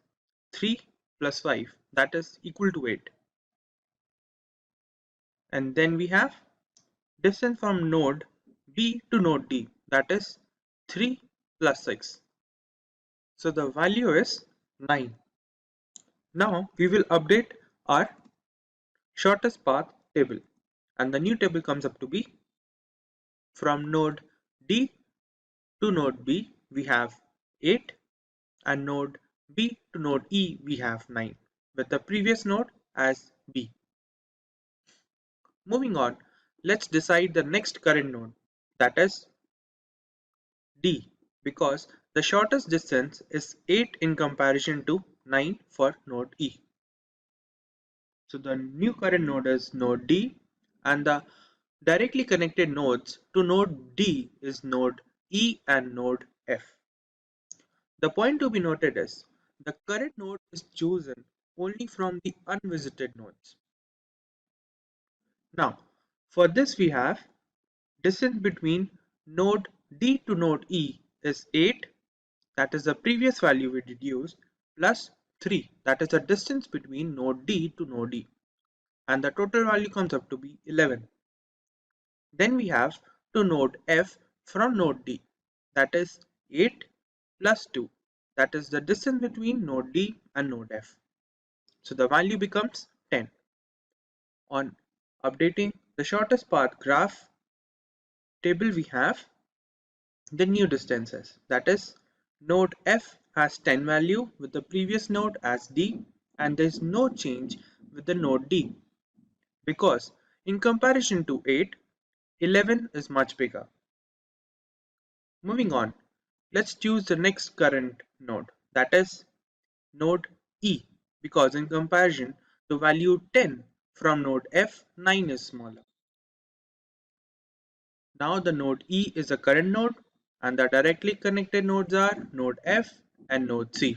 3 plus 5, that is equal to 8. And then we have distance from node B to node D, that is 3 plus 6. So the value is 9. Now we will update our shortest path table, and the new table comes up to be from node D to node B we have 8, and node B to node E we have 9, with the previous node as B. Moving on, let's decide the next current node, that is D, because the shortest distance is 8 in comparison to 9 for node E. So the new current node is node D, and the directly connected nodes to node D is node E and node F. The point to be noted is the current node is chosen only from the unvisited nodes. Now, for this we have distance between node D to node E is 8, that is the previous value we deduced, plus 3, that is the distance between node D to node E, and the total value comes up to be 11. Then we have to node F from node D, that is 8 plus 2, that is the distance between node D and node F. So the value becomes 10. On updating the shortest path graph table, we have the new distances, that is node F has 10 value with the previous node as D, and there is no change with the node D, because in comparison to 8, 11 is much bigger. Moving on, let's choose the next current node, that is node E, because in comparison to value 10 from node F, 9 is smaller. Now the node E is a current node, and the directly connected nodes are node F and node C.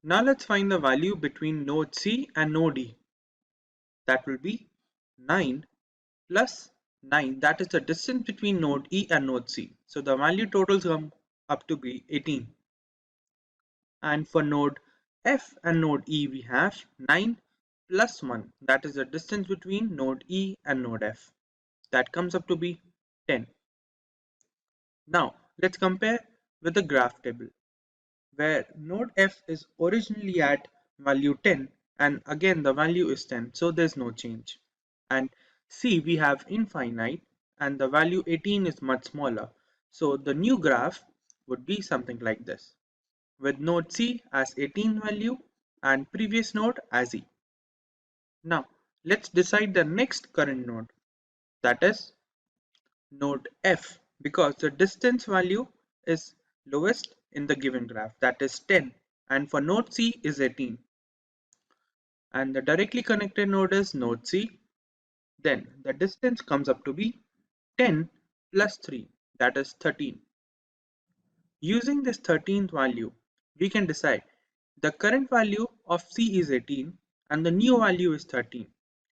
Now let's find the value between node C and node E. That will be 9 plus 9, that is the distance between node E and node C. So the value totals come up to be 18. And for node F and node E we have 9 plus 1, that is the distance between node E and node F. That comes up to be 10. Now let's compare with the graph table, where node F is originally at value 10, and again the value is 10, so there's no change. And C we have infinite, and the value 18 is much smaller, so the new graph would be something like this, with node C as 18 value and previous node as E. Now let's decide the next current node, that is node F, because the distance value is lowest in the given graph, that is 10, and for node C is 18, and the directly connected node is node C. Then the distance comes up to be 10 plus 3, that is 13. Using this 13th value, we can decide the current value of C is 18 and the new value is 13.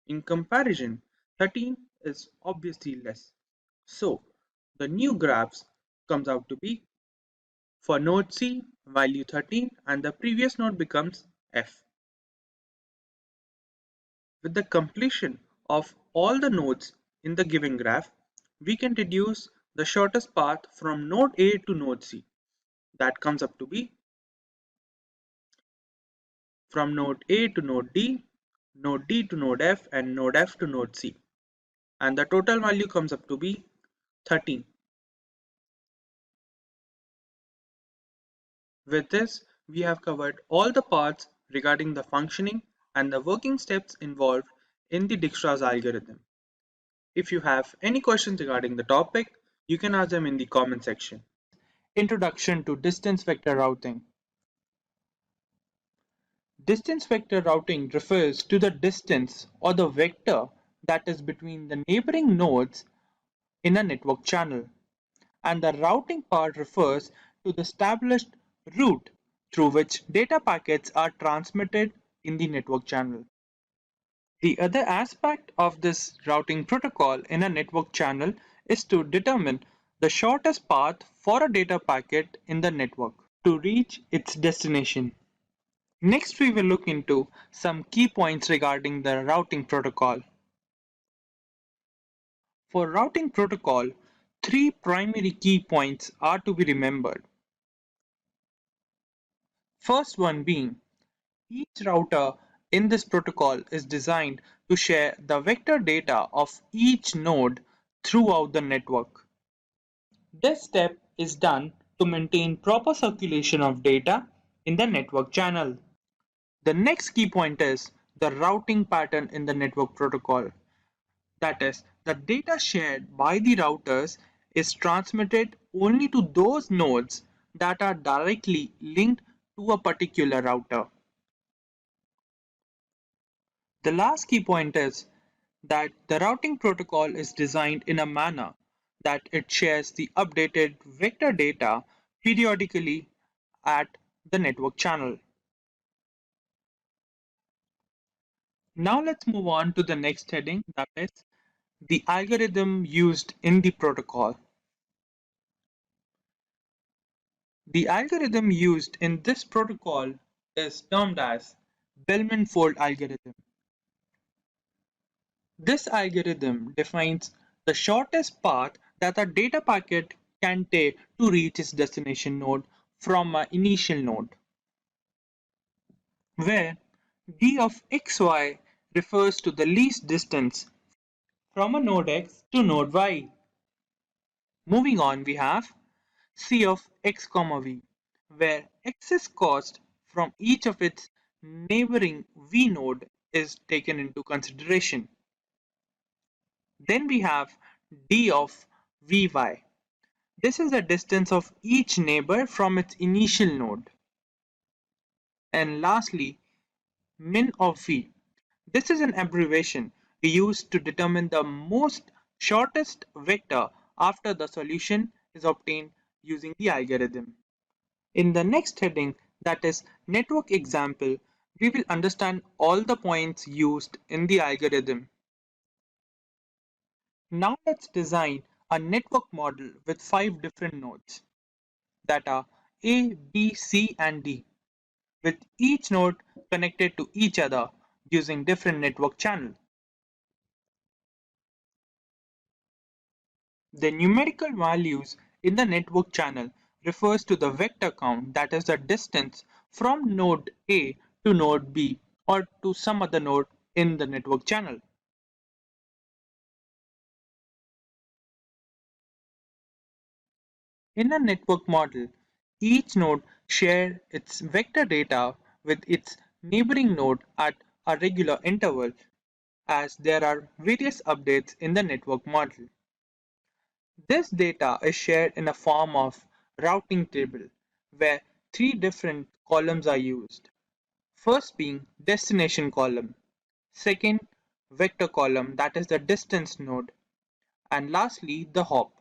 In comparison, 13 is obviously less. So the new graphs comes out to be for node C value 13, and the previous node becomes F. With the completion of all the nodes in the given graph, we can deduce the shortest path from node A to node C. That comes up to be from node A to node D to node F, and node F to node C. And the total value comes up to be 13. With this, we have covered all the parts regarding the functioning and the working steps involved in the Dijkstra's algorithm. If you have any questions regarding the topic, you can ask them in the comment section. Introduction to distance vector routing. Distance vector routing refers to the distance or the vector that is between the neighboring nodes in a network channel, and the routing part refers to the established route through which data packets are transmitted in the network channel. The other aspect of this routing protocol in a network channel is to determine the shortest path for a data packet in the network to reach its destination. Next, we will look into some key points regarding the routing protocol. For routing protocol, three primary key points are to be remembered. First one being, each router in this protocol is designed to share the vector data of each node throughout the network. This step is done to maintain proper circulation of data in the network channel. The next key point is the routing pattern in the network protocol. That is, the data shared by the routers is transmitted only to those nodes that are directly linked to a particular router. The last key point is that the routing protocol is designed in a manner that it shares the updated vector data periodically at the network channel. Now let's move on to the next heading, that is the algorithm used in the protocol. The algorithm used in this protocol is termed as Bellman-Fold algorithm. This algorithm defines the shortest path that a data packet can take to reach its destination node from an initial node, where d of xy refers to the least distance from a node x to node y. Moving on, we have c of x comma v, where x's cost from each of its neighboring v node is taken into consideration. Then we have d of vy. This is the distance of each neighbor from its initial node. And lastly, min of v. This is an abbreviation we use to determine the most shortest vector after the solution is obtained using the algorithm. In the next heading, that is network example, we will understand all the points used in the algorithm. Now let's design a network model with 5 different nodes that are A, B, C and D, with each node connected to each other using different network channels. The numerical values in the network channel refers to the vector count, that is the distance from node A to node B or to some other node in the network channel. In a network model, each node shares its vector data with its neighboring node at a regular interval, as there are various updates in the network model. This data is shared in a form of routing table, where three different columns are used. First being destination column, second vector column, that is the distance node, and lastly the hop.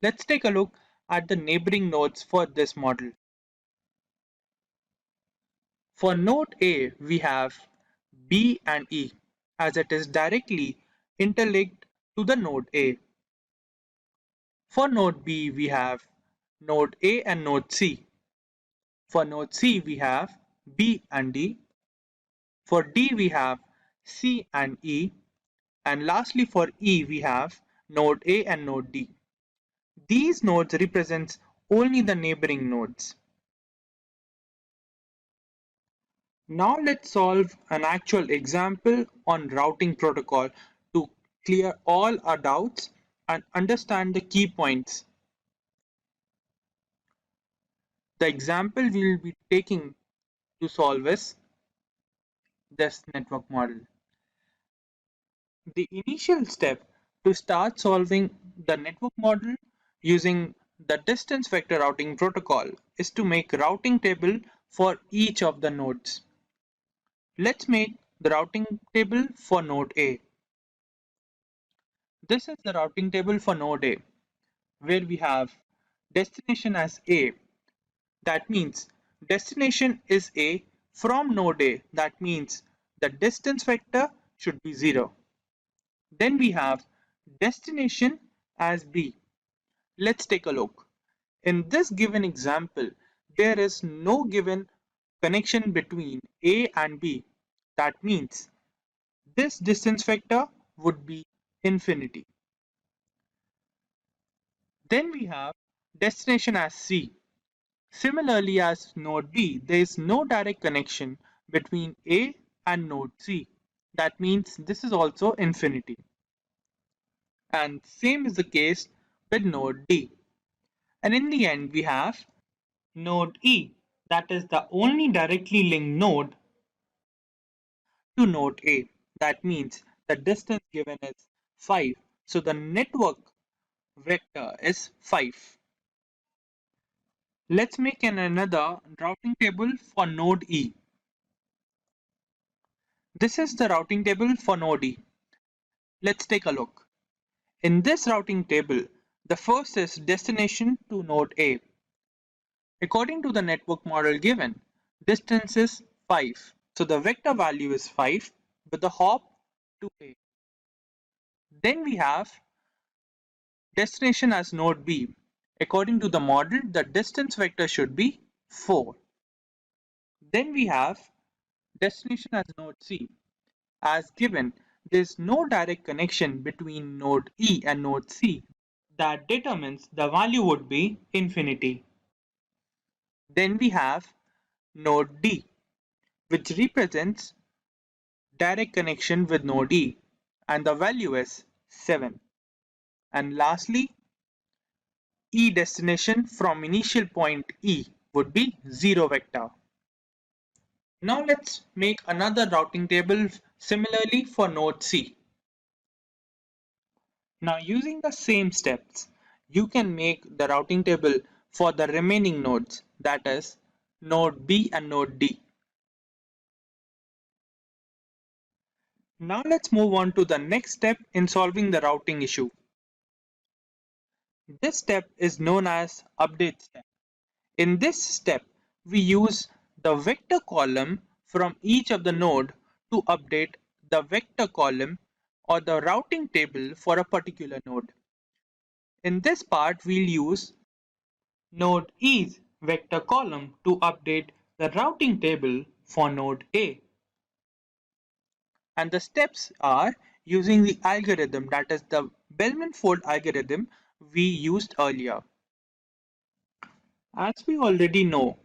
Let's take a look at the neighboring nodes for this model. For node A, we have B and E, as it is directly interlinked to the node A. For node B, we have node A and node C. For node C, we have B and D. For D, we have C and E. And lastly, for E, we have node A and node D. These nodes represent only the neighboring nodes. Now let's solve an actual example on routing protocol to clear all our doubts and understand the key points. The example we will be taking to solve is this network model. The initial step to start solving the network model using the distance vector routing protocol is to make routing table for each of the nodes. Let's make the routing table for node A. This is the routing table for node A, where we have destination as A. That means destination is A from node A. That means the distance vector should be 0. Then we have destination as B. Let's take a look. In this given example, there is no given connection between A and B. That means this distance vector would be infinity. Then we have destination as C. Similarly as node B, there is no direct connection between A and node C. That means this is also infinity. And same is the case with node D. And in the end, we have node E, that is the only directly linked node to node A. That means the distance given is 5. So the network vector is 5. Let's make another routing table for node E. This is the routing table for node E. Let's take a look. In this routing table, the first is destination to node A. According to the network model given, distance is 5. So the vector value is 5 with the hop to A. Then we have destination as node B. According to the model, the distance vector should be 4. Then we have destination as node C. As given, there is no direct connection between node E and node C. That determines the value would be infinity. Then we have node D, which represents direct connection with node E, and the value is 7. And lastly, E destination from initial point E would be 0 vector. Now let's make another routing table similarly for node C. Now using the same steps, you can make the routing table for the remaining nodes, that is node B and node D. Now let's move on to the next step in solving the routing issue. This step is known as update step. In this step, we use the vector column from each of the node to update the vector column or the routing table for a particular node. In this part, we'll use node E's vector column to update the routing table for node A. And the steps are using the algorithm, that is the Bellman-Fold algorithm we used earlier. As we already know,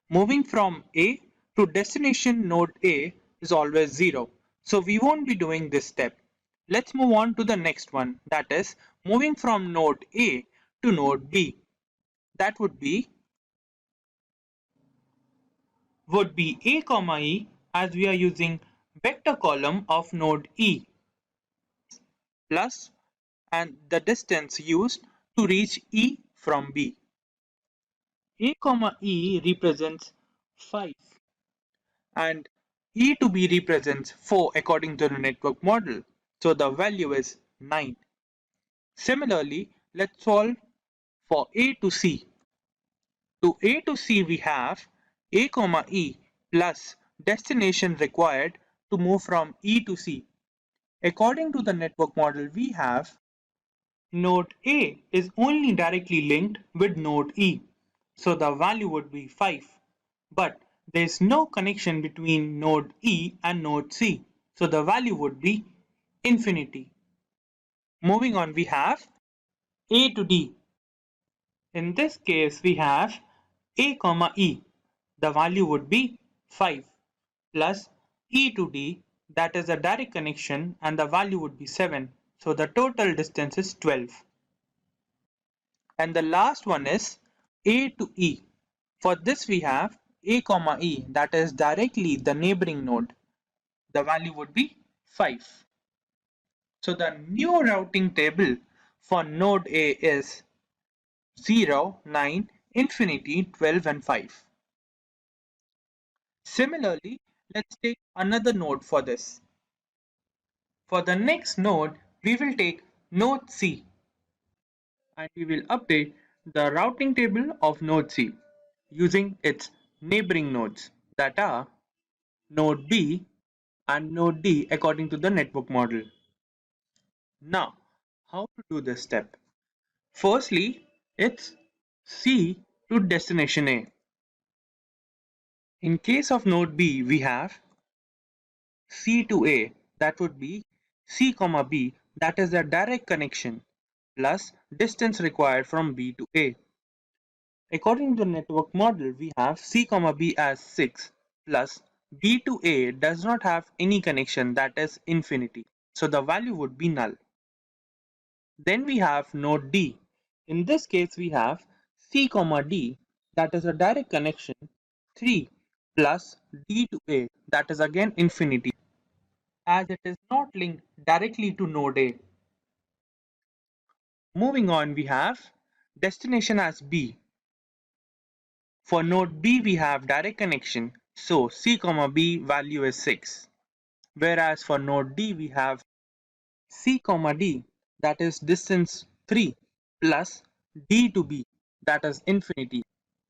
moving from A to destination node A is always 0. So we won't be doing this step. Let's move on to the next one, that is moving from node A to node B. That would be A comma E, as we are using vector column of node E plus and the distance used to reach E from B. A comma E represents 5 and E to B represents 4 according to the network model. So the value is 9. Similarly, let's solve for A to C. To A to C we have A comma E plus destination required to move from E to C. According to the network model we have node A is only directly linked with node E. So the value would be 5. But there is no connection between node E and node C. So the value would be infinity. Moving on, we have A to D. In this case, we have A comma E. The value would be 5 plus E to D, that is a direct connection, and the value would be 7. So the total distance is 12. And the last one is A to E. For this we have A comma E, that is directly the neighboring node. The value would be 5. So the new routing table for node A is 0, 9, infinity, 12 and 5. Similarly, let's take another node for this. For the next node, we will take node C and we will update the routing table of node C using its neighboring nodes, that are node B and node D according to the network model. Now, how to do this step? Firstly, it's C to destination A. In case of node B, we have C to A, that would be C comma B, that is a direct connection, plus distance required from B to A. According to the network model, we have C comma B as 6 plus B to A does not have any connection, that is infinity. So the value would be null. Then we have node D. In this case, we have C comma D, that is a direct connection, 3 plus D to A, that is again infinity, as it is not linked directly to node A. Moving on, we have destination as B. For node B, we have direct connection, so C comma B value is 6. Whereas for node D, we have C comma D, that is distance 3 plus D to B, that is infinity,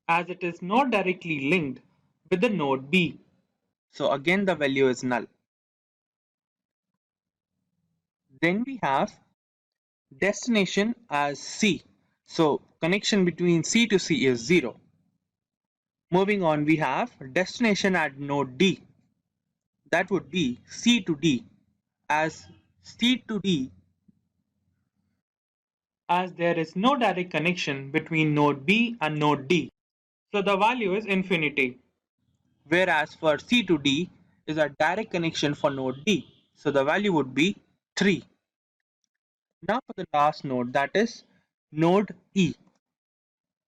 as it is not directly linked with the node B. So again the value is null. Then we have destination as C. So connection between C to C is 0. Moving on, we have destination at node D. That would be C to D, as C to D, as there is no direct connection between node B and node D. So the value is infinity. Whereas for C to D is a direct connection for node D. So the value would be 3. Now for the last node, that is node E.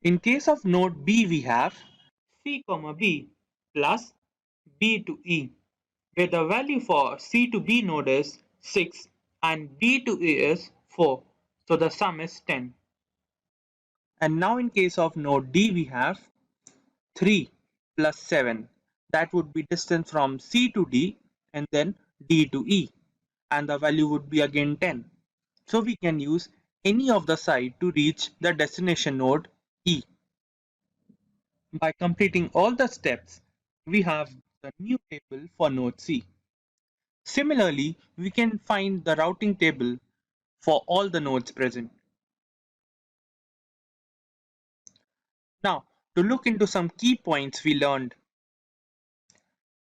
In case of node B, we have C comma B plus B to E, where the value for C to B node is 6 and B to E is 4. So the sum is 10. And now in case of node D, we have 3 plus 7. That would be distance from C to D and then D to E. And the value would be again 10. So we can use any of the side to reach the destination node E. By completing all the steps, we have the new table for node C. Similarly, we can find the routing table for all the nodes present. Now, to look into some key points we learned.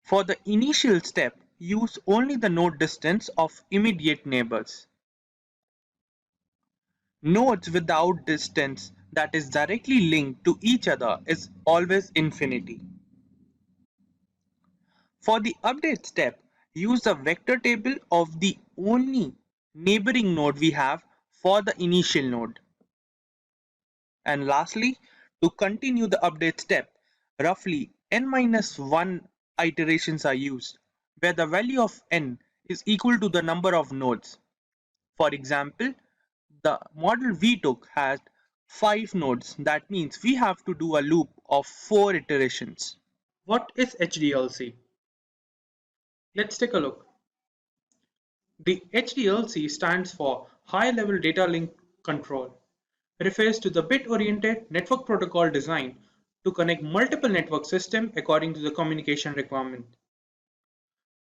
For the initial step, use only the node distance of immediate neighbors. Nodes without distance that is directly linked to each other is always infinity. For the update step, use the vector table of the only neighboring node we have for the initial node. And lastly, to continue the update step, roughly n-1 iterations are used, where the value of n is equal to the number of nodes. For example, the model we took had 5 nodes. That means we have to do a loop of 4 iterations. What is HDLC? Let's take a look. The HDLC stands for High Level Data Link Control. It refers to the bit-oriented network protocol designed to connect multiple network systems according to the communication requirement.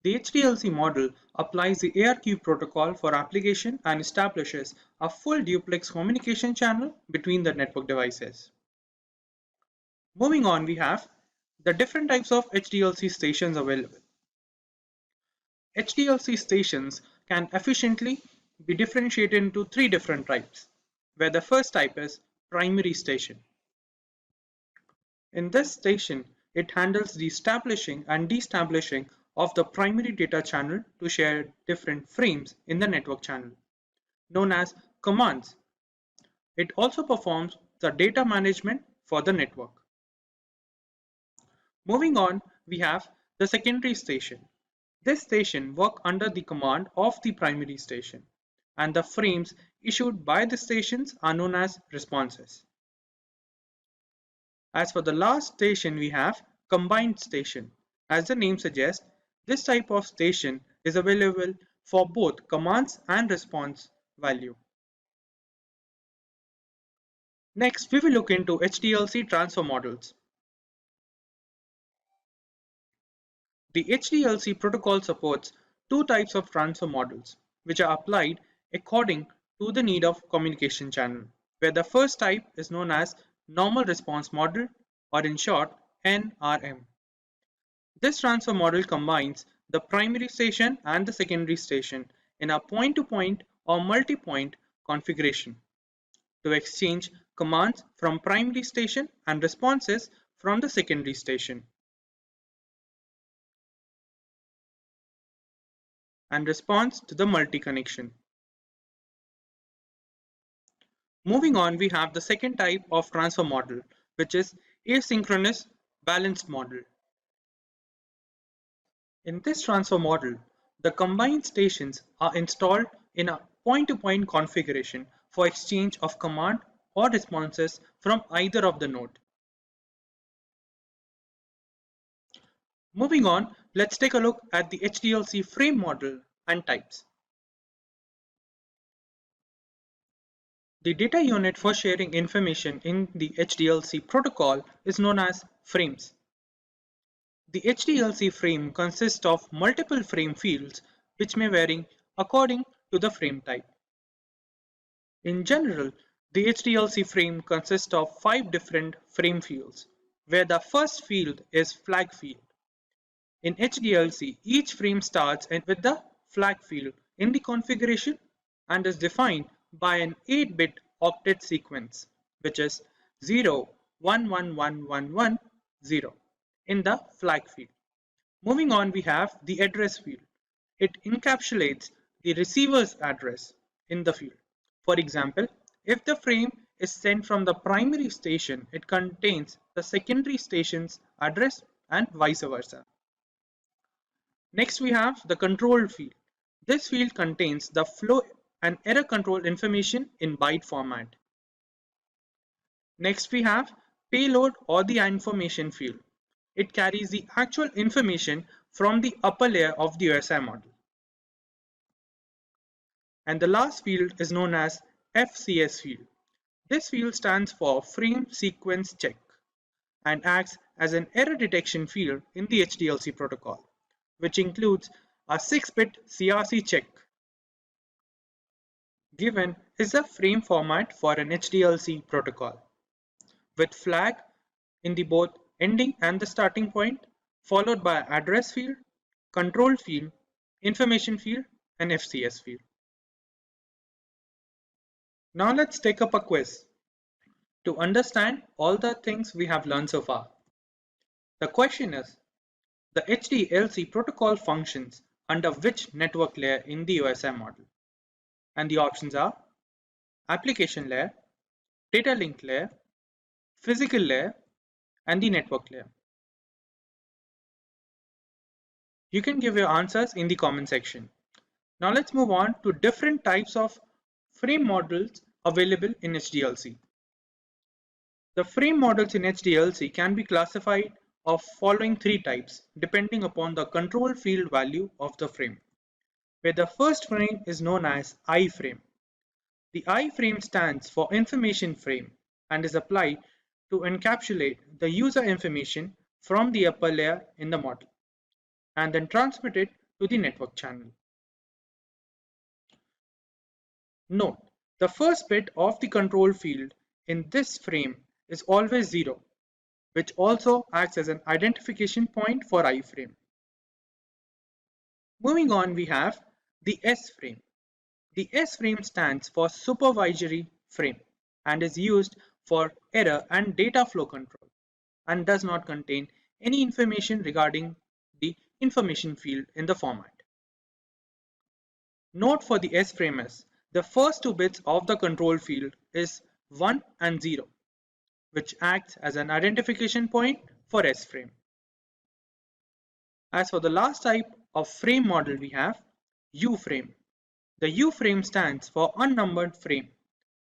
The HDLC model applies the ARQ protocol for application and establishes a full duplex communication channel between the network devices. Moving on, we have the different types of HDLC stations available. HDLC stations can efficiently be differentiated into 3 different types, where the first type is primary station. In this station, it handles the establishing and de-establishing of the primary data channel to share different frames in the network channel, known as commands. It also performs the data management for the network. Moving on, we have the secondary station. This station works under the command of the primary station, and the frames issued by the stations are known as responses. As for the last station, we have combined station. As the name suggests, this type of station is available for both commands and response value. Next, we will look into HDLC transfer models. The HDLC protocol supports two types of transfer models, which are applied according to the need of communication channel, where the first type is known as normal response model, or in short, NRM. This transfer model combines the primary station and the secondary station in a point-to-point or multi-point configuration to exchange commands from primary station and responses from the secondary station, and responds to the multi-connection. Moving on, we have the second type of transfer model, which is asynchronous balanced model. In this transfer model, the combined stations are installed in a point-to-point configuration for exchange of command or responses from either of the node. Moving on, let's take a look at the HDLC frame model and types. The data unit for sharing information in the HDLC protocol is known as frames. The HDLC frame consists of multiple frame fields which may vary according to the frame type. In general, the HDLC frame consists of 5 different frame fields, where the first field is flag field. In HDLC, each frame starts with the flag field in the configuration and is defined by an 8-bit octet sequence, which is 0, 1, 1, 1, 1, 1, 0 in the flag field. Moving on, we have the address field. It encapsulates the receiver's address in the field. For example, if the frame is sent from the primary station, it contains the secondary station's address and vice versa. Next, we have the control field. This field contains the flow and error control information in byte format. Next, we have payload or the information field. It carries the actual information from the upper layer of the OSI model. And the last field is known as FCS field. This field stands for Frame Sequence Check and acts as an error detection field in the HDLC protocol, which includes a 6-bit CRC check. Given is the frame format for an HDLC protocol, with flag in the both ending and the starting point, followed by address field, control field, information field, and FCS field. Now let's take up a quiz to understand all the things we have learned so far. The question is, the HDLC protocol functions under which network layer in the OSI model? And the options are application layer, data link layer, physical layer, and the network layer. You can give your answers in the comment section. Now let's move on to different types of frame models available in HDLC. The frame models in HDLC can be classified of following 3 types depending upon the control field value of the frame, where the first frame is known as I frame. The I frame stands for information frame and is applied to encapsulate the user information from the upper layer in the model and then transmit it to the network channel. Note, the first bit of the control field in this frame is always 0, which also acts as an identification point for I frame. Moving on, we have the S frame. The S frame stands for supervisory frame and is used for error and data flow control and does not contain any information regarding the information field in the format. Note for the S frame is the first 2 bits of the control field is 1 and 0, which acts as an identification point for S frame. As for the last type of frame model, we have U frame. The U frame stands for unnumbered frame,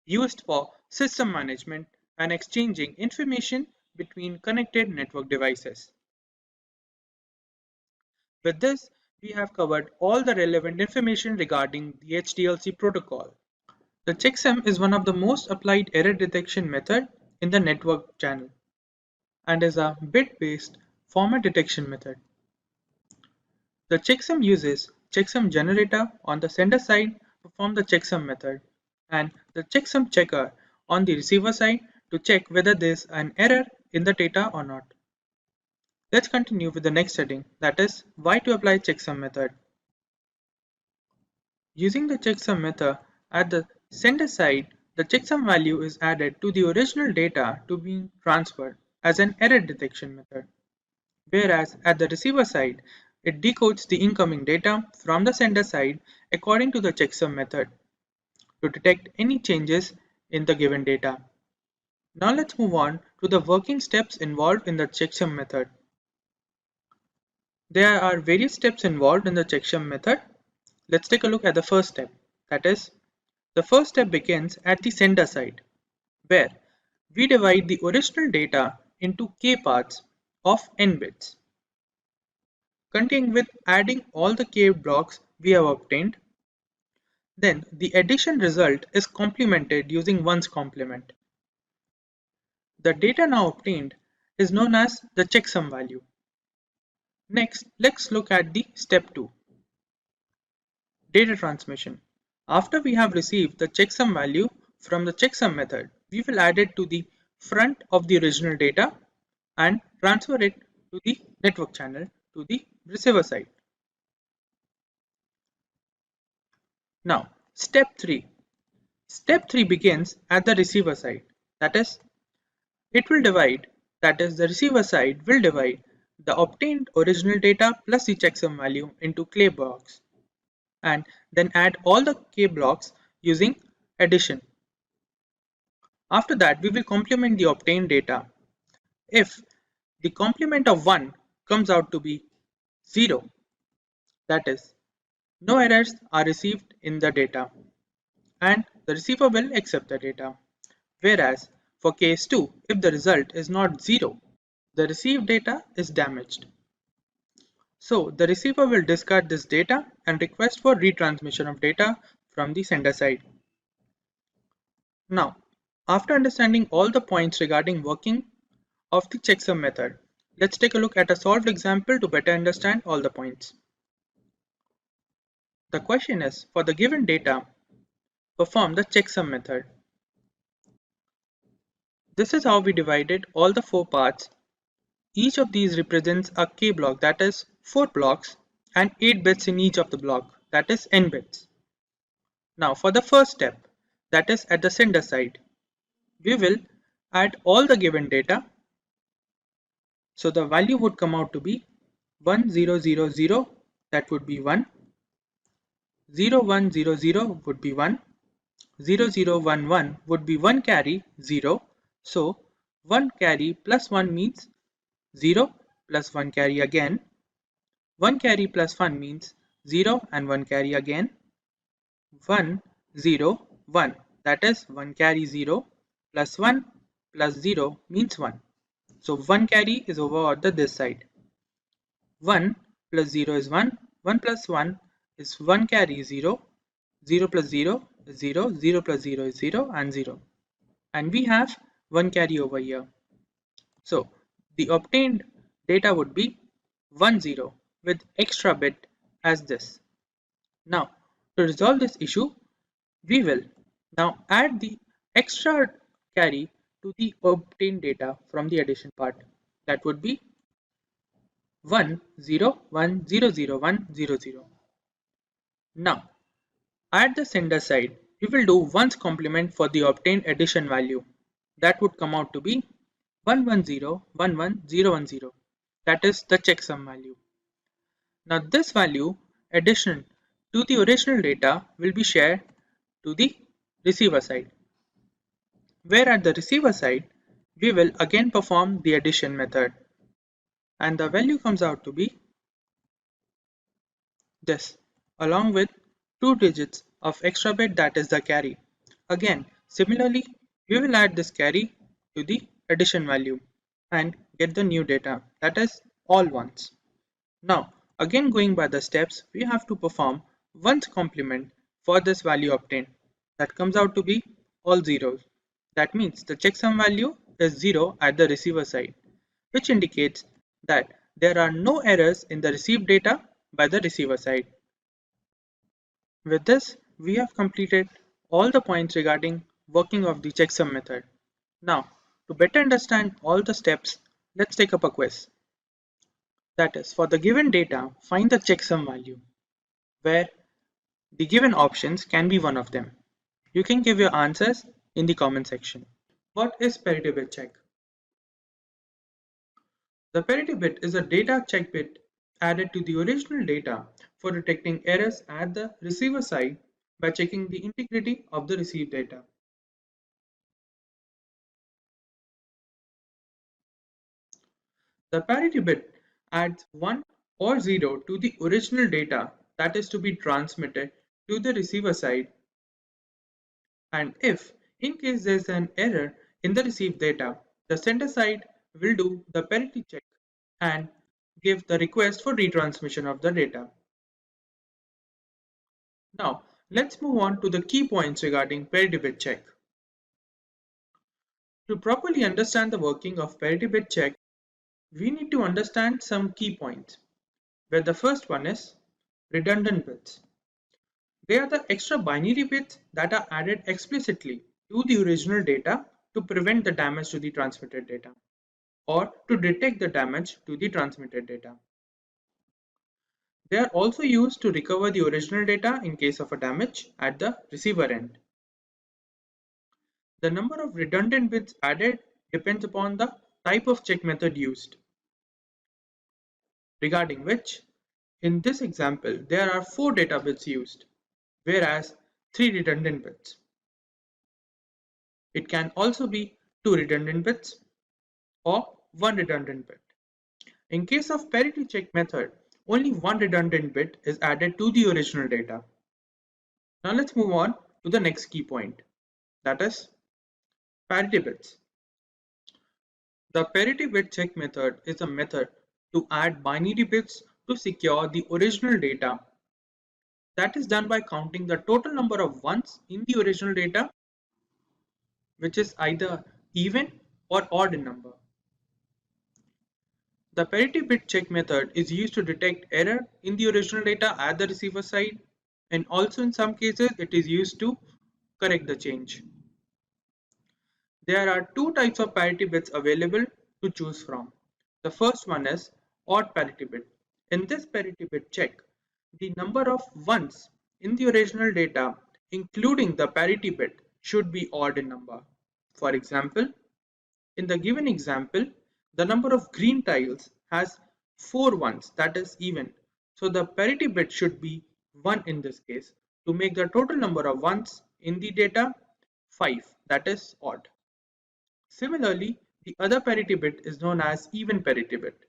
used for system management and exchanging information between connected network devices. With this, we have covered all the relevant information regarding the HDLC protocol. The checksum is one of the most applied error detection method in the network channel and is a bit-based format detection method. The checksum uses checksum generator on the sender side perform the checksum method, and the checksum checker on the receiver side to check whether there is an error in the data or not. Let's continue with the next setting, that is why to apply checksum method. Using the checksum method at the sender side, the checksum value is added to the original data to be transferred as an error detection method, whereas at the receiver side, it decodes the incoming data from the sender side according to the checksum method to detect any changes in the given data. Now let's move on to the working steps involved in the checksum method. There are various steps involved in the checksum method. Let's take a look at the first step, that is, the first step begins at the sender side, where we divide the original data into k parts of n bits, continuing with adding all the k blocks we have obtained. Then the addition result is complemented using 1's complement. The data now obtained is known as the checksum value. Next, let's look at the step 2, data transmission. After we have received the checksum value from the checksum method, we will add it to the front of the original data and transfer it to the network channel to the receiver side. Now, step 3. Step 3 begins at the receiver side. That is, the receiver side will divide the obtained original data plus the checksum value into k blocks and then add all the k blocks using addition. After that, we will complement the obtained data. If the complement of 1 comes out to be 0, that is, no errors are received in the data, and the receiver will accept the data. Whereas for case 2, if the result is not 0, the received data is damaged. So the receiver will discard this data and request for retransmission of data from the sender side. Now, after understanding all the points regarding working of the checksum method, let's take a look at a solved example to better understand all the points. The question is, for the given data, perform the checksum method. This is how we divided all the 4 parts. Each of these represents a k block, that is 4 blocks, and 8 bits in each of the block, that is n bits. Now for the first step, that is at the sender side, we will add all the given data. So the value would come out to be 1000, that would be 1, 0100 would be 1, 0011 would be 1 carry 0, so 1 carry plus 1 means 0 plus 1 carry again, 1 carry plus 1 means 0 and 1 carry again, 1 0 1, that is 1 carry 0 plus 1 plus 0 means 1. So 1 carry is over on this side. 1 plus 0 is 1, 1 plus 1 is 1 carry 0, 0 plus 0 is 0, 0 plus 0 is 0 and 0. And we have 1 carry over here. So the obtained data would be 1 0 with extra bit as this. Now to resolve this issue, we will now add the extra carry to the obtained data from the addition part. That would be 1 0 1 0 0 1 0 0. Now at the sender side, we will do 1's complement for the obtained addition value. That would come out to be 110 11 010. That is the checksum value. Now this value addition to the original data will be shared to the receiver side, where at the receiver side we will again perform the addition method, and the value comes out to be this, along with 2 digits of extra bit, that is the carry. Again, similarly, we will add this carry to the addition value and get the new data, that is all ones. Now again, going by the steps, we have to perform 1's complement for this value obtained. That comes out to be all zeros. That means the checksum value is 0 at the receiver side, which indicates that there are no errors in the received data by the receiver side. With this, we have completed all the points regarding working of the checksum method. Now, to better understand all the steps, let's take up a quiz. That is, for the given data, find the checksum value, where the given options can be one of them. You can give your answers in the comment section. What is parity bit check? The parity bit is a data check bit added to the original data for detecting errors at the receiver side by checking the integrity of the received data. The parity bit adds 1 or 0 to the original data that is to be transmitted to the receiver side, and if, in case there is an error in the received data, the sender side will do the parity check and give the request for retransmission of the data. Now, let's move on to the key points regarding parity bit check. To properly understand the working of parity bit check, we need to understand some key points, where the first one is redundant bits. They are the extra binary bits that are added explicitly to the original data to prevent the damage to the transmitted data or to detect the damage to the transmitted data. They are also used to recover the original data in case of a damage at the receiver end. The number of redundant bits added depends upon the type of check method used, regarding which, in this example, there are 4 data bits used, whereas 3 redundant bits. It can also be 2 redundant bits or 1 redundant bit. In case of parity check method, only 1 redundant bit is added to the original data. Now let's move on to the next key point, that is parity bits. The parity bit check method is a method to add binary bits to secure the original data. That is done by counting the total number of ones in the original data, which is either even or odd in number. The parity bit check method is used to detect error in the original data at the receiver side, and also in some cases it is used to correct the change. There are 2 types of parity bits available to choose from. The first one is odd parity bit. In this parity bit check, the number of ones in the original data, including the parity bit, should be odd in number. For example, in the given example, the number of green tiles has 4 ones, that is even. So the parity bit should be 1 in this case to make the total number of ones in the data 5, that is odd. Similarly, the other parity bit is known as even parity bit.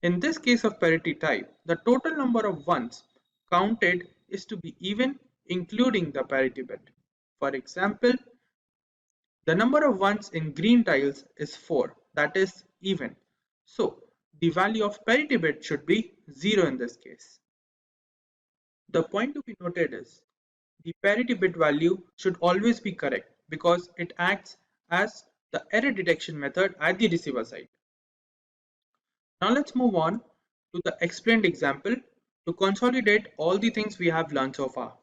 In this case of parity type, the total number of ones counted is to be even, including the parity bit. For example, the number of ones in green tiles is 4, that is even. So, the value of parity bit should be 0 in this case. The point to be noted is, the parity bit value should always be correct because it acts as the error detection method at the receiver side. Now let's move on to the explained example to consolidate all the things we have learned so far.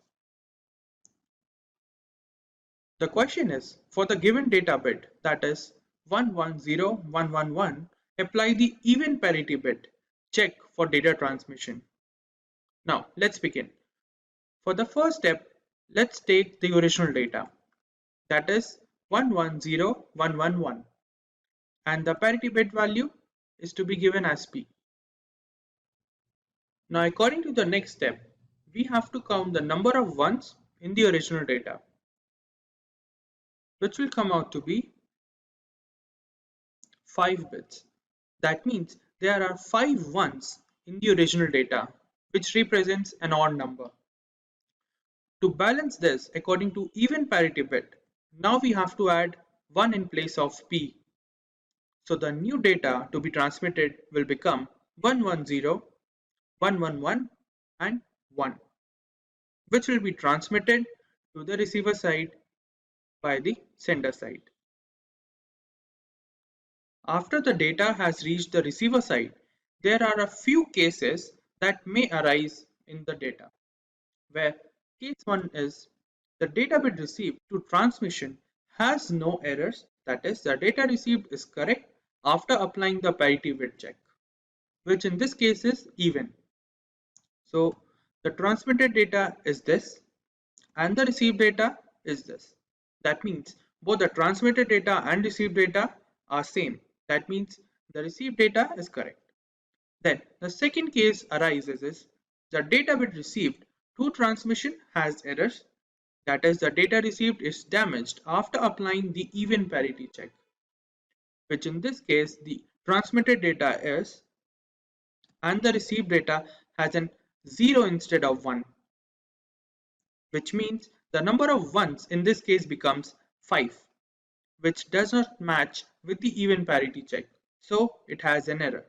The question is, for the given data bit, that is 110111, apply the even parity bit check for data transmission. Now let's begin. For the first step, let's take the original data, that is 110111, and the parity bit value is to be given as P. Now according to the next step, we have to count the number of ones in the original data, which will come out to be 5 bits. That means there are 5 ones in the original data, which represents an odd number. To balance this according to even parity bit, now we have to add 1 in place of P. So the new data to be transmitted will become 110, 111 and 1, which will be transmitted to the receiver side by the sender side. After the data has reached the receiver side, there are a few cases that may arise in the data, where Case 1 is the data bit received to transmission has no errors, that is, the data received is correct after applying the parity bit check, which in this case is even. So the transmitted data is this and the received data is this. That means both the transmitted data and received data are same. That means the received data is correct. Then the second case arises is the data bit received to transmission has errors. That is, the data received is damaged after applying the even parity check, which in this case the transmitted data is and the received data has an 0 instead of 1, which means the number of ones in this case becomes 5, which does not match with the even parity check, so it has an error.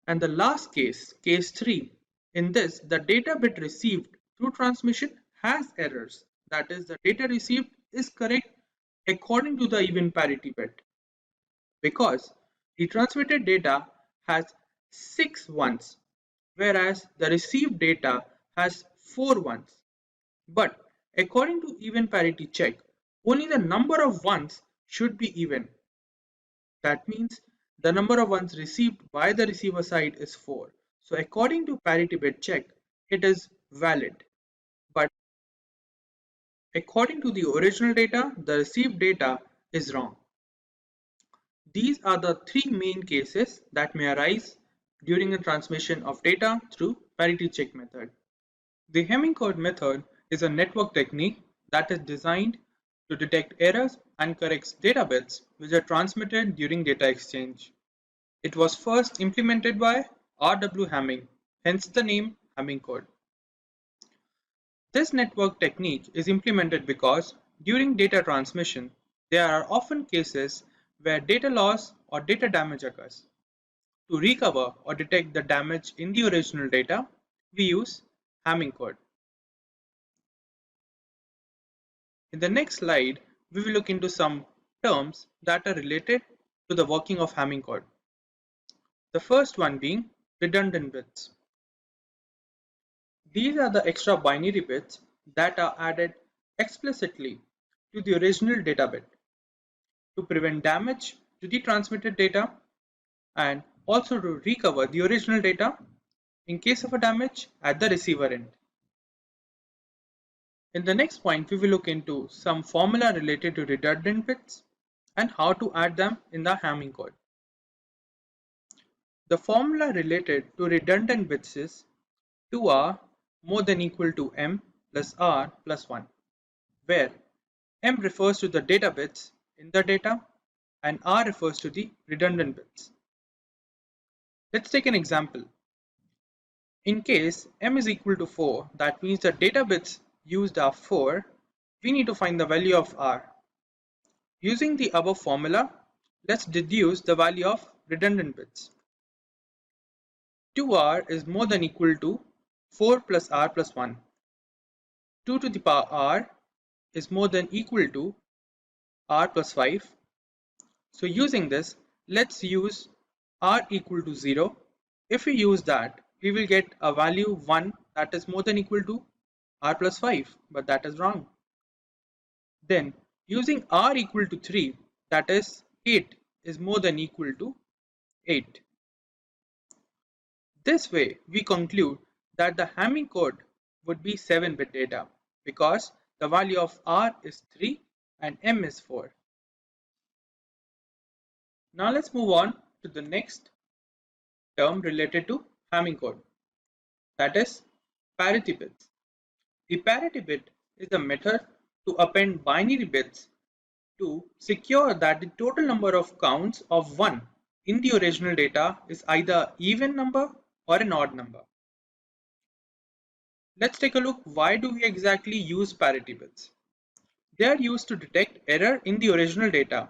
And the last case, case 3, in this the data bit received through transmission has errors, that is, the data received is correct according to the even parity bit, because the transmitted data has 6 ones, whereas the received data has 4 ones. But according to even parity check, only the number of ones should be even. That means the number of ones received by the receiver side is 4. So according to parity bit check, it is valid. But according to the original data, the received data is wrong. These are the three main cases that may arise during the transmission of data through parity check method. The Hamming code method is a network technique that is designed to detect errors and corrects data bits which are transmitted during data exchange. It was first implemented by R.W. Hamming, hence the name Hamming code. This network technique is implemented because during data transmission, there are often cases where data loss or data damage occurs. To recover or detect the damage in the original data, we use Hamming code. In the next slide, we will look into some terms that are related to the working of Hamming code. The first one being redundant bits. These are the extra binary bits that are added explicitly to the original data bit to prevent damage to the transmitted data and also to recover the original data in case of a damage at the receiver end. In the next point, we will look into some formula related to redundant bits and how to add them in the Hamming code. The formula related to redundant bits is 2r more than equal to m plus r plus 1, where m refers to the data bits in the data and r refers to the redundant bits. Let's take an example. In case m is equal to 4, that means the data bits used are 4, we need to find the value of r. Using the above formula, let's deduce the value of redundant bits. 2r is more than equal to 4 plus r plus 1. 2 to the power r is more than equal to r plus 5. So using this, let's use r equal to 0. If we use that, we will get a value 1 that is more than equal to r plus 5, but that is wrong. Then using r equal to 3, that is 8 is more than equal to 8. This way, we conclude that the Hamming code would be 7-bit data because the value of r is 3 and m is 4. Now let's move on to the next term related to Hamming code, that is parity bits. The parity bit is a method to append binary bits to secure that the total number of counts of 1 in the original data is either even number or an odd number. Let's take a look, why do we exactly use parity bits? They are used to detect error in the original data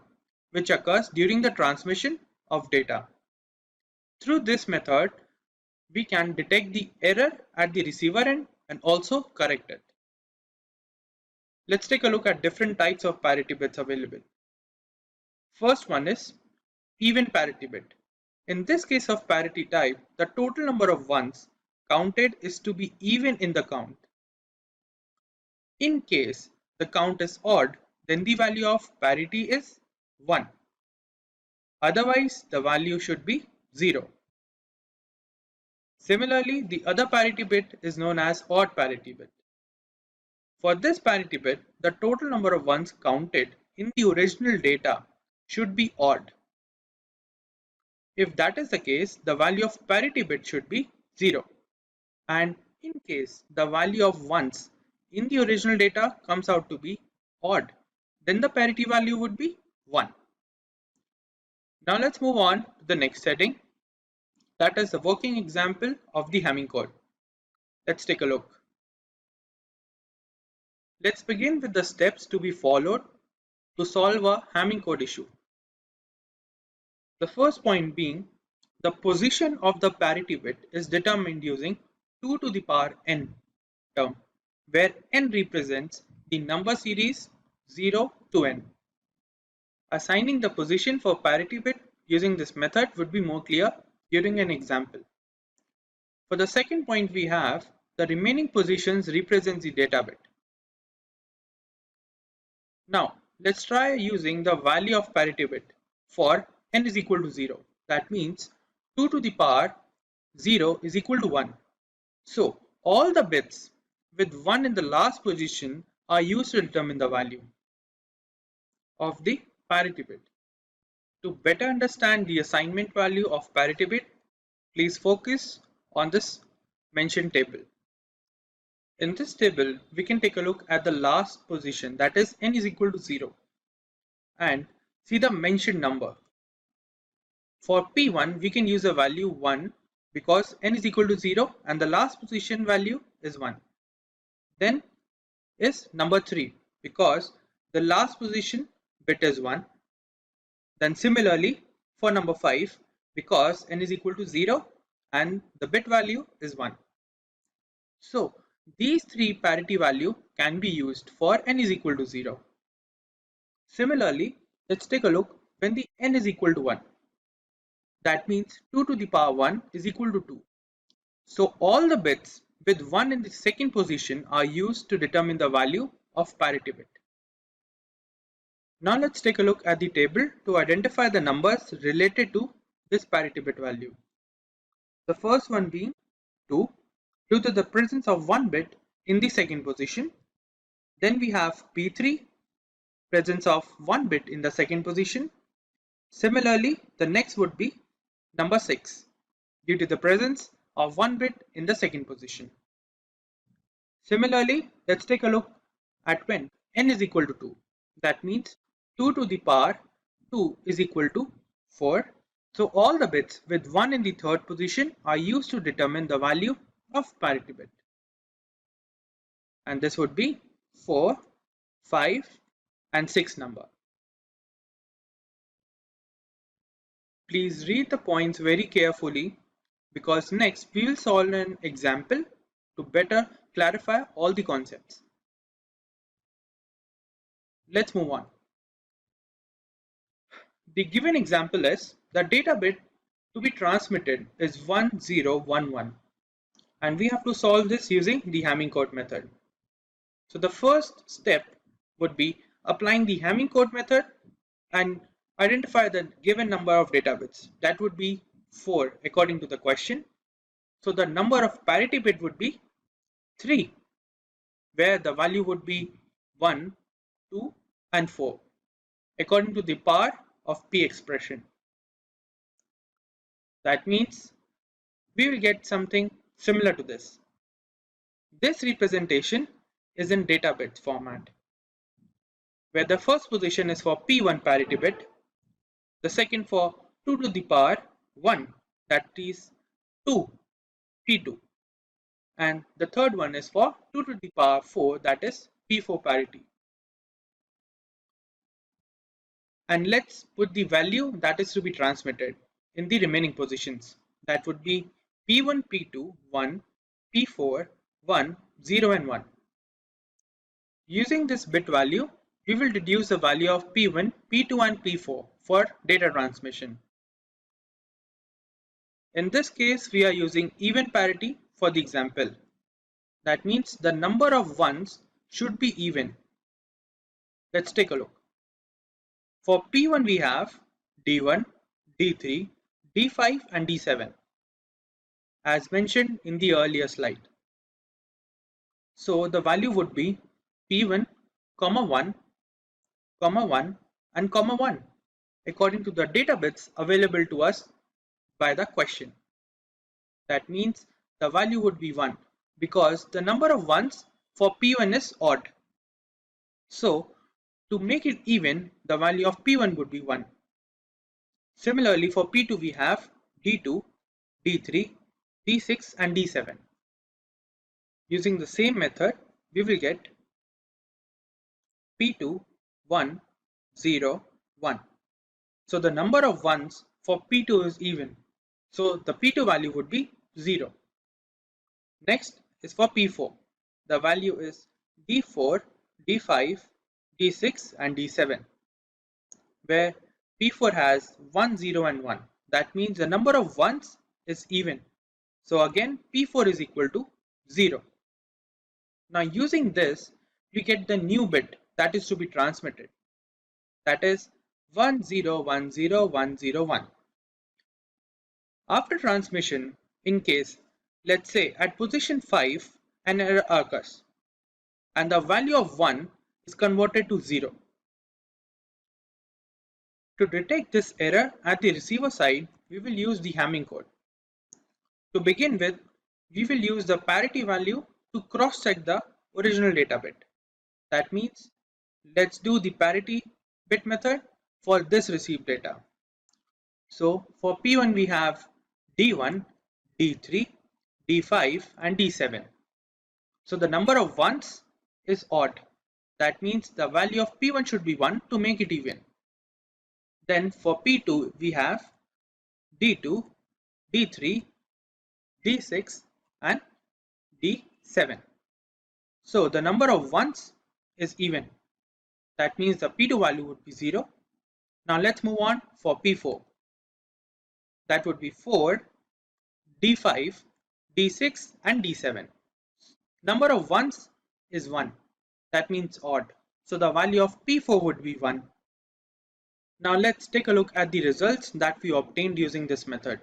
which occurs during the transmission of data. Through this method, we can detect the error at the receiver end and also correct it. Let's take a look at different types of parity bits available. First one is even parity bit. In this case of parity type, the total number of ones counted is to be even in the count. In case the count is odd, then the value of parity is 1. Otherwise, the value should be 0. Similarly, the other parity bit is known as odd parity bit. For this parity bit, the total number of ones counted in the original data should be odd. If that is the case, the value of parity bit should be 0. And in case the value of ones in the original data comes out to be odd, then the parity value would be 1. Now let's move on to the next setting, that is the working example of the Hamming code. Let's take a look. Let's begin with the steps to be followed to solve a Hamming code issue. The first point being, the position of the parity bit is determined using 2 to the power n term, where n represents the number series 0 to n. Assigning the position for parity bit using this method would be more clear during an example. For the second point we have, the remaining positions represents the data bit. Now, let's try using the value of parity bit for n is equal to 0. That means 2 to the power 0 is equal to 1. So, all the bits with 1 in the last position are used to determine the value of the parity bit. To better understand the assignment value of parity bit, please focus on this mentioned table. In this table, we can take a look at the last position, that is n is equal to 0, and see the mentioned number. For P1, we can use the value 1 because n is equal to 0 and the last position value is 1. Then is number 3 because the last position bit is 1. Then similarly for number 5 because n is equal to 0 and the bit value is 1. So these three parity value can be used for n is equal to 0. Similarly, let's take a look when the n is equal to 1. That means 2 to the power 1 is equal to 2. So all the bits with 1 in the second position are used to determine the value of parity bit. Now let's take a look at the table to identify the numbers related to this parity bit value. The first one being 2 due to the presence of one bit in the second position. Then we have P3, presence of one bit in the second position. Similarly, the next would be number 6 due to the presence of one bit in the second position. Similarly, let's take a look at when n is equal to 2. That means 2 to the power 2 is equal to 4. So all the bits with 1 in the third position are used to determine the value of parity bit. And this would be 4, 5 and 6 number. Please read the points very carefully because next we will solve an example to better clarify all the concepts. Let's move on. The given example is the data bit to be transmitted is 1011 and we have to solve this using the Hamming code method. So the first step would be applying the Hamming code method and identify the given number of data bits. That would be 4 according to the question. So the number of parity bit would be 3, where the value would be 1, 2 and 4 according to the power of P expression. That means we will get something similar to this. This representation is in data bit format, where the first position is for P1 parity bit, the second for 2 to the power 1, that is 2 P2, and the third one is for 2 to the power 4, that is P4 parity. And let's put the value that is to be transmitted in the remaining positions. That would be P1, P2, 1, P4, 1, 0 and 1. Using this bit value, we will deduce the value of P1, P2 and P4 for data transmission. In this case, we are using even parity for the example. That means the number of ones should be even. Let's take a look. For P1 we have D1, D3, D5 and D7 as mentioned in the earlier slide. So the value would be P1, 1, 1 and 1 according to the data bits available to us by the question. That means the value would be 1 because the number of ones for P1 is odd. So to make it even, the value of P1 would be 1. Similarly, for P2 we have D2, D3, D6 and D7. Using the same method, we will get P2, 1, 0, 1. So the number of ones for P2 is even. So the P2 value would be 0. Next is for P4. The value is D4, D5, D6 and D7, where P4 has 1, 0 and 1. That means the number of ones is even. So again P4 is equal to 0. Now using this, we get the new bit that is to be transmitted. That is 1010101. After transmission, in case, let's say at position 5 an error occurs and the value of 1 is converted to 0. To detect this error at the receiver side, we will use the Hamming code. To begin with, we will use the parity value to cross-check the original data bit. That means, let's do the parity bit method for this received data. So for P1 we have D1, D3, D5 and D7. So the number of ones is odd. That means the value of P1 should be 1 to make it even. Then for P2 we have D2, D3, D6 and D7. So the number of ones is even. That means the P2 value would be 0. Now let's move on for P4. That would be 4, D5, D6 and D7. Number of ones is 1. That means odd. So the value of P4 would be 1. Now let's take a look at the results that we obtained using this method.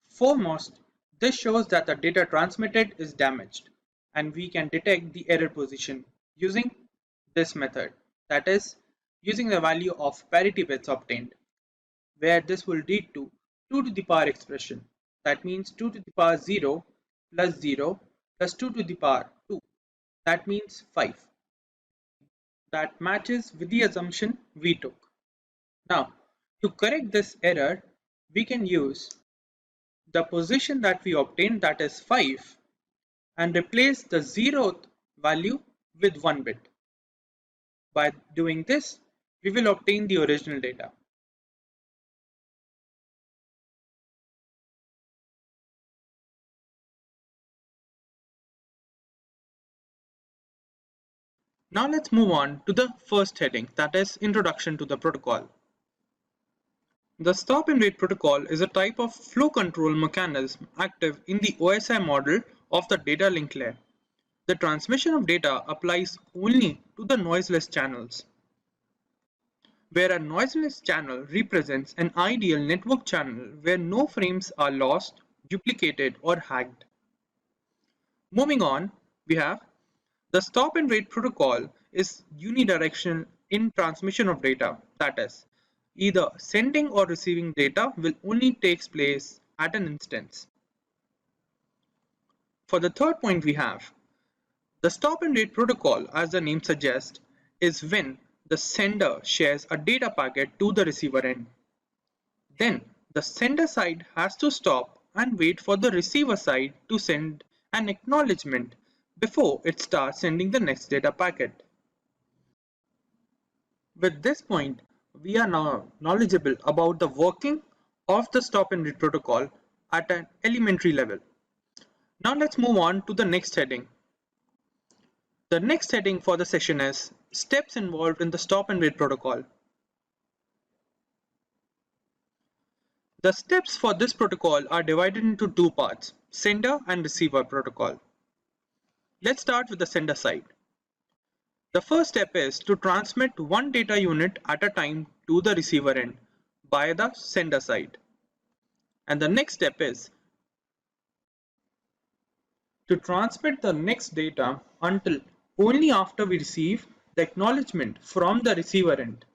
Foremost, this shows that the data transmitted is damaged and we can detect the error position using this method, that is, using the value of parity bits obtained, where this will lead to 2 to the power expression. That means 2 to the power 0 plus 0 plus 2 to the power 2. That means 5. That matches with the assumption we took. Now, to correct this error, we can use the position that we obtained, that is 5, and replace the 0th value with 1 bit. By doing this, we will obtain the original data. Now let's move on to the first heading, that is Introduction to the Protocol. The stop and wait protocol is a type of flow control mechanism active in the OSI model of the data link layer. The transmission of data applies only to the noiseless channels, where a noiseless channel represents an ideal network channel where no frames are lost, duplicated or hacked. Moving on, we have the stop and wait protocol is unidirectional in transmission of data, that is, either sending or receiving data will only take place at an instance. For the third point we have, the stop and wait protocol, as the name suggests, is when the sender shares a data packet to the receiver end. Then the sender side has to stop and wait for the receiver side to send an acknowledgement before it starts sending the next data packet. With this point, we are now knowledgeable about the working of the stop and wait protocol at an elementary level. Now let's move on to the next heading. The next heading for the session is Steps involved in the stop and wait protocol. The steps for this protocol are divided into two parts, sender and receiver protocol. Let's start with the sender side. The first step is to transmit one data unit at a time to the receiver end by the sender side. And the next step is to transmit the next data until only after we receive the acknowledgement from the receiver end.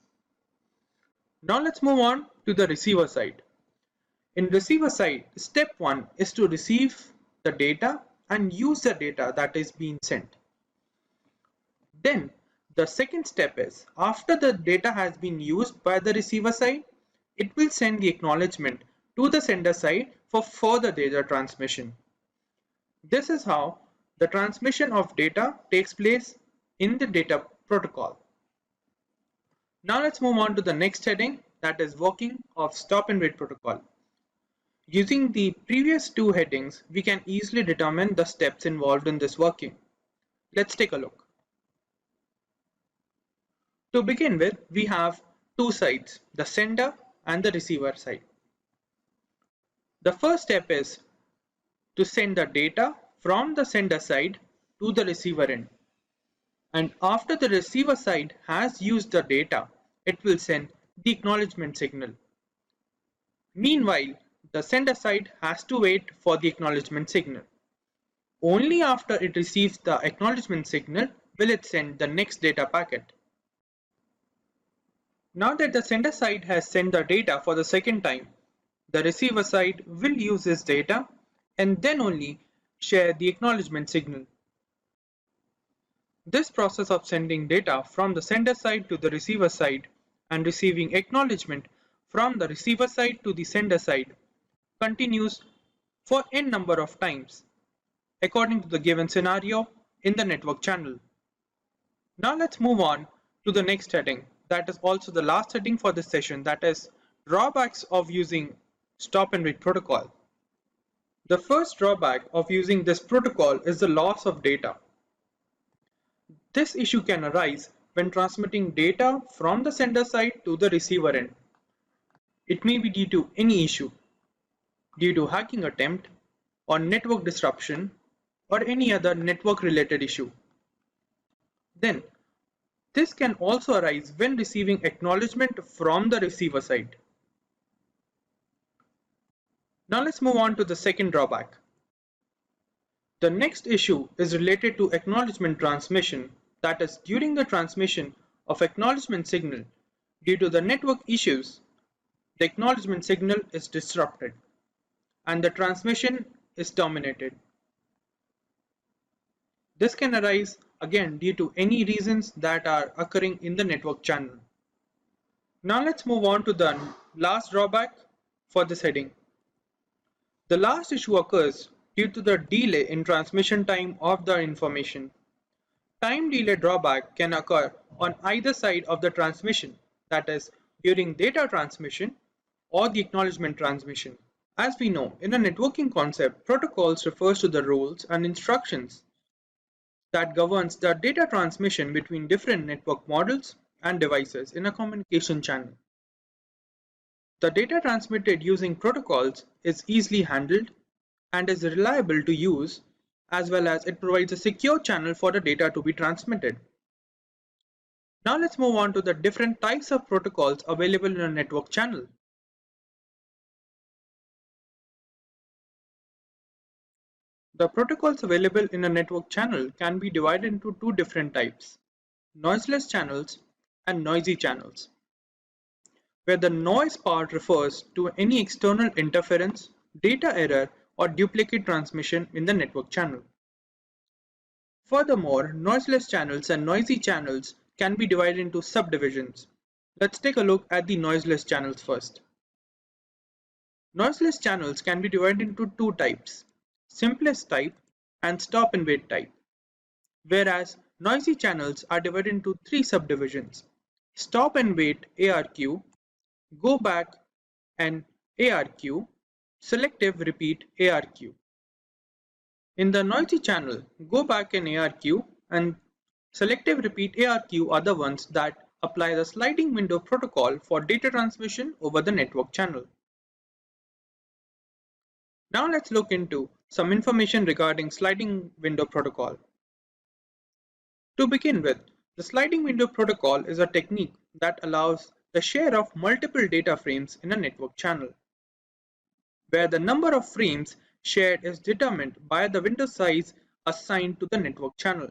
Now let's move on to the receiver side. In receiver side, step 1 is to receive the data and use the data that is being sent. Then the second step is, after the data has been used by the receiver side, it will send the acknowledgement to the sender side for further data transmission. This is how the transmission of data takes place in the data protocol. Now let's move on to the next heading, that is working of stop and wait protocol. Using the previous two headings, we can easily determine the steps involved in this working. Let's take a look. To begin with, we have two sides, the sender and the receiver side. The first step is to send the data from the sender side to the receiver end. And after the receiver side has used the data, it will send the acknowledgement signal. Meanwhile, the sender side has to wait for the acknowledgement signal. Only after it receives the acknowledgement signal will it send the next data packet. Now that the sender side has sent the data for the second time, the receiver side will use this data and then only share the acknowledgement signal. This process of sending data from the sender side to the receiver side and receiving acknowledgement from the receiver side to the sender side continues for n number of times according to the given scenario in the network channel. Now let's move on to the next heading, that is also the last heading for this session, that is drawbacks of using stop and wait protocol. The first drawback of using this protocol is the loss of data. This issue can arise when transmitting data from the sender side to the receiver end. It may be due to any issue, due to hacking attempt or network disruption or any other network related issue. Then this can also arise when receiving acknowledgement from the receiver side. Now let's move on to the second drawback. The next issue is related to acknowledgement transmission, that is, during the transmission of acknowledgement signal, due to the network issues, the acknowledgement signal is disrupted and the transmission is terminated. This can arise again due to any reasons that are occurring in the network channel. Now let's move on to the last drawback for this heading. The last issue occurs due to the delay in transmission time of the information. Time delay drawback can occur on either side of the transmission, that is, during data transmission or the acknowledgement transmission. As we know, in a networking concept, protocols refers to the roles and instructions that governs the data transmission between different network models and devices in a communication channel. The data transmitted using protocols is easily handled and is reliable to use, as well as it provides a secure channel for the data to be transmitted. Now let's move on to the different types of protocols available in a network channel. The protocols available in a network channel can be divided into two different types, noiseless channels and noisy channels, where the noise part refers to any external interference, data error, or duplicate transmission in the network channel. Furthermore, noiseless channels and noisy channels can be divided into subdivisions. Let's take a look at the noiseless channels first. Noiseless channels can be divided into two types, simplest type and stop and wait type, whereas noisy channels are divided into three subdivisions, stop and wait ARQ, go back and ARQ, selective repeat ARQ. In the noisy channel, go back and ARQ and selective repeat ARQ are the ones that apply the sliding window protocol for data transmission over the network channel. Now let's look into some information regarding sliding window protocol. To begin with, the sliding window protocol is a technique that allows the share of multiple data frames in a network channel, where the number of frames shared is determined by the window size assigned to the network channel.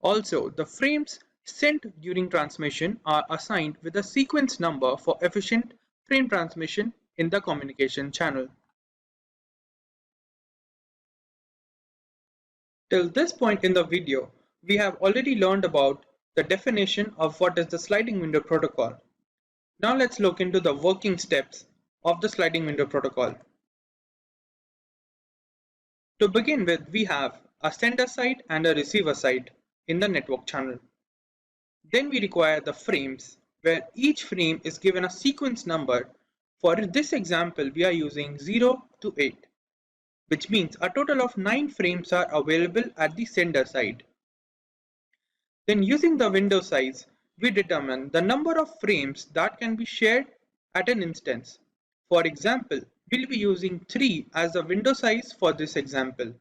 Also, the frames sent during transmission are assigned with a sequence number for efficient frame transmission in the communication channel. Till this point in the video, we have already learned about the definition of what is the sliding window protocol. Now let's look into the working steps of the sliding window protocol. To begin with, we have a sender side and a receiver side in the network channel. Then we require the frames, where each frame is given a sequence number. For this example, we are using 0 to 8, which means a total of 9 frames are available at the sender side. Then using the window size, we determine the number of frames that can be shared at an instance. For example, we'll be using 3 as the window size for this example.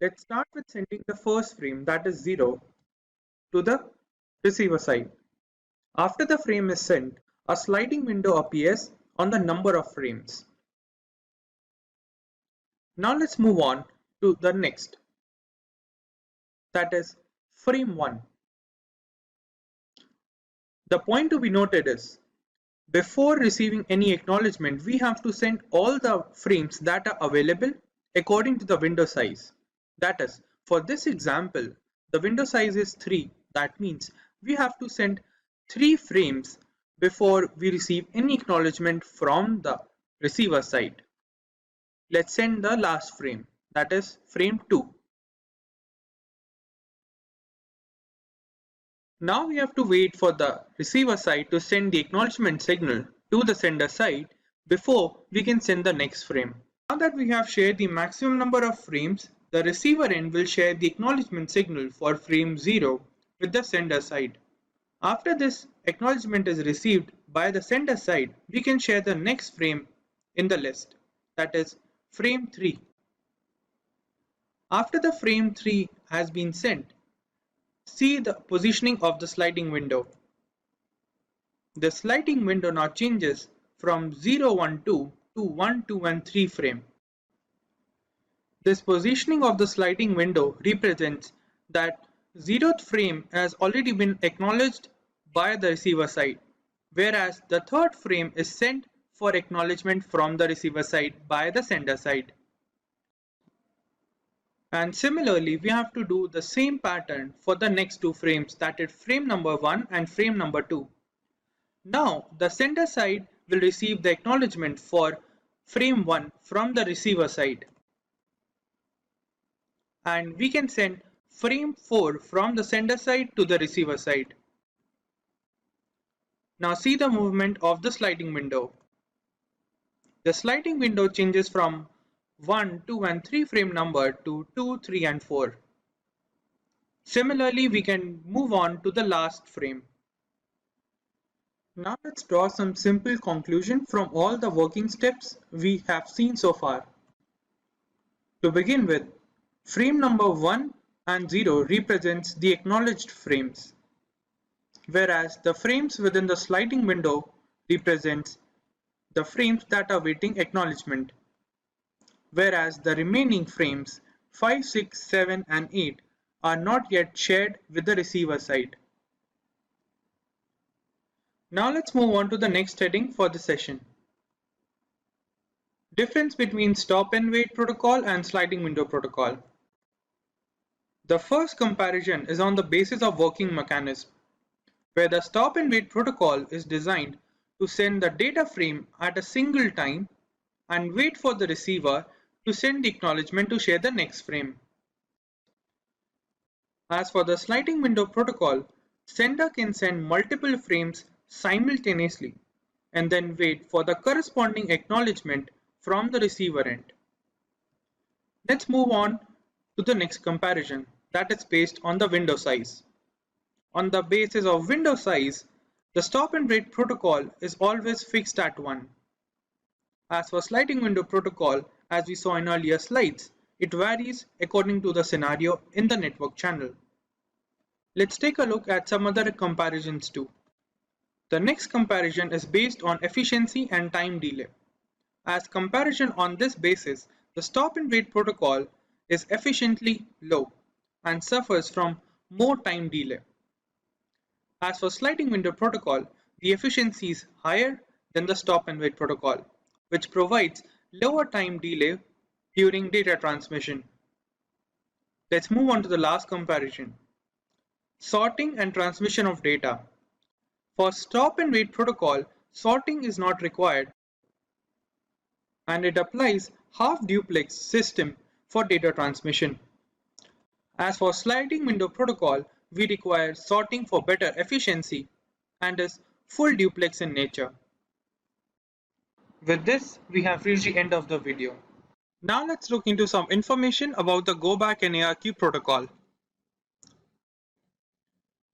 Let's start with sending the first frame, that is 0, to the receiver side. After the frame is sent, a sliding window appears on the number of frames. Now let's move on to the next, that is frame 1. The point to be noted is, before receiving any acknowledgement, we have to send all the frames that are available according to the window size. That is, for this example, the window size is 3. That means we have to send 3 frames before we receive any acknowledgement from the receiver side. Let's send the last frame, that is frame 2. Now we have to wait for the receiver side to send the acknowledgement signal to the sender side before we can send the next frame. Now that we have shared the maximum number of frames, the receiver end will share the acknowledgement signal for frame 0 with the sender side. After this acknowledgement is received by the sender side, we can share the next frame in the list, that is frame 3. After the frame 3 has been sent, see the positioning of the sliding window. The sliding window now changes from 0, 1, 2 to 1, 2 and 3 frame. This positioning of the sliding window represents that 0th frame has already been acknowledged by the receiver side, whereas the 3rd frame is sent for acknowledgement from the receiver side by the sender side. And similarly, we have to do the same pattern for the next 2 frames, that is frame number 1 and frame number 2. Now the sender side will receive the acknowledgement for frame 1 from the receiver side, and we can send frame 4 from the sender side to the receiver side. Now see the movement of the sliding window. The sliding window changes from 1, 2 and 3 frame number to 2, 3 and 4. Similarly, we can move on to the last frame. Now let's draw some simple conclusion from all the working steps we have seen so far. To begin with, frame number 1 and 0 represents the acknowledged frames, whereas the frames within the sliding window represents the frames that are waiting acknowledgement, whereas the remaining frames 5, 6, 7 and 8 are not yet shared with the receiver side. Now let's move on to the next heading for the session. Difference between stop and wait protocol and sliding window protocol. The first comparison is on the basis of working mechanism, where the stop and wait protocol is designed to send the data frame at a single time and wait for the receiver to send the acknowledgement to share the next frame. As for the sliding window protocol, sender can send multiple frames simultaneously and then wait for the corresponding acknowledgement from the receiver end. Let's move on to the next comparison, that is based on the window size. On the basis of window size, the stop and wait protocol is always fixed at 1. As for sliding window protocol, as we saw in earlier slides, it varies according to the scenario in the network channel. Let's take a look at some other comparisons too. The next comparison is based on efficiency and time delay. As comparison on this basis, the stop and wait protocol is efficiently low and suffers from more time delay. As for sliding window protocol, the efficiency is higher than the stop and wait protocol, which provides lower time delay during data transmission. Let's move on to the last comparison. Sorting and transmission of data. For stop and wait protocol, sorting is not required and it applies half duplex system for data transmission. As for sliding window protocol, we require sorting for better efficiency and is full duplex in nature. With this, we have reached the end of the video. Now let's look into some information about the Back N ARQ protocol.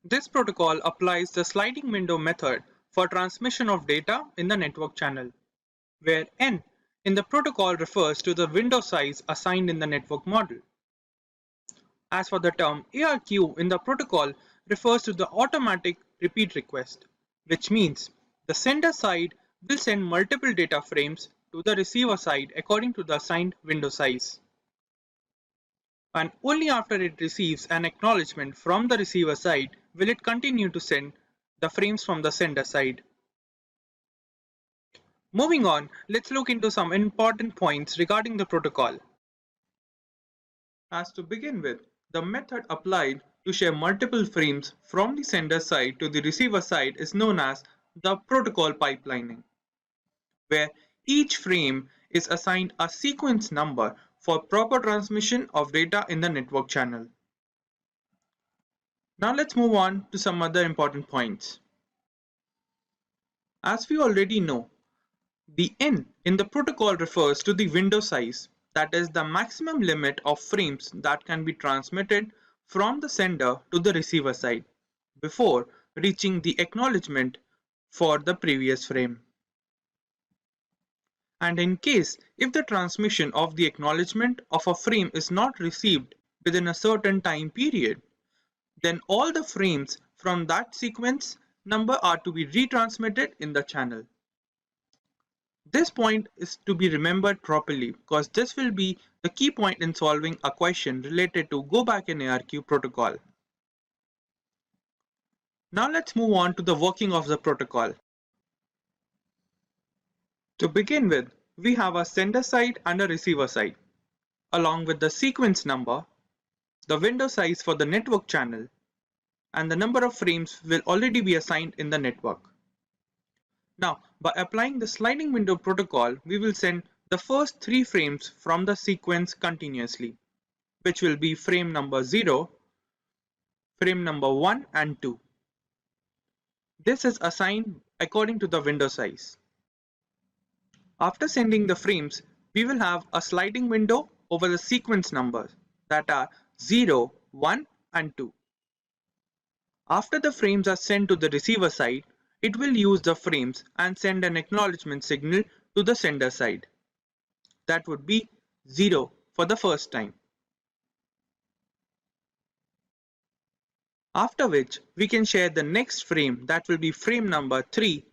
This protocol applies the sliding window method for transmission of data in the network channel, where n in the protocol refers to the window size assigned in the network model. As for the term ARQ in the protocol refers to the automatic repeat request, which means the sender side will send multiple data frames to the receiver side according to the assigned window size. And only after it receives an acknowledgement from the receiver side will it continue to send the frames from the sender side. Moving on, let's look into some important points regarding the protocol. As to begin with, the method applied to share multiple frames from the sender side to the receiver side is known as the protocol pipelining, where each frame is assigned a sequence number for proper transmission of data in the network channel. Now let's move on to some other important points. As we already know, the n in the protocol refers to the window size, that is the maximum limit of frames that can be transmitted from the sender to the receiver side before reaching the acknowledgement for the previous frame. And in case if the transmission of the acknowledgement of a frame is not received within a certain time period, then all the frames from that sequence number are to be retransmitted in the channel. This point is to be remembered properly because this will be the key point in solving a question related to Back N ARQ protocol. Now let's move on to the working of the protocol. To begin with, we have a sender side and a receiver side, along with the sequence number, the window size for the network channel, and the number of frames will already be assigned in the network. Now, by applying the sliding window protocol, we will send the first 3 frames from the sequence continuously, which will be frame number 0, frame number 1 and 2. This is assigned according to the window size. After sending the frames, we will have a sliding window over the sequence numbers that are 0, 1 and 2. After the frames are sent to the receiver side, it will use the frames and send an acknowledgement signal to the sender side. That would be 0 for the first time. After which, we can share the next frame, that will be frame number 3,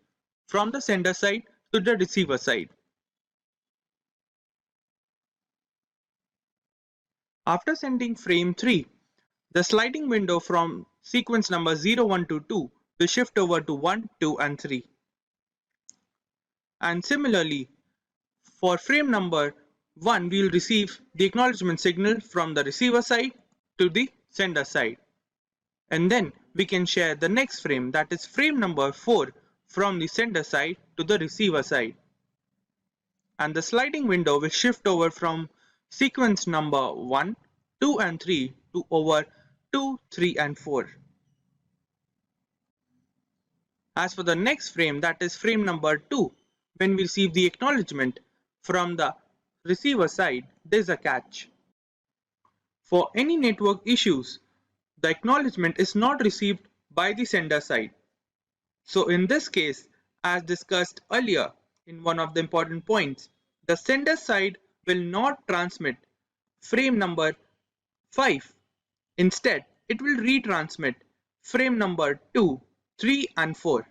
from the sender side to the receiver side. After sending frame 3, the sliding window from sequence number 0, 1 to 2 will shift over to 1, 2 and 3. And similarly, for frame number 1, we will receive the acknowledgement signal from the receiver side to the sender side. And then we can share the next frame, that is frame number 4, from the sender side to the receiver side. And the sliding window will shift over from sequence number 1, 2 and 3 to over 2, 3 and 4. As for the next frame, that is frame number 2, when we receive the acknowledgement from the receiver side, there is a catch. For any network issues, the acknowledgement is not received by the sender side. So in this case, as discussed earlier in one of the important points, the sender side will not transmit frame number 5. Instead, it will retransmit frame number 2, 3 and 4,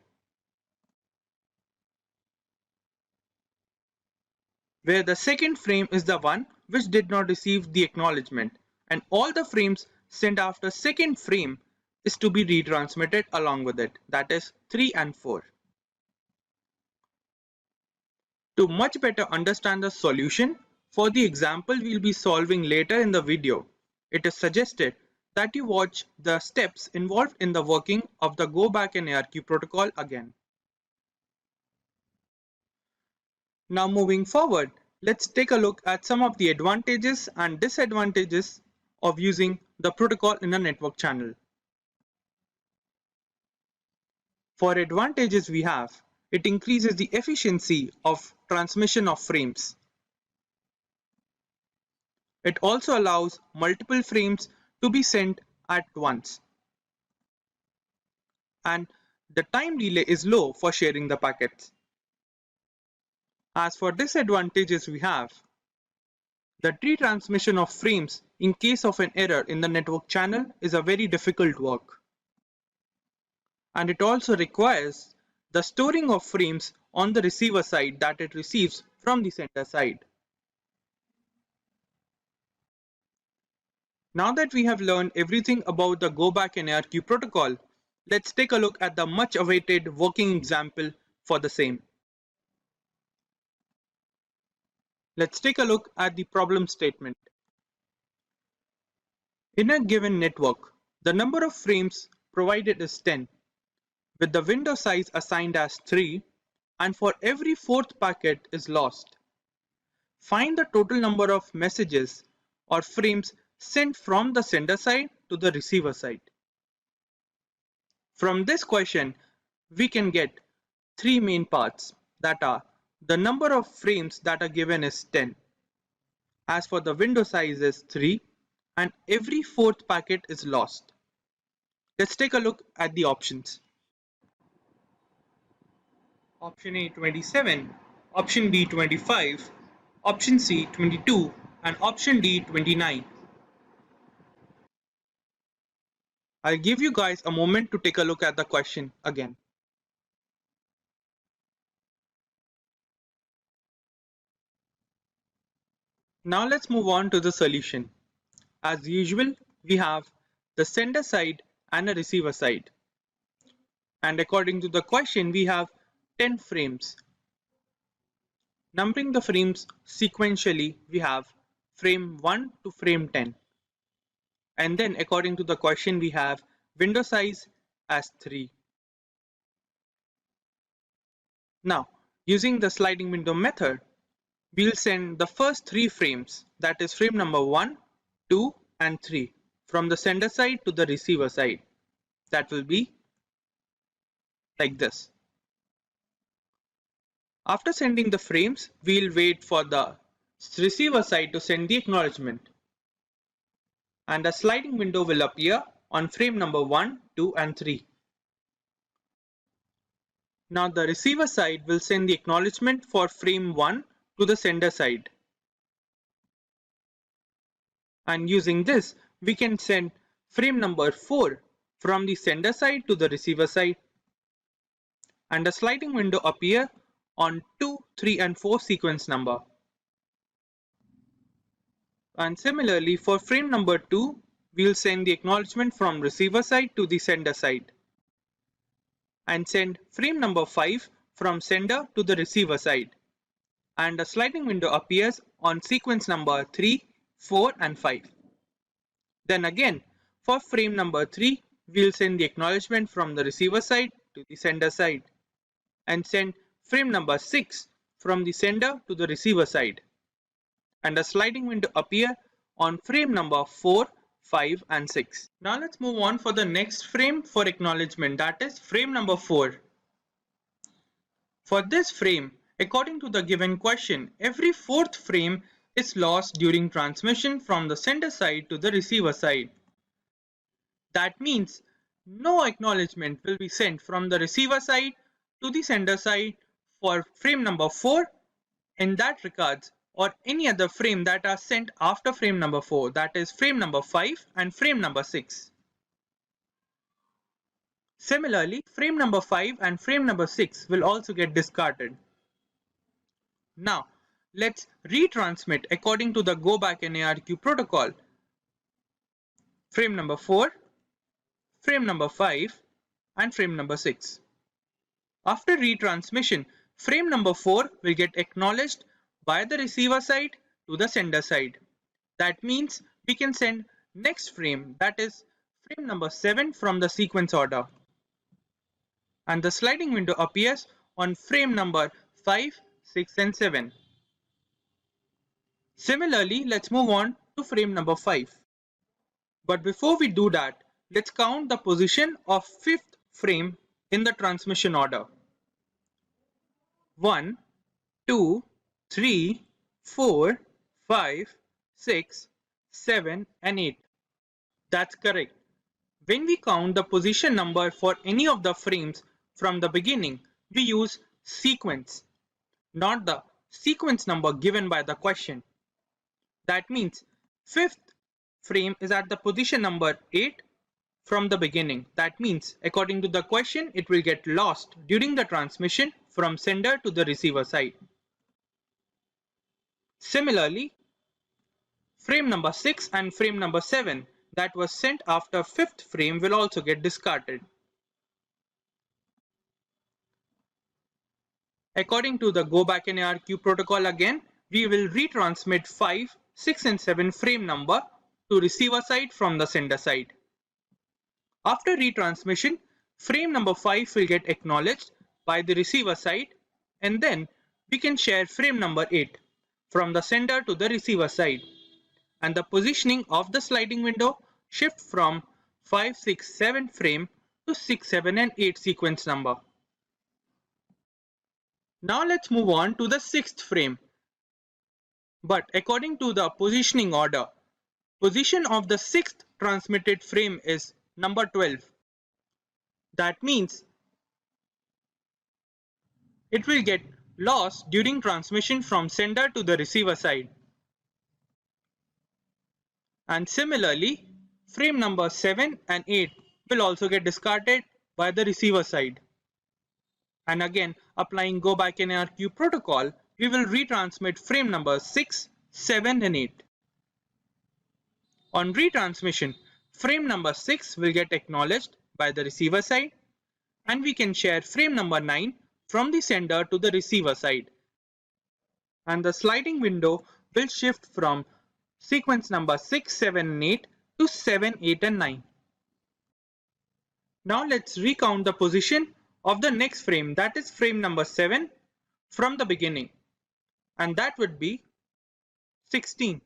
where the second frame is the one which did not receive the acknowledgement, and all the frames sent after second frame is to be retransmitted along with it, that is 3 and 4. To much better understand the solution for the example we'll be solving later in the video, it is suggested that you watch the steps involved in the working of the Back N ARQ protocol again. Now moving forward, let's take a look at some of the advantages and disadvantages of using the protocol in a network channel. For advantages we have, it increases the efficiency of transmission of frames. It also allows multiple frames to be sent at once. And the time delay is low for sharing the packets. As for disadvantages we have, the retransmission of frames in case of an error in the network channel is a very difficult work. And it also requires the storing of frames on the receiver side that it receives from the sender side. Now that we have learned everything about the Back N ARQ protocol, let's take a look at the much awaited working example for the same. Let's take a look at the problem statement. In a given network, the number of frames provided is 10, with the window size assigned as 3, and for every fourth packet is lost. Find the total number of messages or frames sent from the sender side to the receiver side. From this question, we can get three main parts, that are the number of frames that are given is 10. As for the window size is 3, and every fourth packet is lost. Let's take a look at the options. Option A 27, option B 25, option C 22, and option D 29. I'll give you guys a moment to take a look at the question again. Now let's move on to the solution. As usual, we have the sender side and a receiver side. And according to the question, we have 10 frames. Numbering the frames sequentially, we have frame 1 to frame 10. And then according to the question, we have window size as 3. Now, using the sliding window method, we'll send the first 3 frames, that is frame number 1, 2 and 3, from the sender side to the receiver side. That will be like this. After sending the frames, we'll wait for the receiver side to send the acknowledgement. And a sliding window will appear on frame number 1, 2 and 3. Now the receiver side will send the acknowledgement for frame 1 to the sender side. And using this, we can send frame number 4 from the sender side to the receiver side. And a sliding window appear on 2, 3 and 4 sequence number. And similarly for frame number 2, we'll send the acknowledgement from receiver side to the sender side. And send frame number 5 from sender to the receiver side. And a sliding window appears on sequence number 3, 4 and 5. Then again, for frame number 3, we'll send the acknowledgement from the receiver side to the sender side. And send frame number 6 from the sender to the receiver side. And a sliding window appear on frame number 4, 5 and 6. Now let's move on for the next frame for acknowledgement, that is frame number 4. For this frame, according to the given question, every fourth frame is lost during transmission from the sender side to the receiver side. That means no acknowledgement will be sent from the receiver side to the sender side for frame number 4. In that regards, or any other frame that are sent after frame number 4, that is frame number 5 and frame number 6. Similarly, frame number 5 and frame number 6 will also get discarded. Now, let's retransmit according to the Go Back N ARQ protocol. Frame number 4, frame number 5 and frame number 6. After retransmission, frame number 4 will get acknowledged by the receiver side to the sender side. That means we can send next frame, that is frame number 7 from the sequence order. And the sliding window appears on frame number 5, 6 and 7. Similarly, let's move on to frame number 5. But before we do that, let's count the position of 5th frame in the transmission order. 1, 2, 3, 4, 5, 6, 7 and 8. That's correct. When we count the position number for any of the frames from the beginning, we use sequence, not the sequence number given by the question. That means 5th frame is at the position number 8 from the beginning. That means according to the question, it will get lost during the transmission from sender to the receiver side. Similarly, frame number 6 and frame number 7 that was sent after 5th frame will also get discarded. According to the Go Back N ARQ protocol again, we will retransmit 5, 6 and 7 frame number to receiver side from the sender side. After retransmission, frame number 5 will get acknowledged by the receiver side, and then we can share frame number 8 from the sender to the receiver side. And the positioning of the sliding window shift from 5, 6, 7 frame to 6, 7 and 8 sequence number. Now let's move on to the 6th frame. But according to the positioning order, position of the 6th transmitted frame is number 12. That means it will get lost during transmission from sender to the receiver side. And similarly, frame number 7 and 8 will also get discarded by the receiver side. And again, applying Go Back N ARQ protocol, we will retransmit frame number 6, 7 and 8. On retransmission, frame number 6 will get acknowledged by the receiver side, and we can share frame number 9 from the sender to the receiver side. And the sliding window will shift from sequence number 6, 7 and 8 to 7, 8 and 9. Now let's recount the position of the next frame, that is frame number 7 from the beginning, and that would be 16.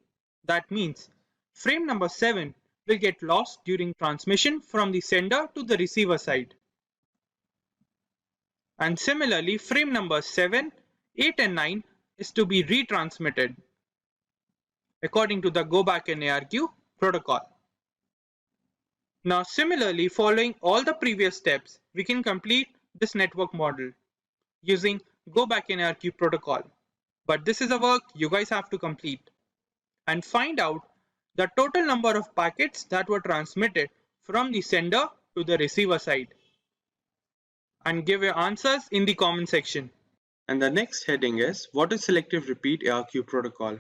That means frame number 7 will get lost during transmission from the sender to the receiver side. And similarly, frame number 7, 8 and 9 is to be retransmitted according to the Go Back N ARQ protocol. Now similarly, following all the previous steps, we can complete this network model using Go Back N ARQ protocol. But this is a work you guys have to complete and find out the total number of packets that were transmitted from the sender to the receiver side, and give your answers in the comment section. And the next heading is, what is selective repeat ARQ protocol?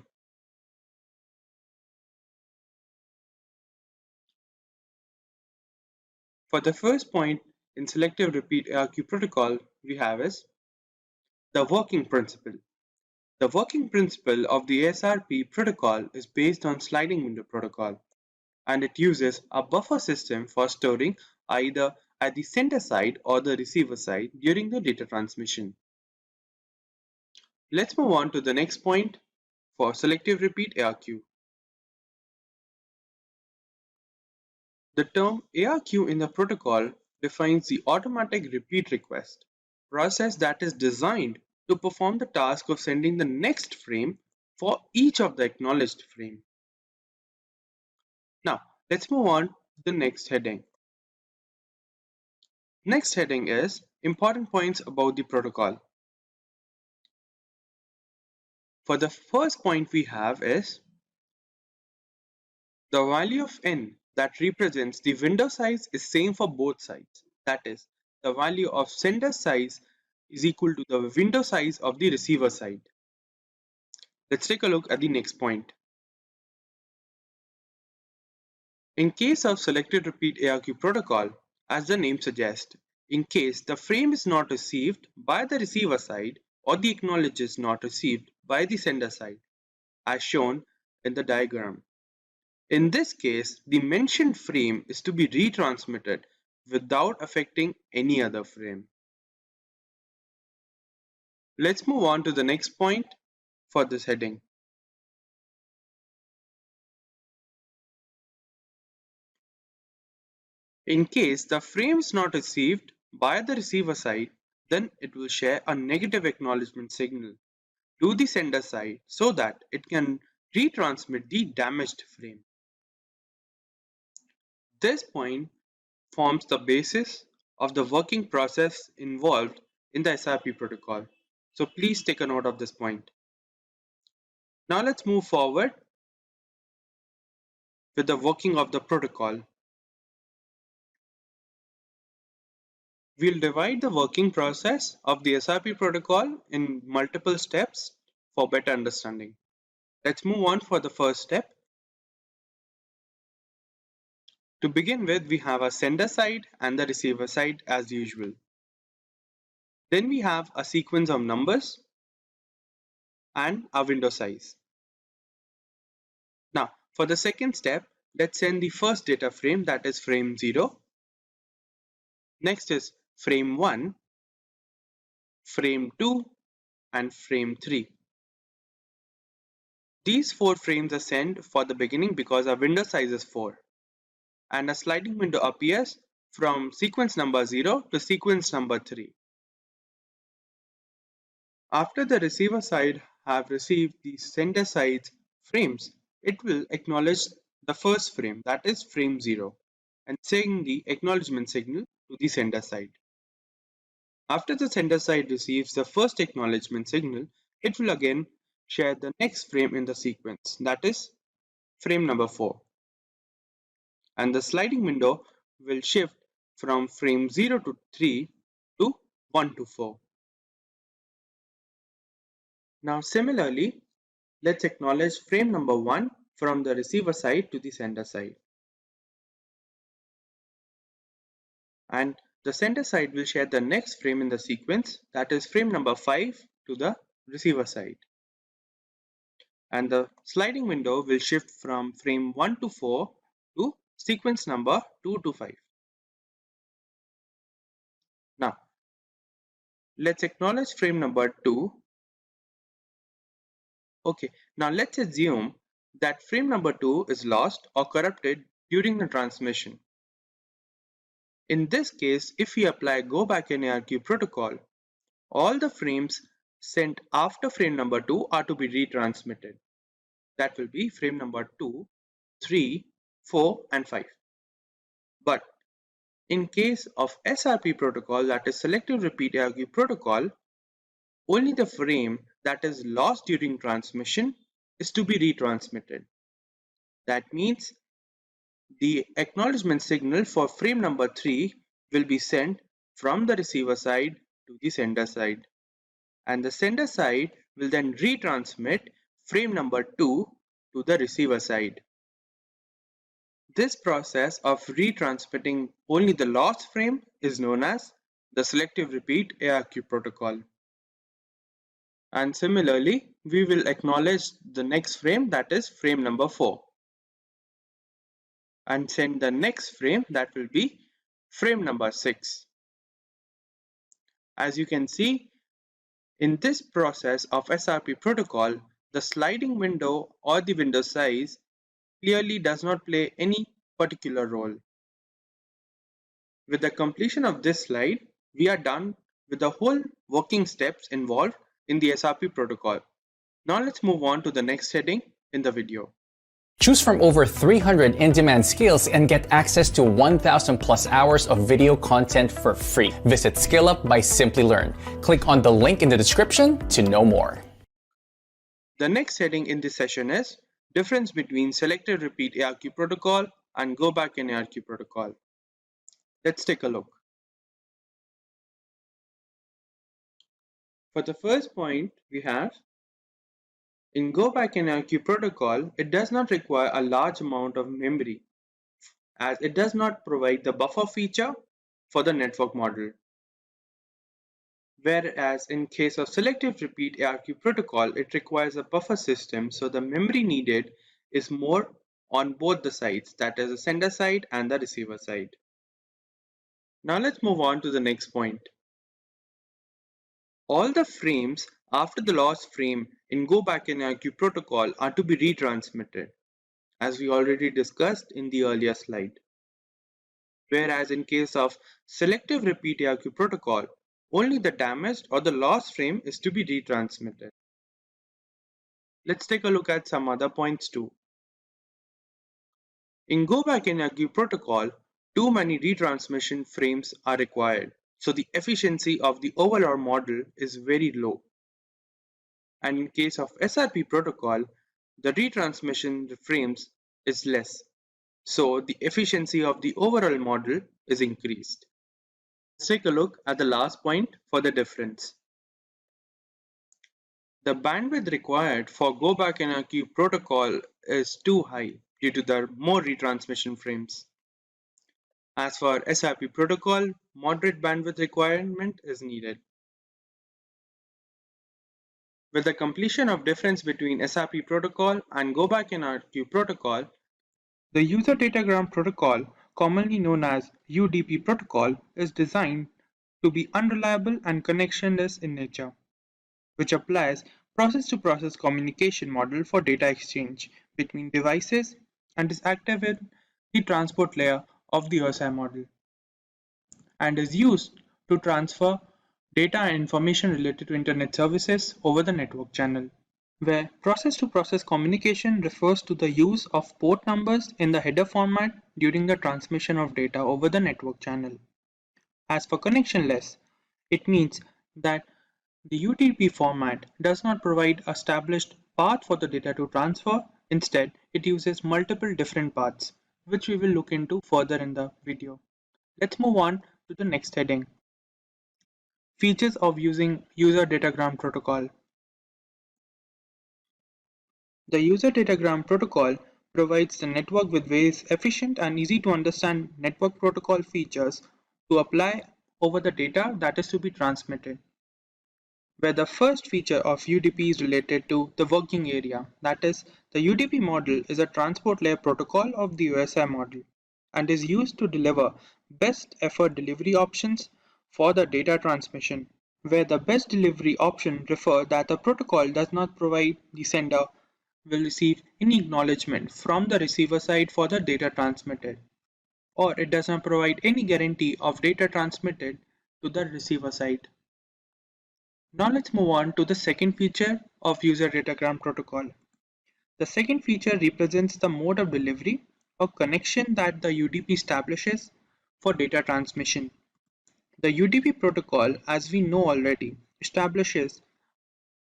For the first point in selective repeat ARQ protocol we have is the working principle. The working principle of the SRP protocol is based on sliding window protocol, and it uses a buffer system for storing either at the sender side or the receiver side during the data transmission. Let's move on to the next point for selective repeat ARQ. The term ARQ in the protocol defines the automatic repeat request process that is designed to perform the task of sending the next frame for each of the acknowledged frame. Now, let's move on to the next heading. Next heading is important points about the protocol. for the first point we have is the value of n that represents the window size is same for both sides. That is, the value of sender size is equal to the window size of the receiver side. Let's take a look at the next point. In case of selected repeat ARQ protocol, as the name suggests, in case the frame is not received by the receiver side or the acknowledge is not received by the sender side, as shown in the diagram. In this case, the mentioned frame is to be retransmitted without affecting any other frame. Let's move on to the next point for this heading. In case the frame is not received by the receiver side, then it will share a negative acknowledgement signal to the sender side so that it can retransmit the damaged frame. This point forms the basis of the working process involved in the SRP protocol. So please take a note of this point. Now let's move forward with the working of the protocol. We'll divide the working process of the SRP protocol in multiple steps for better understanding. Let's move on for the first step. To begin with, we have a sender side and the receiver side as usual. Then we have a sequence of numbers and a window size. Now, for the second step, let's send the first data frame, that is frame 0. Next is frame 1, frame 2, and frame 3. These 4 frames are sent for the beginning because our window size is 4. And a sliding window appears from sequence number 0 to sequence number 3. After the receiver side have received the sender side's frames, it will acknowledge the first frame, that is frame 0, and send the acknowledgement signal to the sender side. After the sender side receives the first acknowledgement signal, it will again share the next frame in the sequence, that is frame number 4. And the sliding window will shift from frame 0 to 3 to 1 to 4. Now similarly, let's acknowledge frame number 1 from the receiver side to the sender side. And the sender side will share the next frame in the sequence, that is frame number 5 to the receiver side. And the sliding window will shift from frame 1 to 4 to sequence number 2 to 5. Now, let's acknowledge frame number 2. Okay, now let's assume that frame number 2 is lost or corrupted during the transmission. In this case, if we apply Back N ARQ Protocol, all the frames sent after frame number 2 are to be retransmitted. That will be frame number 2, 3, 4, and 5. But in case of SRP protocol, that is Selective Repeat ARQ Protocol, only the frame that is lost during transmission is to be retransmitted. That means the acknowledgement signal for frame number 3 will be sent from the receiver side to the sender side. And the sender side will then retransmit frame number 2 to the receiver side. This process of retransmitting only the lost frame is known as the Selective Repeat ARQ Protocol. And similarly, we will acknowledge the next frame, that is frame number 4. And send the next frame, that will be frame number 6. As you can see, in this process of SRP protocol, the sliding window or the window size clearly does not play any particular role. With the completion of this slide, we are done with the whole working steps involved in the SRP protocol. Now let's move on to the next heading in the video. Choose from over 300 in-demand skills and get access to 1,000 plus hours of video content for free. Visit Skill Up by Simplilearn. Click on the link in the description to know more. The next heading in this session is difference between selective repeat ARQ protocol and go back N ARQ protocol. Let's take a look. For the first point, we have in go back N ARQ protocol, it does not require a large amount of memory as it does not provide the buffer feature for the network model. Whereas in case of selective repeat ARQ protocol, it requires a buffer system, so the memory needed is more on both the sides, that is the sender side and the receiver side. Now let's move on to the next point. All the frames after the lost frame in go back N ARQ protocol are to be retransmitted, as we already discussed in the earlier slide. Whereas in case of selective repeat ARQ protocol, only the damaged or the lost frame is to be retransmitted. Let's take a look at some other points too. In go back N ARQ protocol, too many retransmission frames are required, so the efficiency of the overall model is very low. And in case of SRP protocol, the retransmission frames is less, so the efficiency of the overall model is increased. Let's take a look at the last point for the difference. The bandwidth required for go back N ARQ protocol is too high due to the more retransmission frames. As for SRP protocol, moderate bandwidth requirement is needed. With the completion of difference between SRP protocol and go back N ARQ protocol, the user datagram protocol, commonly known as UDP protocol, is designed to be unreliable and connectionless in nature, which applies process-to-process communication model for data exchange between devices and is active in the transport layer of the OSI model, and is used to transfer data and information related to internet services over the network channel, where process-to-process communication refers to the use of port numbers in the header format during the transmission of data over the network channel. As for connectionless, it means that the UDP format does not provide a established path for the data to transfer. Instead, it uses multiple different paths, which we will look into further in the video. Let's move on to the next heading. Features of using user datagram protocol. The user datagram protocol provides the network with various efficient and easy to understand network protocol features to apply over the data that is to be transmitted, where the first feature of UDP is related to the working area. That is, the UDP model is a transport layer protocol of the OSI model and is used to deliver best effort delivery options for the data transmission, where the best delivery option refers that the protocol does not provide the sender will receive any acknowledgement from the receiver side for the data transmitted, or it does not provide any guarantee of data transmitted to the receiver side. Now let's move on to the second feature of user datagram protocol. The second feature represents the mode of delivery or connection that the UDP establishes for data transmission. The UDP protocol, as we know already, establishes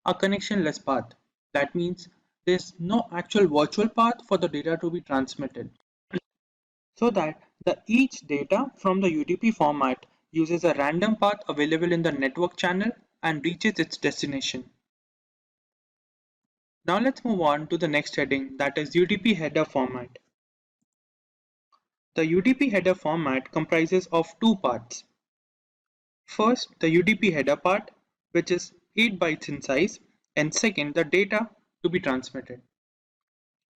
a connectionless path. That means there is no actual virtual path for the data to be transmitted, so that each data from the UDP format uses a random path available in the network channel and reaches its destination. Now let's move on to the next heading, that is UDP header format. The UDP header format comprises of two parts. First, the UDP header part, which is 8 bytes in size, and second, the data to be transmitted.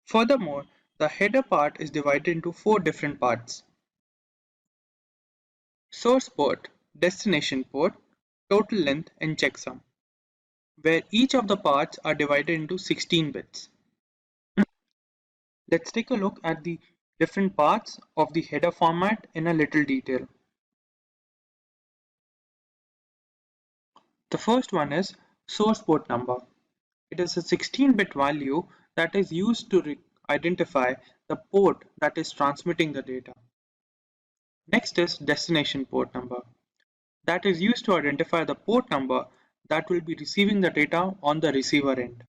Furthermore, the header part is divided into 4 different parts: source port, destination port, total length, and checksum, where each of the parts are divided into 16 bits. Let's take a look at the different parts of the header format in a little detail. The first one is source port number. It is a 16-bit value that is used to identify the port that is transmitting the data. Next is destination port number. That is used to identify the port number that will be receiving the data on the receiver end.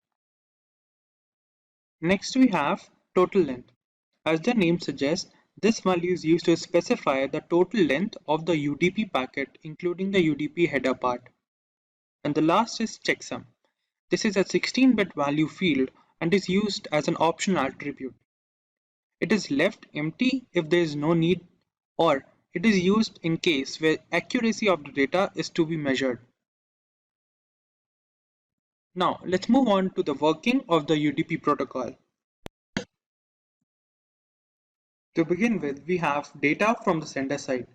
Next we have total length. As the name suggests, this value is used to specify the total length of the UDP packet including the UDP header part. And the last is checksum. This is a 16-bit value field and is used as an optional attribute. It is left empty if there is no need, or it is used in case where accuracy of the data is to be measured. Now let's move on to the working of the UDP protocol. To begin with, we have data from the sender side,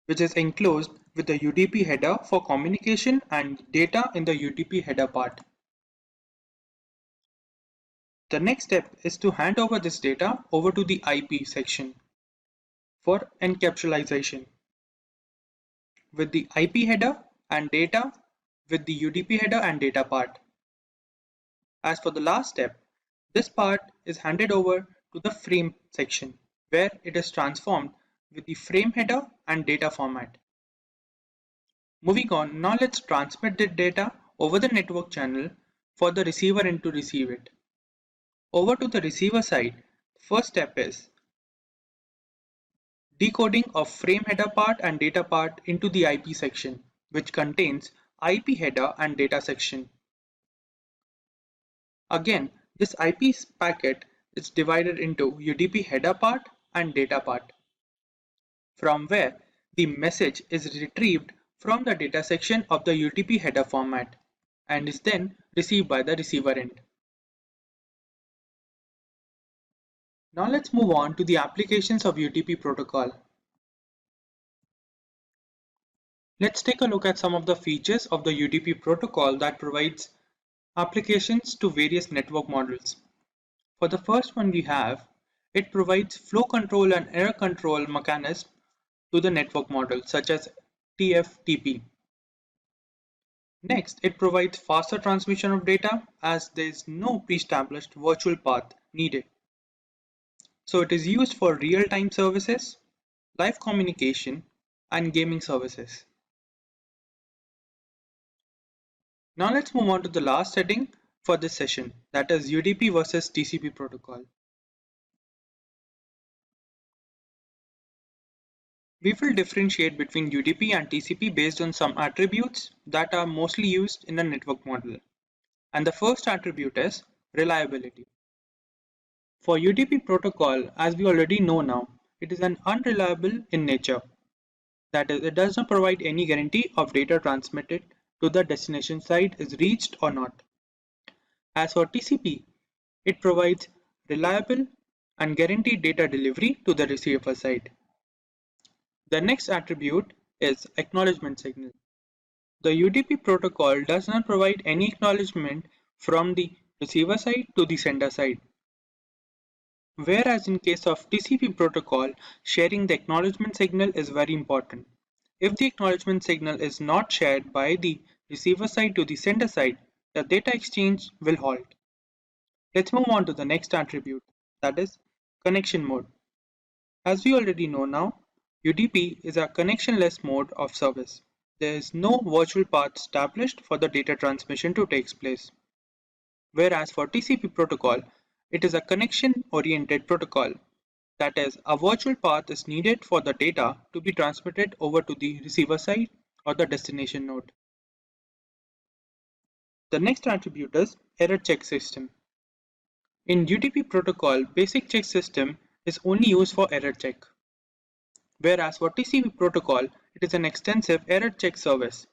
which is enclosed with the UDP header for communication and data in the UDP header part. The next step is to hand over this data over to the IP section for encapsulation with the IP header and data with the UDP header and data part. As for the last step, this part is handed over to the frame section where it is transformed with the frame header and data format. Moving on, now let's transmit the data over the network channel for the receiver end to receive it. Over to the receiver side, first step is decoding of frame header part and data part into the IP section, which contains IP header and data section. Again, this IP packet is divided into UDP header part and data part, from where the message is retrieved from the data section of the UDP header format and is then received by the receiver end. Now let's move on to the applications of UDP protocol. Let's take a look at some of the features of the UDP protocol that provides applications to various network models. For the first one we have, it provides flow control and error control mechanism to the network model such as TFTP. Next, it provides faster transmission of data as there is no pre-established virtual path needed. So it is used for real-time services, live communication, and gaming services. Now let's move on to the last setting for this session, that is UDP versus TCP protocol. We will differentiate between UDP and TCP based on some attributes that are mostly used in a network model. And the first attribute is reliability. For UDP protocol, as we already know now, it is an unreliable in nature. That is, it does not provide any guarantee of data transmitted to the destination side is reached or not. As for TCP, it provides reliable and guaranteed data delivery to the receiver side. The next attribute is acknowledgement signal. The UDP protocol does not provide any acknowledgement from the receiver side to the sender side. Whereas in case of TCP protocol, sharing the acknowledgement signal is very important. If the acknowledgement signal is not shared by the receiver side to the sender side, the data exchange will halt. Let's move on to the next attribute, that is connection mode. As we already know now, UDP is a connectionless mode of service. There is no virtual path established for the data transmission to take place. Whereas for TCP protocol, it is a connection-oriented protocol. That is, a virtual path is needed for the data to be transmitted over to the receiver side or the destination node. The next attribute is error check system. In UDP protocol, basic check system is only used for error check. Whereas for TCP protocol, it is an extensive error check service.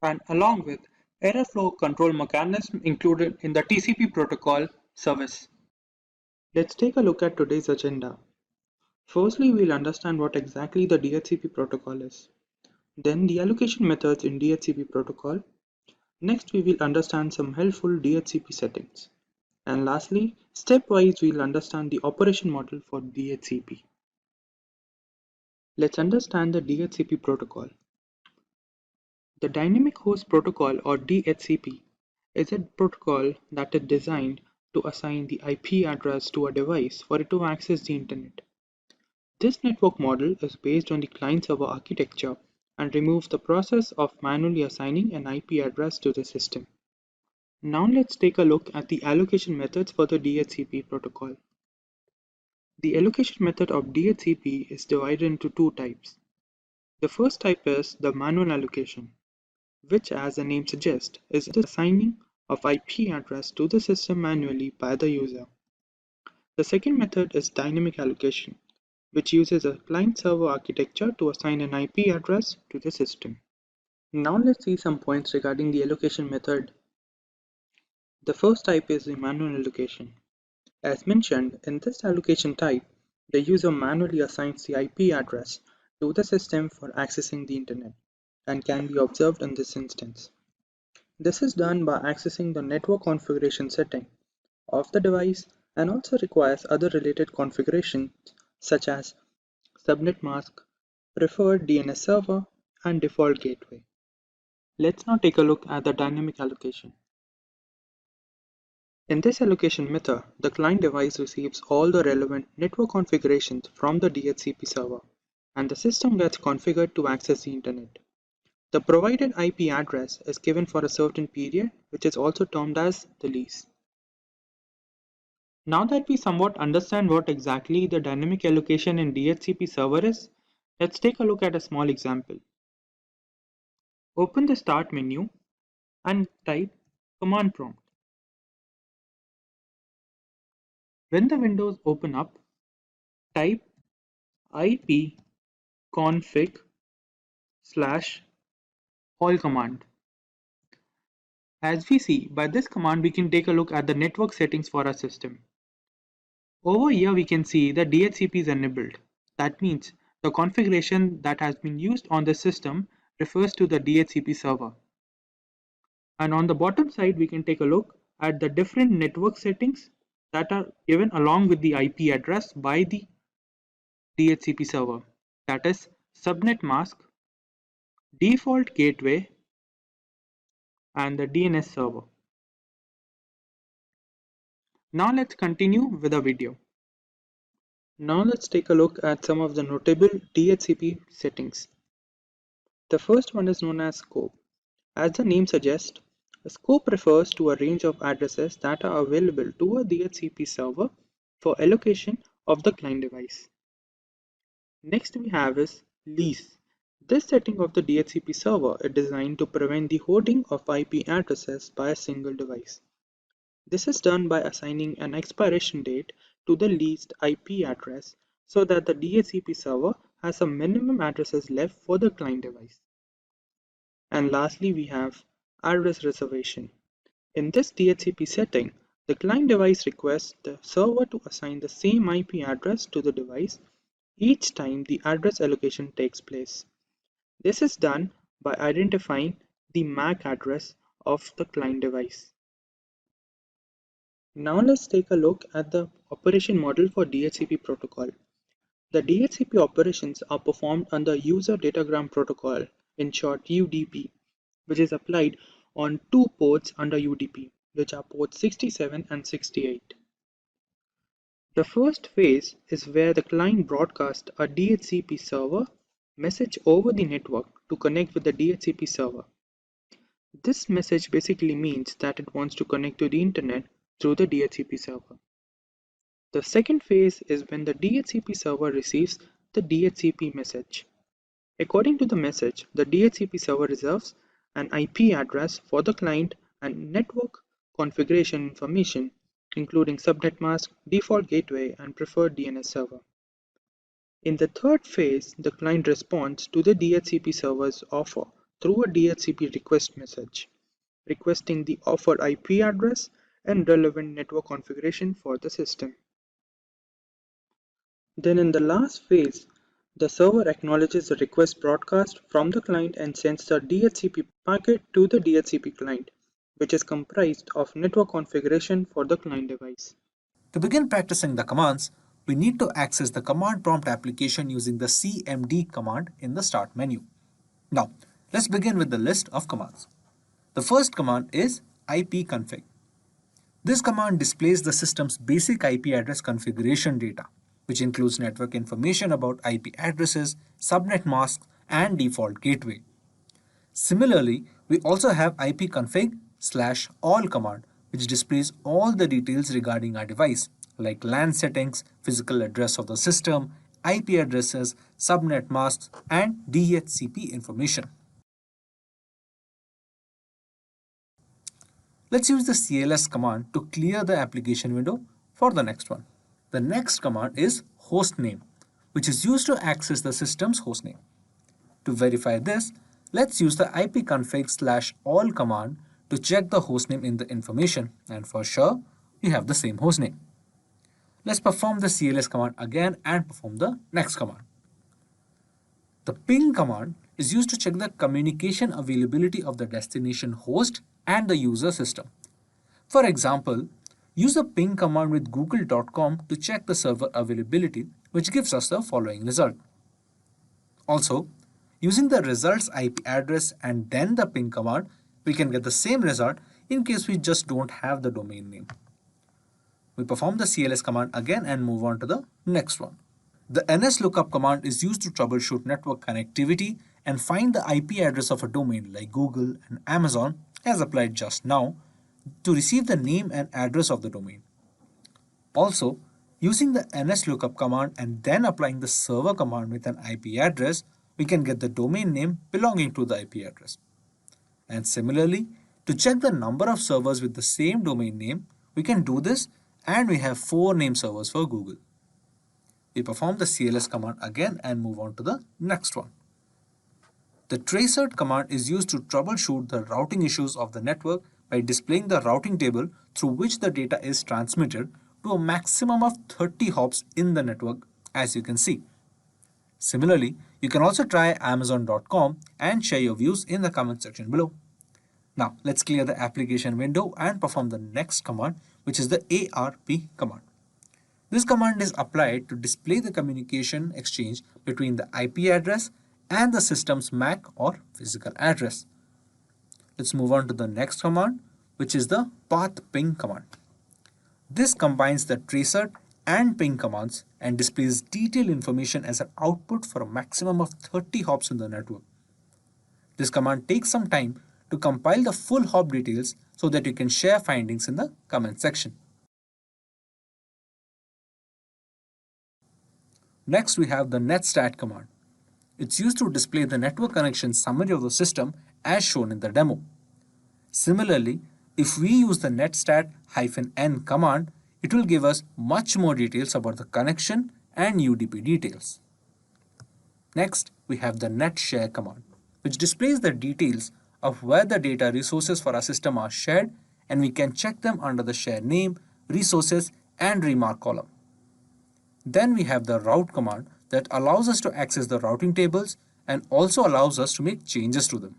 And along with error flow control mechanism included in the TCP protocol service. Let's take a look at today's agenda. Firstly, we'll understand what exactly the DHCP protocol is. Then the allocation methods in DHCP protocol. Next, we will understand some helpful DHCP settings. And lastly, stepwise we'll understand the operation model for DHCP. Let's understand the DHCP protocol. The Dynamic Host Protocol or DHCP is a protocol that is designed to assign the IP address to a device for it to access the internet. This network model is based on the client-server architecture and removes the process of manually assigning an IP address to the system. Now let's take a look at the allocation methods for the DHCP protocol. The allocation method of DHCP is divided into two types. The first type is the manual allocation, which, as the name suggests, is the assigning of IP address to the system manually by the user. The second method is dynamic allocation, which uses a client-server architecture to assign an IP address to the system. Now let's see some points regarding the allocation method. The first type is the manual allocation. As mentioned, in this allocation type, the user manually assigns the IP address to the system for accessing the internet and can be observed in this instance. This is done by accessing the network configuration setting of the device and also requires other related configurations such as subnet mask, preferred DNS server, and default gateway. Let's now take a look at the dynamic allocation. In this allocation method, the client device receives all the relevant network configurations from the DHCP server, and the system gets configured to access the internet. The provided IP address is given for a certain period, which is also termed as the lease. Now that we somewhat understand what exactly the dynamic allocation in DHCP server is, let's take a look at a small example. Open the Start menu and type command prompt. When the windows open up, type ipconfig/all command. As we see, by this command we can take a look at the network settings for our system. Over here we can see the DHCP is enabled. That means the configuration that has been used on the system refers to the DHCP server. And on the bottom side we can take a look at the different network settings that are given along with the IP address by the DHCP server. That is subnet mask, default gateway, and the DNS server. Now let's continue with the video. Now let's take a look at some of the notable DHCP settings. The first one is known as scope. As the name suggests, a scope refers to a range of addresses that are available to a DHCP server for allocation of the client device. Next we have is lease. This setting of the DHCP server is designed to prevent the hoarding of IP addresses by a single device. This is done by assigning an expiration date to the leased IP address so that the DHCP server has some minimum addresses left for the client device. And lastly, we have address reservation. In this DHCP setting, the client device requests the server to assign the same IP address to the device each time the address allocation takes place. This is done by identifying the MAC address of the client device. Now let's take a look at the operation model for DHCP protocol. The DHCP operations are performed under User Datagram Protocol, in short UDP, which is applied on two ports under UDP, which are ports 67 and 68. The first phase is where the client broadcasts a DHCP server message over the network to connect with the DHCP server. This message basically means that it wants to connect to the internet through the DHCP server. The second phase is when the DHCP server receives the DHCP message. According to the message, the DHCP server reserves an IP address for the client and network configuration information, including subnet mask, default gateway, and preferred DNS server. In the third phase, the client responds to the DHCP server's offer through a DHCP request message, requesting the offered IP address and relevant network configuration for the system. Then in the last phase, the server acknowledges the request broadcast from the client and sends the DHCP packet to the DHCP client, which is comprised of network configuration for the client device. To begin practicing the commands, we need to access the command prompt application using the cmd command in the Start menu. Now, let's begin with the list of commands. The first command is ipconfig. This command displays the system's basic IP address configuration data, which includes network information about IP addresses, subnet masks, and default gateway. Similarly, we also have ipconfig config/all command, which displays all the details regarding our device, like LAN settings, physical address of the system, IP addresses, subnet masks, and DHCP information. Let's use the cls command to clear the application window for the next one. The next command is hostname, which is used to access the system's hostname. To verify this, let's use the ipconfig/all command to check the hostname in the information, and for sure, we have the same hostname. Let's perform the cls command again and perform the next command. The ping command is used to check the communication availability of the destination host and the user system. For example, use the ping command with google.com to check the server availability, which gives us the following result. Also, using the results IP address and then the ping command, we can get the same result in case we just don't have the domain name. We perform the cls command again and move on to the next one. The nslookup command is used to troubleshoot network connectivity and find the IP address of a domain like Google and Amazon, as applied just now, to receive the name and address of the domain. Also, using the nslookup command and then applying the server command with an IP address, we can get the domain name belonging to the IP address. And similarly, to check the number of servers with the same domain name, we can do this, and we have 4 name servers for Google. We perform the cls command again and move on to the next one. The tracert command is used to troubleshoot the routing issues of the network by displaying the routing table through which the data is transmitted to a maximum of 30 hops in the network, as you can see. Similarly, you can also try amazon.com and share your views in the comment section below. Now, let's clear the application window and perform the next command, which is the ARP command. This command is applied to display the communication exchange between the IP address and the system's MAC or physical address. Let's move on to the next command, which is the path ping command. This combines the tracert and ping commands and displays detailed information as an output for a maximum of 30 hops in the network. This command takes some time to compile the full hop details so that you can share findings in the comment section. Next, we have the netstat command. It's used to display the network connection summary of the system as shown in the demo. Similarly, if we use the netstat-n command, it will give us much more details about the connection and UDP details. Next, we have the netshare command, which displays the details of where the data resources for our system are shared, and we can check them under the share name, resources, and remark column. Then we have the route command that allows us to access the routing tables and also allows us to make changes to them.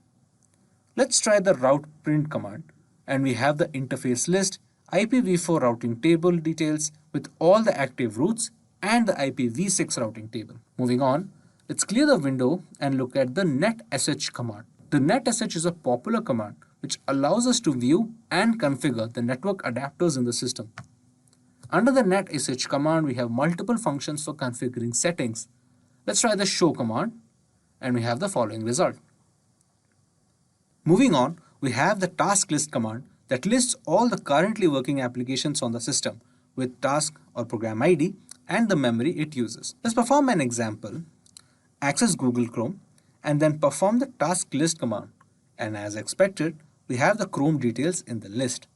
Let's try the route print command, and we have the interface list, IPv4 routing table details with all the active routes and the IPv6 routing table. Moving on, let's clear the window and look at the netsh command. The netsh is a popular command which allows us to view and configure the network adapters in the system. Under the netsh command, we have multiple functions for configuring settings. Let's try the show command, and we have the following result. Moving on, we have the task list command that lists all the currently working applications on the system with task or program ID and the memory it uses. Let's perform an example. Access Google Chrome and then perform the task list command. And as expected, we have the Chrome details in the list.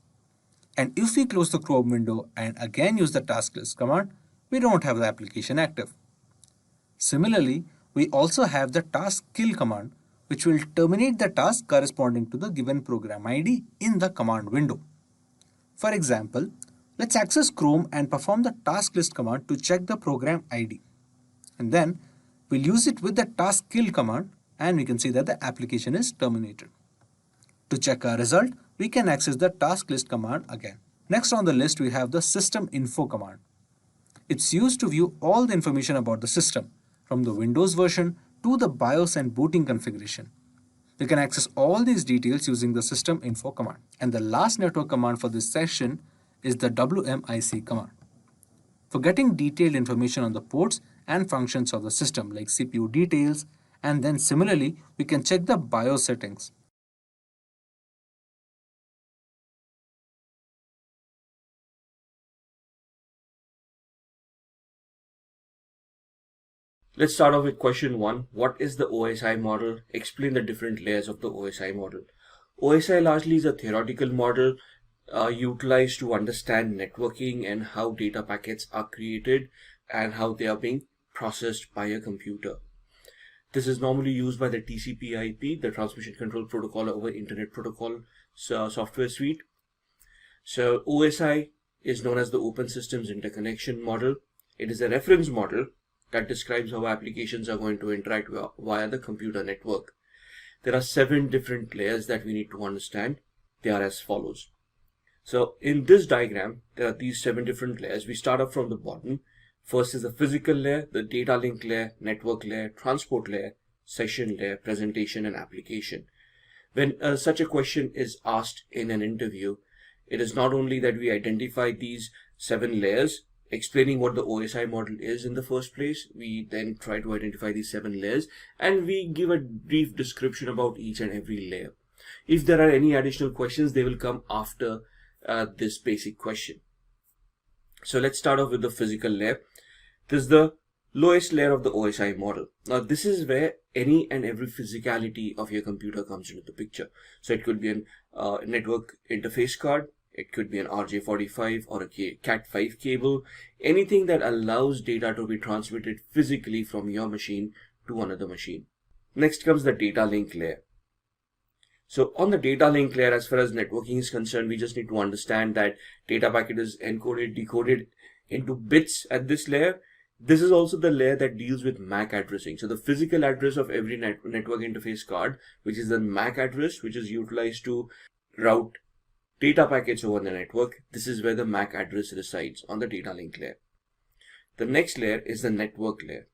And if we close the Chrome window and again use the task list command, we don't have the application active. Similarly, we also have the task kill command, which will terminate the task corresponding to the given program ID in the command window. For example, let's access Chrome and perform the task list command to check the program ID. And then we'll use it with the task kill command, and we can see that the application is terminated. To check our result, we can access the task list command again. Next on the list, we have the system info command. It's used to view all the information about the system, from the Windows version to the BIOS and booting configuration. We can access all these details using the system info command. And the last network command for this session is the WMIC command. For getting detailed information on the ports and functions of the system like CPU details, and then similarly, we can check the BIOS settings. Let's start off with question 1. What is the OSI model? Explain the different layers of the OSI model. OSI largely is a theoretical model utilized to understand networking and how data packets are created and how they are being processed by a computer. This is normally used by the TCP/IP, the Transmission Control Protocol over Internet Protocol software suite. So OSI is known as the Open Systems Interconnection Model. It is a reference model that describes how applications are going to interact via the computer network. There are 7 different layers that we need to understand. They are as follows. So in this diagram, there are these 7 different layers. We start up from the bottom. First is the physical layer, the data link layer, network layer, transport layer, session layer, presentation, and application. When such a question is asked in an interview, it is not only that we identify these 7 layers, explaining what the OSI model is in the first place, we then try to identify these 7 layers and we give a brief description about each and every layer. If there are any additional questions, they will come after this basic question. So let's start off with the physical layer. This is the lowest layer of the OSI model. Now this is where any and every physicality of your computer comes into the picture. So it could be a network interface card, it could be an RJ45 or a Cat5 cable, anything that allows data to be transmitted physically from your machine to another machine. Next comes the data link layer. So on the data link layer, as far as networking is concerned, we just need to understand that data packet is encoded, decoded into bits at this layer. This is also the layer that deals with MAC addressing. So the physical address of every network interface card, which is the MAC address, which is utilized to route data packets over the network. This is where the MAC address resides on the data link layer. The next layer is the network layer.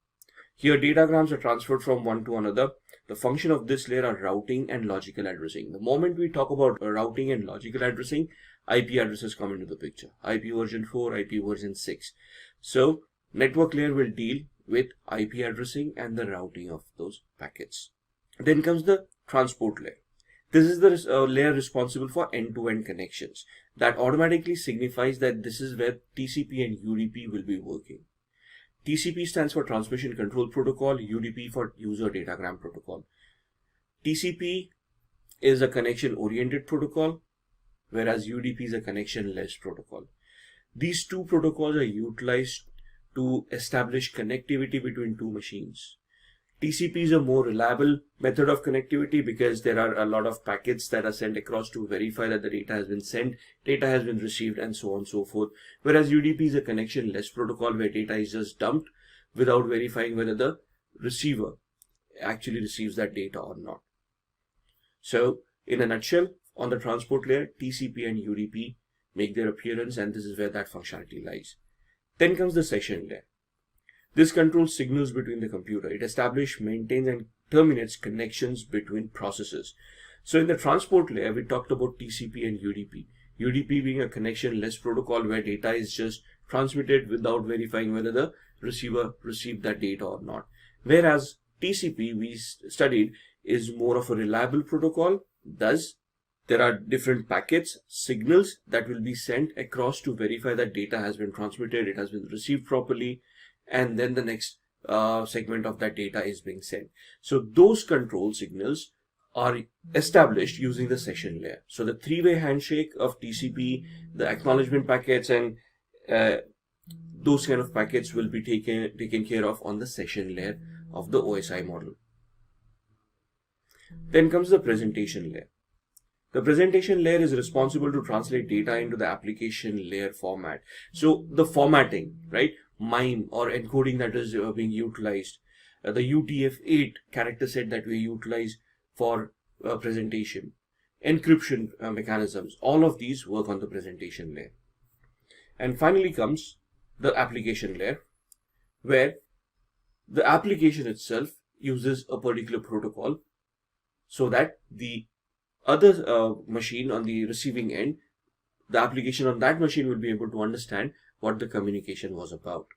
Here datagrams are transferred from one to another. The function of this layer are routing and logical addressing. The moment we talk about routing and logical addressing, IP addresses come into the picture. IP version 4, IP version 6. So network layer will deal with IP addressing and the routing of those packets. Then comes the transport layer. This is the layer responsible for end-to-end connections. That automatically signifies that this is where TCP and UDP will be working. TCP stands for Transmission Control Protocol, UDP for User Datagram Protocol. TCP is a connection-oriented protocol, whereas UDP is a connection-less protocol. These two protocols are utilized to establish connectivity between two machines. TCP is a more reliable method of connectivity because there are a lot of packets that are sent across to verify that the data has been sent, data has been received, and so on and so forth. Whereas UDP is a connection-less protocol where data is just dumped without verifying whether the receiver actually receives that data or not. So in a nutshell, on the transport layer, TCP and UDP make their appearance, and this is where that functionality lies. Then comes the session layer. This controls signals between the computer. It establishes, maintains, and terminates connections between processes. So in the transport layer, we talked about TCP and UDP. UDP being a connection-less protocol where data is just transmitted without verifying whether the receiver received that data or not. Whereas TCP, we studied, is more of a reliable protocol. Thus, there are different packets, signals that will be sent across to verify that data has been transmitted, it has been received properly, and then the next segment of that data is being sent. So those control signals are established using the session layer. So the three-way handshake of TCP, the acknowledgement packets, and those kind of packets will be taken care of on the session layer of the OSI model. Then comes the presentation layer. The presentation layer is responsible to translate data into the application layer format. So the formatting, right? MIME or encoding that is being utilized, the UTF-8 character set that we utilize for presentation, encryption mechanisms, all of these work on the presentation layer. And finally comes the application layer, where the application itself uses a particular protocol so that the other machine on the receiving end, the application on that machine will be able to understand what the communication was about,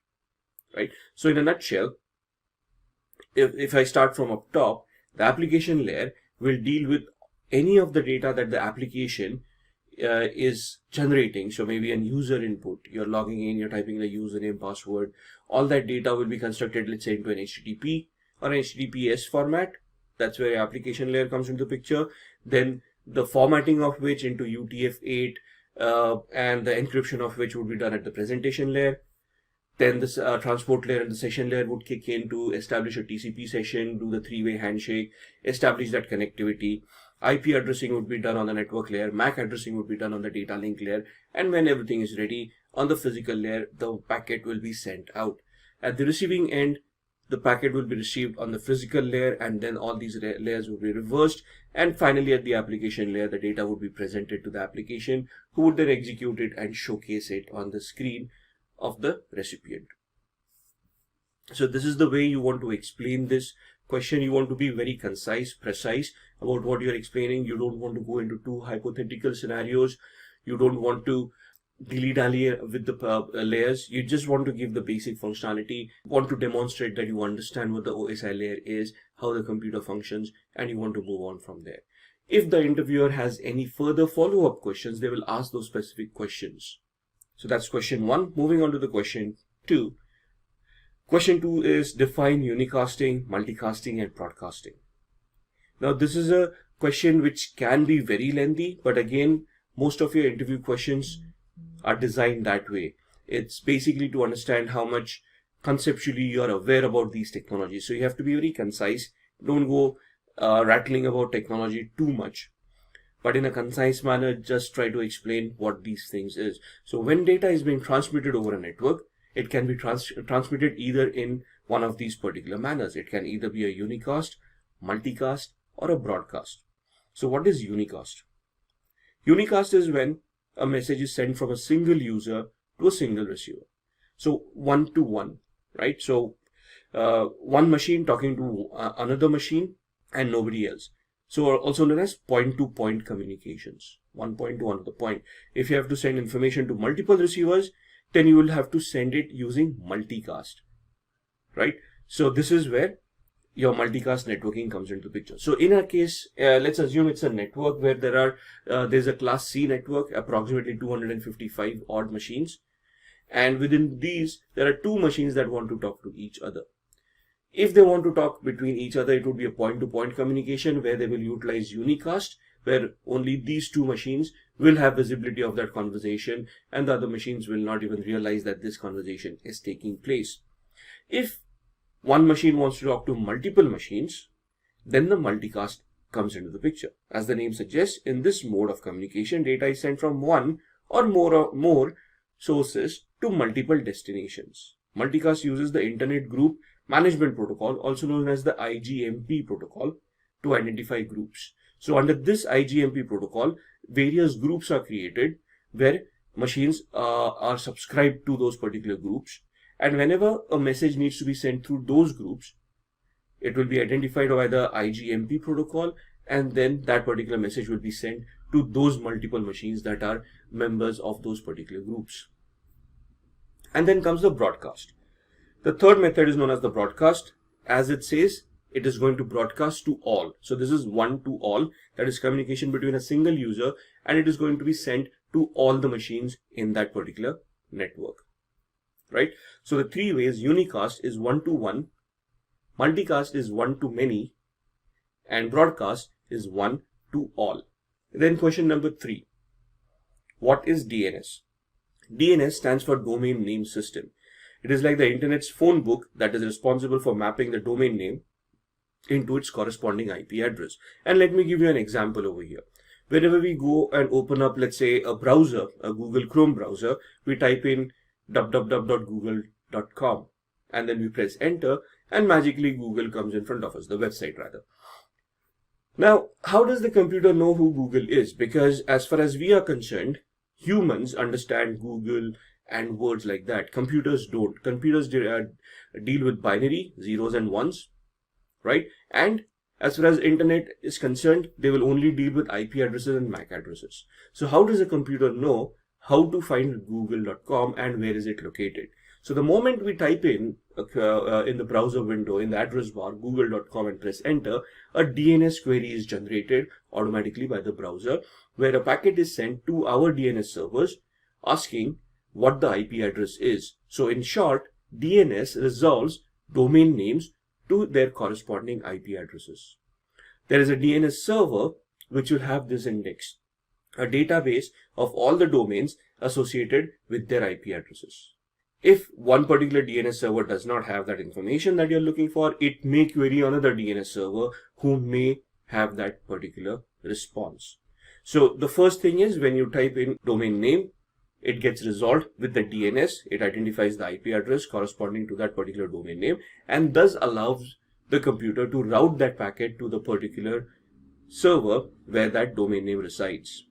right? So in a nutshell, if I start from up top, the application layer will deal with any of the data that the application is generating, so maybe a user input, you're logging in, you're typing the username, password, all that data will be constructed, let's say, into an HTTP or an HTTPS format. That's where your application layer comes into the picture. Then the formatting of which into UTF-8 and the encryption of which would be done at the presentation layer. Then this transport layer and the session layer would kick in to establish a TCP session, do the three-way handshake, establish that connectivity. IP addressing would be done on the network layer, MAC addressing would be done on the data link layer, and when everything is ready on the physical layer, the packet will be sent out. At the receiving end, the packet will be received on the physical layer, and then all these layers will be reversed, and finally at the application layer, the data would be presented to the application, who would then execute it and showcase it on the screen of the recipient. So this is the way you want to explain this question. You want to be very concise, precise about what you're explaining. You don't want to go into too hypothetical scenarios. You don't want to dilly-dally with the layers. You just want to give the basic functionality, want to demonstrate that you understand what the OSI layer is, how the computer functions, and you want to move on from there. If the interviewer has any further follow-up questions, they will ask those specific questions. So that's question 1. Moving on to the question 2. Question 2 is define unicasting, multicasting, and broadcasting. Now this is a question which can be very lengthy, but again, most of your interview questions are designed that way. It's basically to understand how much conceptually you are aware about these technologies. So you have to be very concise. Don't go rattling about technology too much, but in a concise manner, just try to explain what these things is. So when data is being transmitted over a network, it can be transmitted either in one of these particular manners. It can either be a unicast, multicast, or a broadcast. So what is unicast? Unicast is when a message is sent from a single user to a single receiver. So one to one, right? So one machine talking to another machine and nobody else. So also known as point-to-point communications. One point to another point. If you have to send information to multiple receivers, then you will have to send it using multicast, right? So this is where your multicast networking comes into the picture. So in our case, let's assume it's a network where there's a class C network, approximately 255 odd machines. And within these, there are two machines that want to talk to each other. If they want to talk between each other, it would be a point-to-point communication where they will utilize unicast, where only these two machines will have visibility of that conversation and the other machines will not even realize that this conversation is taking place. If one machine wants to talk to multiple machines, then the multicast comes into the picture. As the name suggests, in this mode of communication, data is sent from one or more sources to multiple destinations. Multicast uses the Internet Group Management Protocol, also known as the IGMP protocol, to identify groups. So under this IGMP protocol, various groups are created where machines are subscribed to those particular groups. And whenever a message needs to be sent through those groups, it will be identified by the IGMP protocol, and then that particular message will be sent to those multiple machines that are members of those particular groups. And then comes the broadcast. The third method is known as the broadcast. As it says, it is going to broadcast to all. So this is one to all, that is communication between a single user, and it is going to be sent to all the machines in that particular network, right? So the three ways: unicast is one to one, multicast is one to many, and broadcast is one to all. Then question number 3. What is DNS? DNS stands for Domain Name System. It is like the internet's phone book that is responsible for mapping the domain name into its corresponding IP address. And let me give you an example over here. Whenever we go and open up, let's say, a browser, a Google Chrome browser, we type in www.google.com and then we press enter, and magically Google comes in front of us, the website rather. Now, how does the computer know who Google is? Because as far as we are concerned, humans understand Google and words like that. Computers don't. Computers deal with binary, zeros and ones, right? And as far as internet is concerned, they will only deal with IP addresses and MAC addresses. So how does a computer know how to find google.com and where is it located? So the moment we type in the browser window, in the address bar, google.com and press enter, a DNS query is generated automatically by the browser, where a packet is sent to our DNS servers asking what the IP address is. So in short, DNS resolves domain names to their corresponding IP addresses. There is a DNS server which will have this index, a database of all the domains associated with their IP addresses. If one particular DNS server does not have that information that you're looking for, it may query another DNS server who may have that particular response. So the first thing is, when you type in domain name, it gets resolved with the DNS. It identifies the IP address corresponding to that particular domain name and thus allows the computer to route that packet to the particular server where that domain name resides.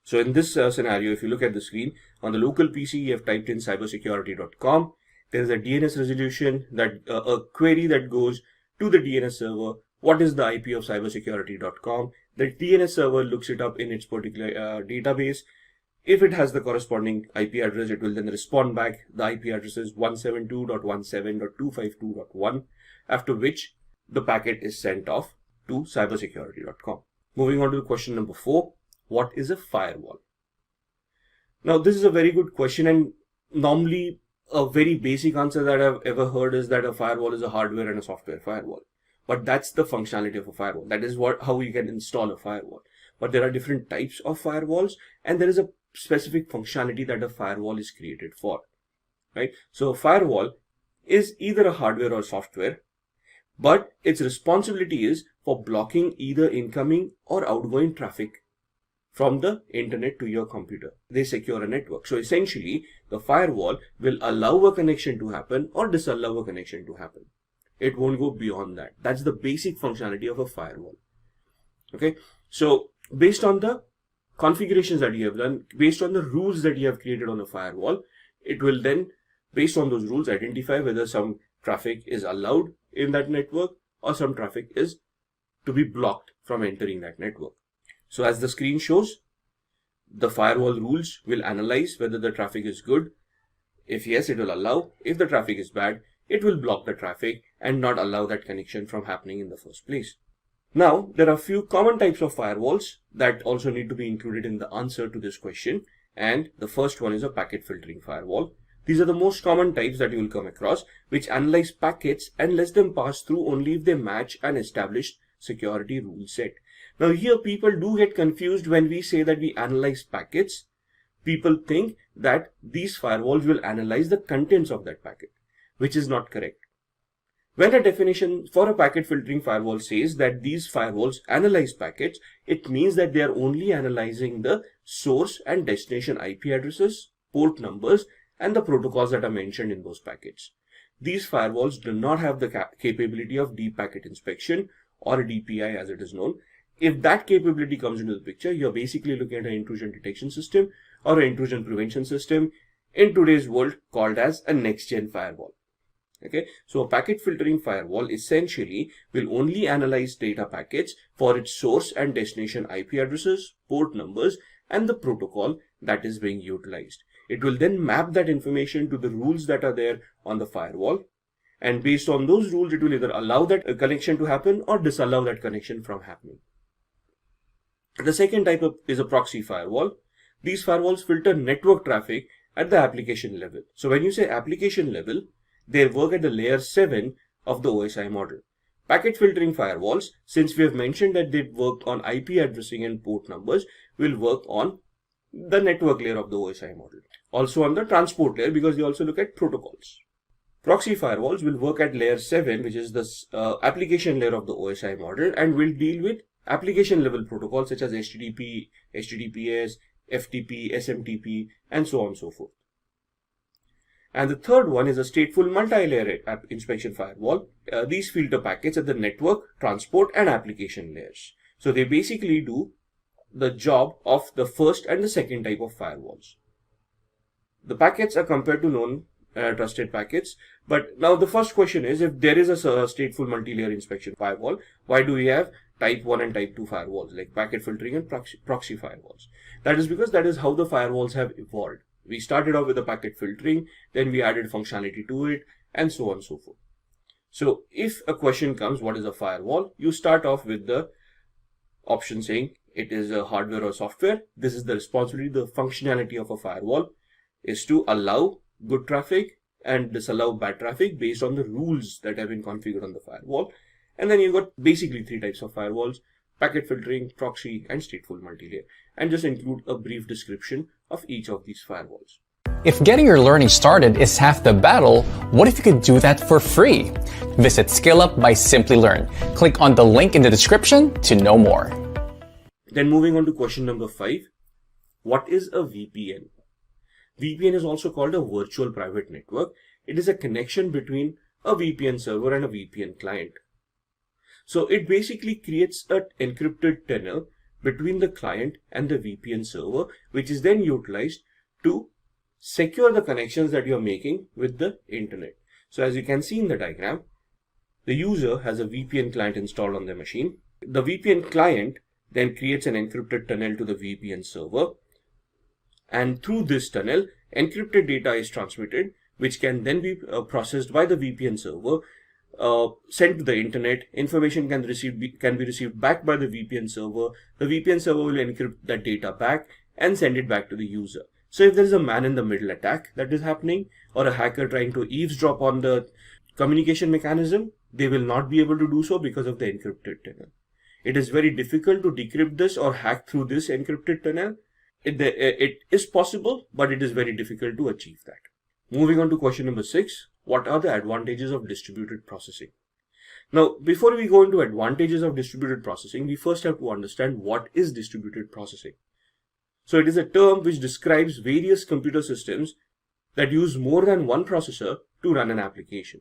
So in this scenario, if you look at the screen, on the local PC, you have typed in cybersecurity.com. There is a DNS resolution, that a query that goes to the DNS server. What is the IP of cybersecurity.com? The DNS server looks it up in its particular database. If it has the corresponding IP address, it will then respond back. The IP address is 172.17.252.1, after which the packet is sent off to cybersecurity.com. Moving on to question number 4. What is a firewall? Now, this is a very good question, and normally a very basic answer that I've ever heard is that a firewall is a hardware and a software firewall. But that's the functionality of a firewall. That is how you can install a firewall. But there are different types of firewalls, and there is a specific functionality that a firewall is created for, right? So a firewall is either a hardware or software, but its responsibility is for blocking either incoming or outgoing traffic from the internet to your computer. They secure a network. So essentially, the firewall will allow a connection to happen or disallow a connection to happen. It won't go beyond that. That's the basic functionality of a firewall. Okay, so based on the configurations that you have done, based on the rules that you have created on the firewall, it will then, based on those rules, identify whether some traffic is allowed in that network or some traffic is to be blocked from entering that network. So as the screen shows, the firewall rules will analyze whether the traffic is good. If yes, it will allow. If the traffic is bad, it will block the traffic and not allow that connection from happening in the first place. Now, there are a few common types of firewalls that also need to be included in the answer to this question. And the first one is a packet filtering firewall. These are the most common types that you will come across, which analyze packets and lets them pass through only if they match an established security rule set. Now here people do get confused when we say that we analyze packets. People think that these firewalls will analyze the contents of that packet, which is not correct. When a definition for a packet filtering firewall says that these firewalls analyze packets, it means that they are only analyzing the source and destination IP addresses, port numbers, and the protocols that are mentioned in those packets. These firewalls do not have the capability of deep packet inspection, or DPI as it is known. If that capability comes into the picture, you're basically looking at an intrusion detection system or an intrusion prevention system in today's world called as a next-gen firewall. Okay, so a packet filtering firewall essentially will only analyze data packets for its source and destination IP addresses, port numbers, and the protocol that is being utilized. It will then map that information to the rules that are there on the firewall. And based on those rules, it will either allow that connection to happen or disallow that connection from happening. The second type is a proxy firewall. These firewalls filter network traffic at the application level. So when you say application level, they work at the layer 7 of the OSI model. Packet filtering firewalls, since we have mentioned that they work on IP addressing and port numbers, will work on the network layer of the OSI model. Also on the transport layer, because they also look at protocols. Proxy firewalls will work at layer 7, which is the application layer of the OSI model, and will deal with application level protocols such as HTTP, HTTPS, FTP, SMTP, and so on and so forth. And the third one is a stateful multi-layer inspection firewall. These filter packets at the network, transport, and application layers. So they basically do the job of the first and the second type of firewalls. The packets are compared to known trusted packets. But now the first question is, if there is a stateful multi-layer inspection firewall, why do we have type 1 and type 2 firewalls like packet filtering and proxy firewalls? That is because that is how the firewalls have evolved. We started off with the packet filtering, then we added functionality to it, and so on and so forth. So if a question comes, what is a firewall? You start off with the option saying it is a hardware or software, this is the responsibility, the functionality of a firewall is to allow good traffic and disallow bad traffic based on the rules that have been configured on the firewall. And then you've got basically 3 types of firewalls: packet filtering, proxy, and stateful multilayer, and just include a brief description of each of these firewalls. If getting your learning started is half the battle, what if you could do that for free? Visit SkillUp by Simplilearn. Click on the link in the description to know more. Then moving on to question number 5, what is a VPN? VPN is also called a virtual private network. It is a connection between a VPN server and a VPN client. So it basically creates an encrypted tunnel between the client and the VPN server, which is then utilized to secure the connections that you're making with the internet. So as you can see in the diagram, the user has a VPN client installed on their machine. The VPN client then creates an encrypted tunnel to the VPN server, and through this tunnel, encrypted data is transmitted, which can then be processed by the VPN server, sent to the internet. Information can be received back by the VPN server. The VPN server will encrypt that data back and send it back to the user. So if there is a man-in-the-middle attack that is happening, or a hacker trying to eavesdrop on the communication mechanism, they will not be able to do so because of the encrypted tunnel. It is very difficult to decrypt this or hack through this encrypted tunnel. It is possible, but it is very difficult to achieve that. Moving on to question number 6, what are the advantages of distributed processing? Now, before we go into advantages of distributed processing, we first have to understand what is distributed processing. So it is a term which describes various computer systems that use more than one processor to run an application.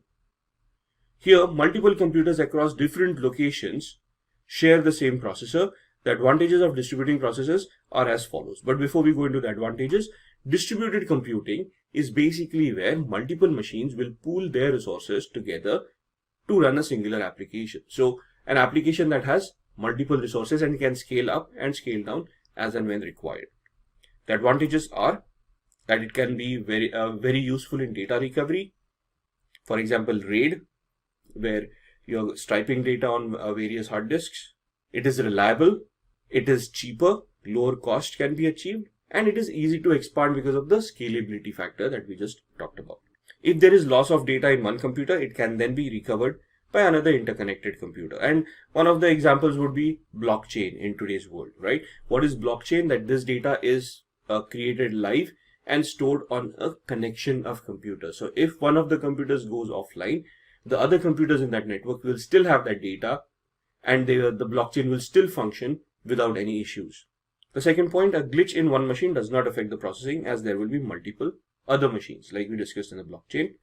Here, multiple computers across different locations share the same processor. The advantages of distributing processors are as follows. But before we go into the advantages, distributed computing is basically where multiple machines will pool their resources together to run a singular application. So an application that has multiple resources and can scale up and scale down as and when required. The advantages are that it can be very useful in data recovery. For example, RAID, where you're striping data on various hard disks. It is reliable, it is cheaper, lower cost can be achieved, and it is easy to expand because of the scalability factor that we just talked about. If there is loss of data in one computer, it can then be recovered by another interconnected computer. And one of the examples would be blockchain in today's world, right? What is blockchain? That this data is created live and stored on a connection of computers. So if one of the computers goes offline, the other computers in that network will still have that data, and the blockchain will still function without any issues. The second point, a glitch in one machine does not affect the processing, as there will be multiple other machines like we discussed in the blockchain.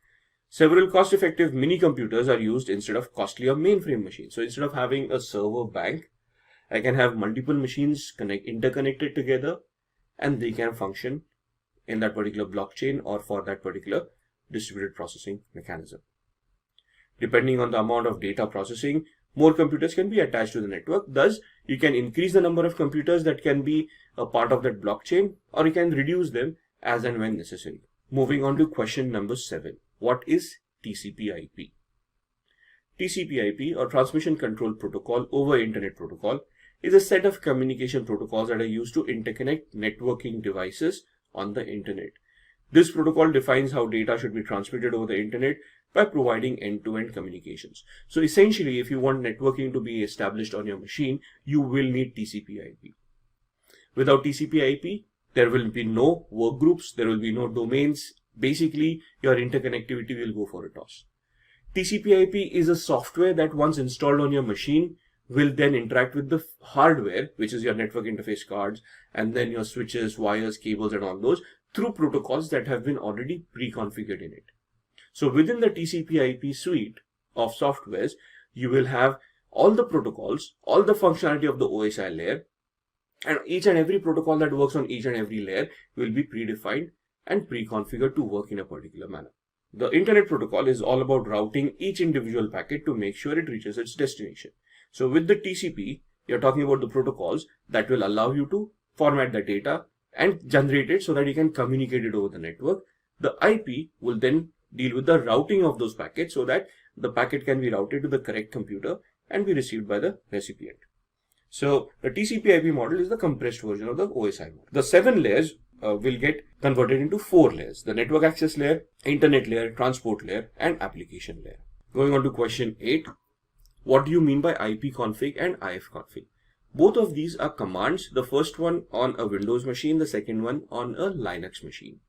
Several cost-effective mini computers are used instead of costlier mainframe machines. So instead of having a server bank, I can have multiple machines interconnected together, and they can function in that particular blockchain or for that particular distributed processing mechanism. Depending on the amount of data processing, more computers can be attached to the network. Thus, you can increase the number of computers that can be a part of that blockchain, or you can reduce them as and when necessary. Moving on to question number 7. What is TCP/IP? TCP/IP, or Transmission Control Protocol over Internet Protocol, is a set of communication protocols that are used to interconnect networking devices on the internet. This protocol defines how data should be transmitted over the internet by providing end-to-end communications. So essentially, if you want networking to be established on your machine, you will need TCP/IP. Without TCP/IP, there will be no work groups, there will be no domains. Basically, your interconnectivity will go for a toss. TCP/IP is a software that once installed on your machine will then interact with the hardware, which is your network interface cards, and then your switches, wires, cables, and all those, through protocols that have been already pre-configured in it. So within the TCP/IP suite of softwares, you will have all the protocols, all the functionality of the OSI layer, and each and every protocol that works on each and every layer will be predefined and pre-configured to work in a particular manner. The Internet Protocol is all about routing each individual packet to make sure it reaches its destination. So with the TCP, you're talking about the protocols that will allow you to format the data and generate it so that you can communicate it over the network. The IP will then deal with the routing of those packets so that the packet can be routed to the correct computer and be received by the recipient. So the TCP/IP model is the compressed version of the OSI model. The 7 layers will get converted into 4 layers: the network access layer, internet layer, transport layer, and application layer. Going on to question 8. What do you mean by ipconfig and ifconfig? Both of these are commands, the first one on a Windows machine, the second one on a Linux machine.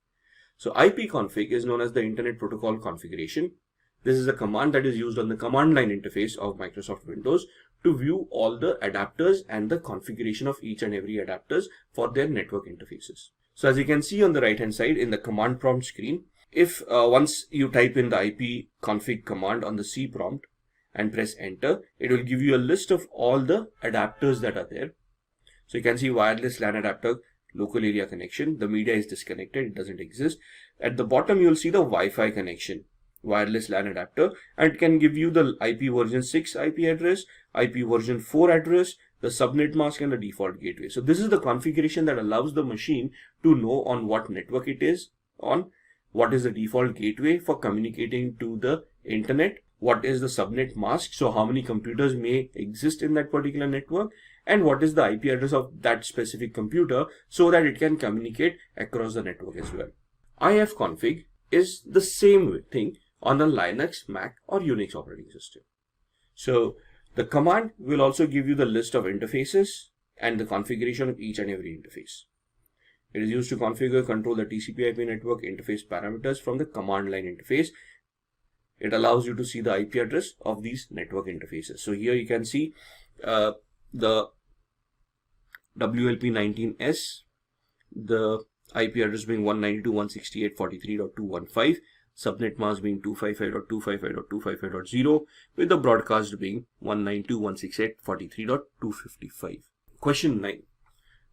So ipconfig is known as the Internet Protocol Configuration. This is a command that is used on the command line interface of Microsoft Windows to view all the adapters and the configuration of each and every adapters for their network interfaces. So as you can see on the right hand side in the command prompt screen, if once you type in the ipconfig command on the C prompt and press enter, it will give you a list of all the adapters that are there. So you can see wireless LAN adapter, local area connection, the media is disconnected, it doesn't exist. At the bottom you will see the Wi-Fi connection, wireless LAN adapter, and it can give you the IP version 6 IP address, IP version 4 address, the subnet mask, and the default gateway. So this is the configuration that allows the machine to know on what network it is on, what is the default gateway for communicating to the internet, what is the subnet mask, so how many computers may exist in that particular network, and what is the IP address of that specific computer so that it can communicate across the network as well. ifconfig is the same thing on a Linux, Mac, or Unix operating system. So the command will also give you the list of interfaces and the configuration of each and every interface. It is used to configure, control the TCP/IP network interface parameters from the command line interface. It allows you to see the IP address of these network interfaces. So here you can see the WLP19S, the IP address being 192.168.43.215, subnet mask being 255.255.255.0, with the broadcast being 192.168.43.255. Question 9.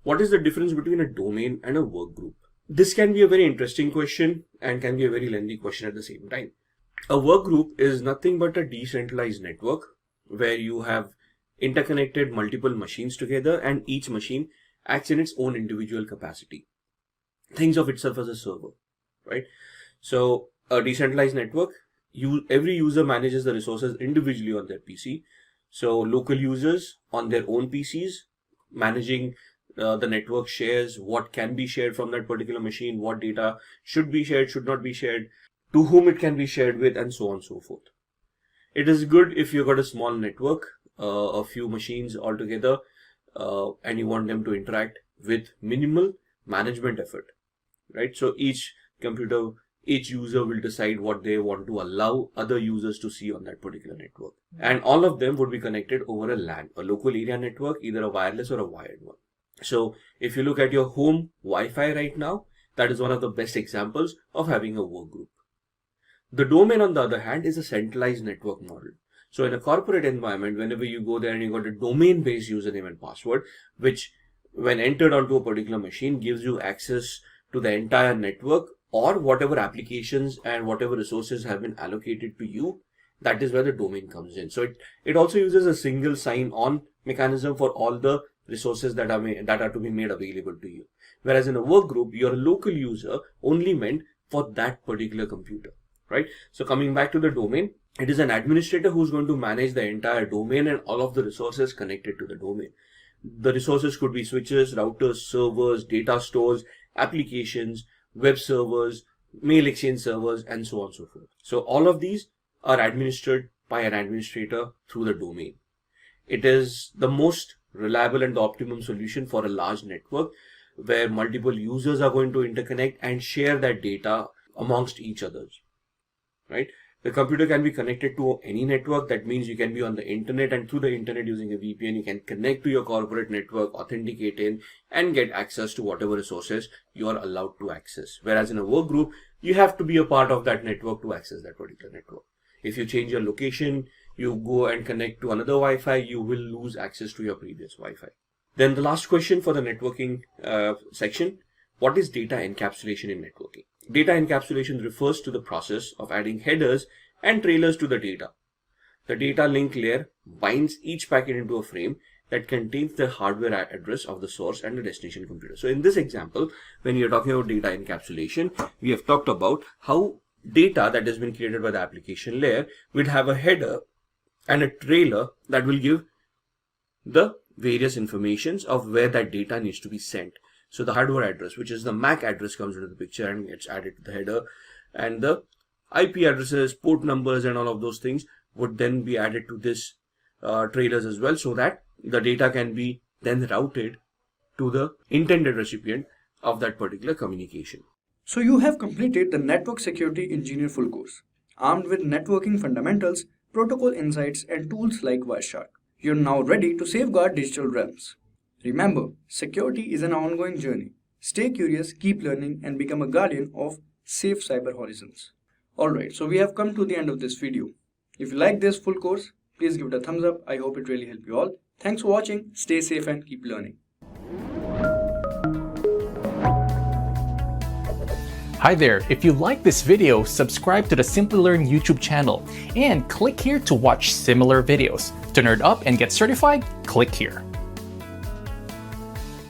What is the difference between a domain and a workgroup? This can be a very interesting question and can be a very lengthy question at the same time. A workgroup is nothing but a decentralized network where you have interconnected multiple machines together and each machine acts in its own individual capacity. Thinks of itself as a server, right? So a decentralized network, every user manages the resources individually on their PC. So local users on their own PCs managing the network shares, what can be shared from that particular machine, what data should be shared, should not be shared, to whom it can be shared with, and so on and so forth. It is good if you've got a small network, a few machines altogether, and you want them to interact with minimal management effort, right? So each computer, each user will decide what they want to allow other users to see on that particular network. And all of them would be connected over a LAN, a local area network, either a wireless or a wired one. So if you look at your home Wi-Fi right now, that is one of the best examples of having a work group. The domain, on the other hand, is a centralized network model. So in a corporate environment, whenever you go there and you got a domain-based username and password, which when entered onto a particular machine gives you access to the entire network or whatever applications and whatever resources have been allocated to you, that is where the domain comes in. So it also uses a single sign-on mechanism for all the resources that are to be made available to you. Whereas in a work group, you're a local user only meant for that particular computer, right? So coming back to the domain, it is an administrator who's going to manage the entire domain and all of the resources connected to the domain. The resources could be switches, routers, servers, data stores, applications, web servers, mail exchange servers, and so on and so forth. So all of these are administered by an administrator through the domain. It is the most reliable and the optimum solution for a large network where multiple users are going to interconnect and share that data amongst each other, right? The computer can be connected to any network. That means you can be on the internet, and through the internet using a VPN, you can connect to your corporate network, authenticate in, and get access to whatever resources you are allowed to access. Whereas in a work group, you have to be a part of that network to access that particular network. If you change your location, you go and connect to another Wi-Fi, you will lose access to your previous Wi-Fi. Then the last question for the networking section, what is data encapsulation in networking? Data encapsulation refers to the process of adding headers and trailers to the data. The data link layer binds each packet into a frame that contains the hardware address of the source and the destination computer. So in this example, when you're talking about data encapsulation, we have talked about how data that has been created by the application layer will have a header and a trailer that will give the various informations of where that data needs to be sent. So the hardware address, which is the MAC address, comes into the picture and gets added to the header, and the IP addresses, port numbers, and all of those things would then be added to this trailers as well, so that the data can be then routed to the intended recipient of that particular communication. So you have completed the Network Security Engineer full course. Armed with networking fundamentals, protocol insights, and tools like Wireshark, you're now ready to safeguard digital realms. Remember, security is an ongoing journey. Stay curious, keep learning, and become a guardian of safe cyber horizons. Alright, so we have come to the end of this video. If you like this full course, please give it a thumbs up. I hope it really helped you all. Thanks for watching. Stay safe and keep learning. Hi there, if you like this video, subscribe to the Simplilearn YouTube channel and click here to watch similar videos. To nerd up and get certified, click here.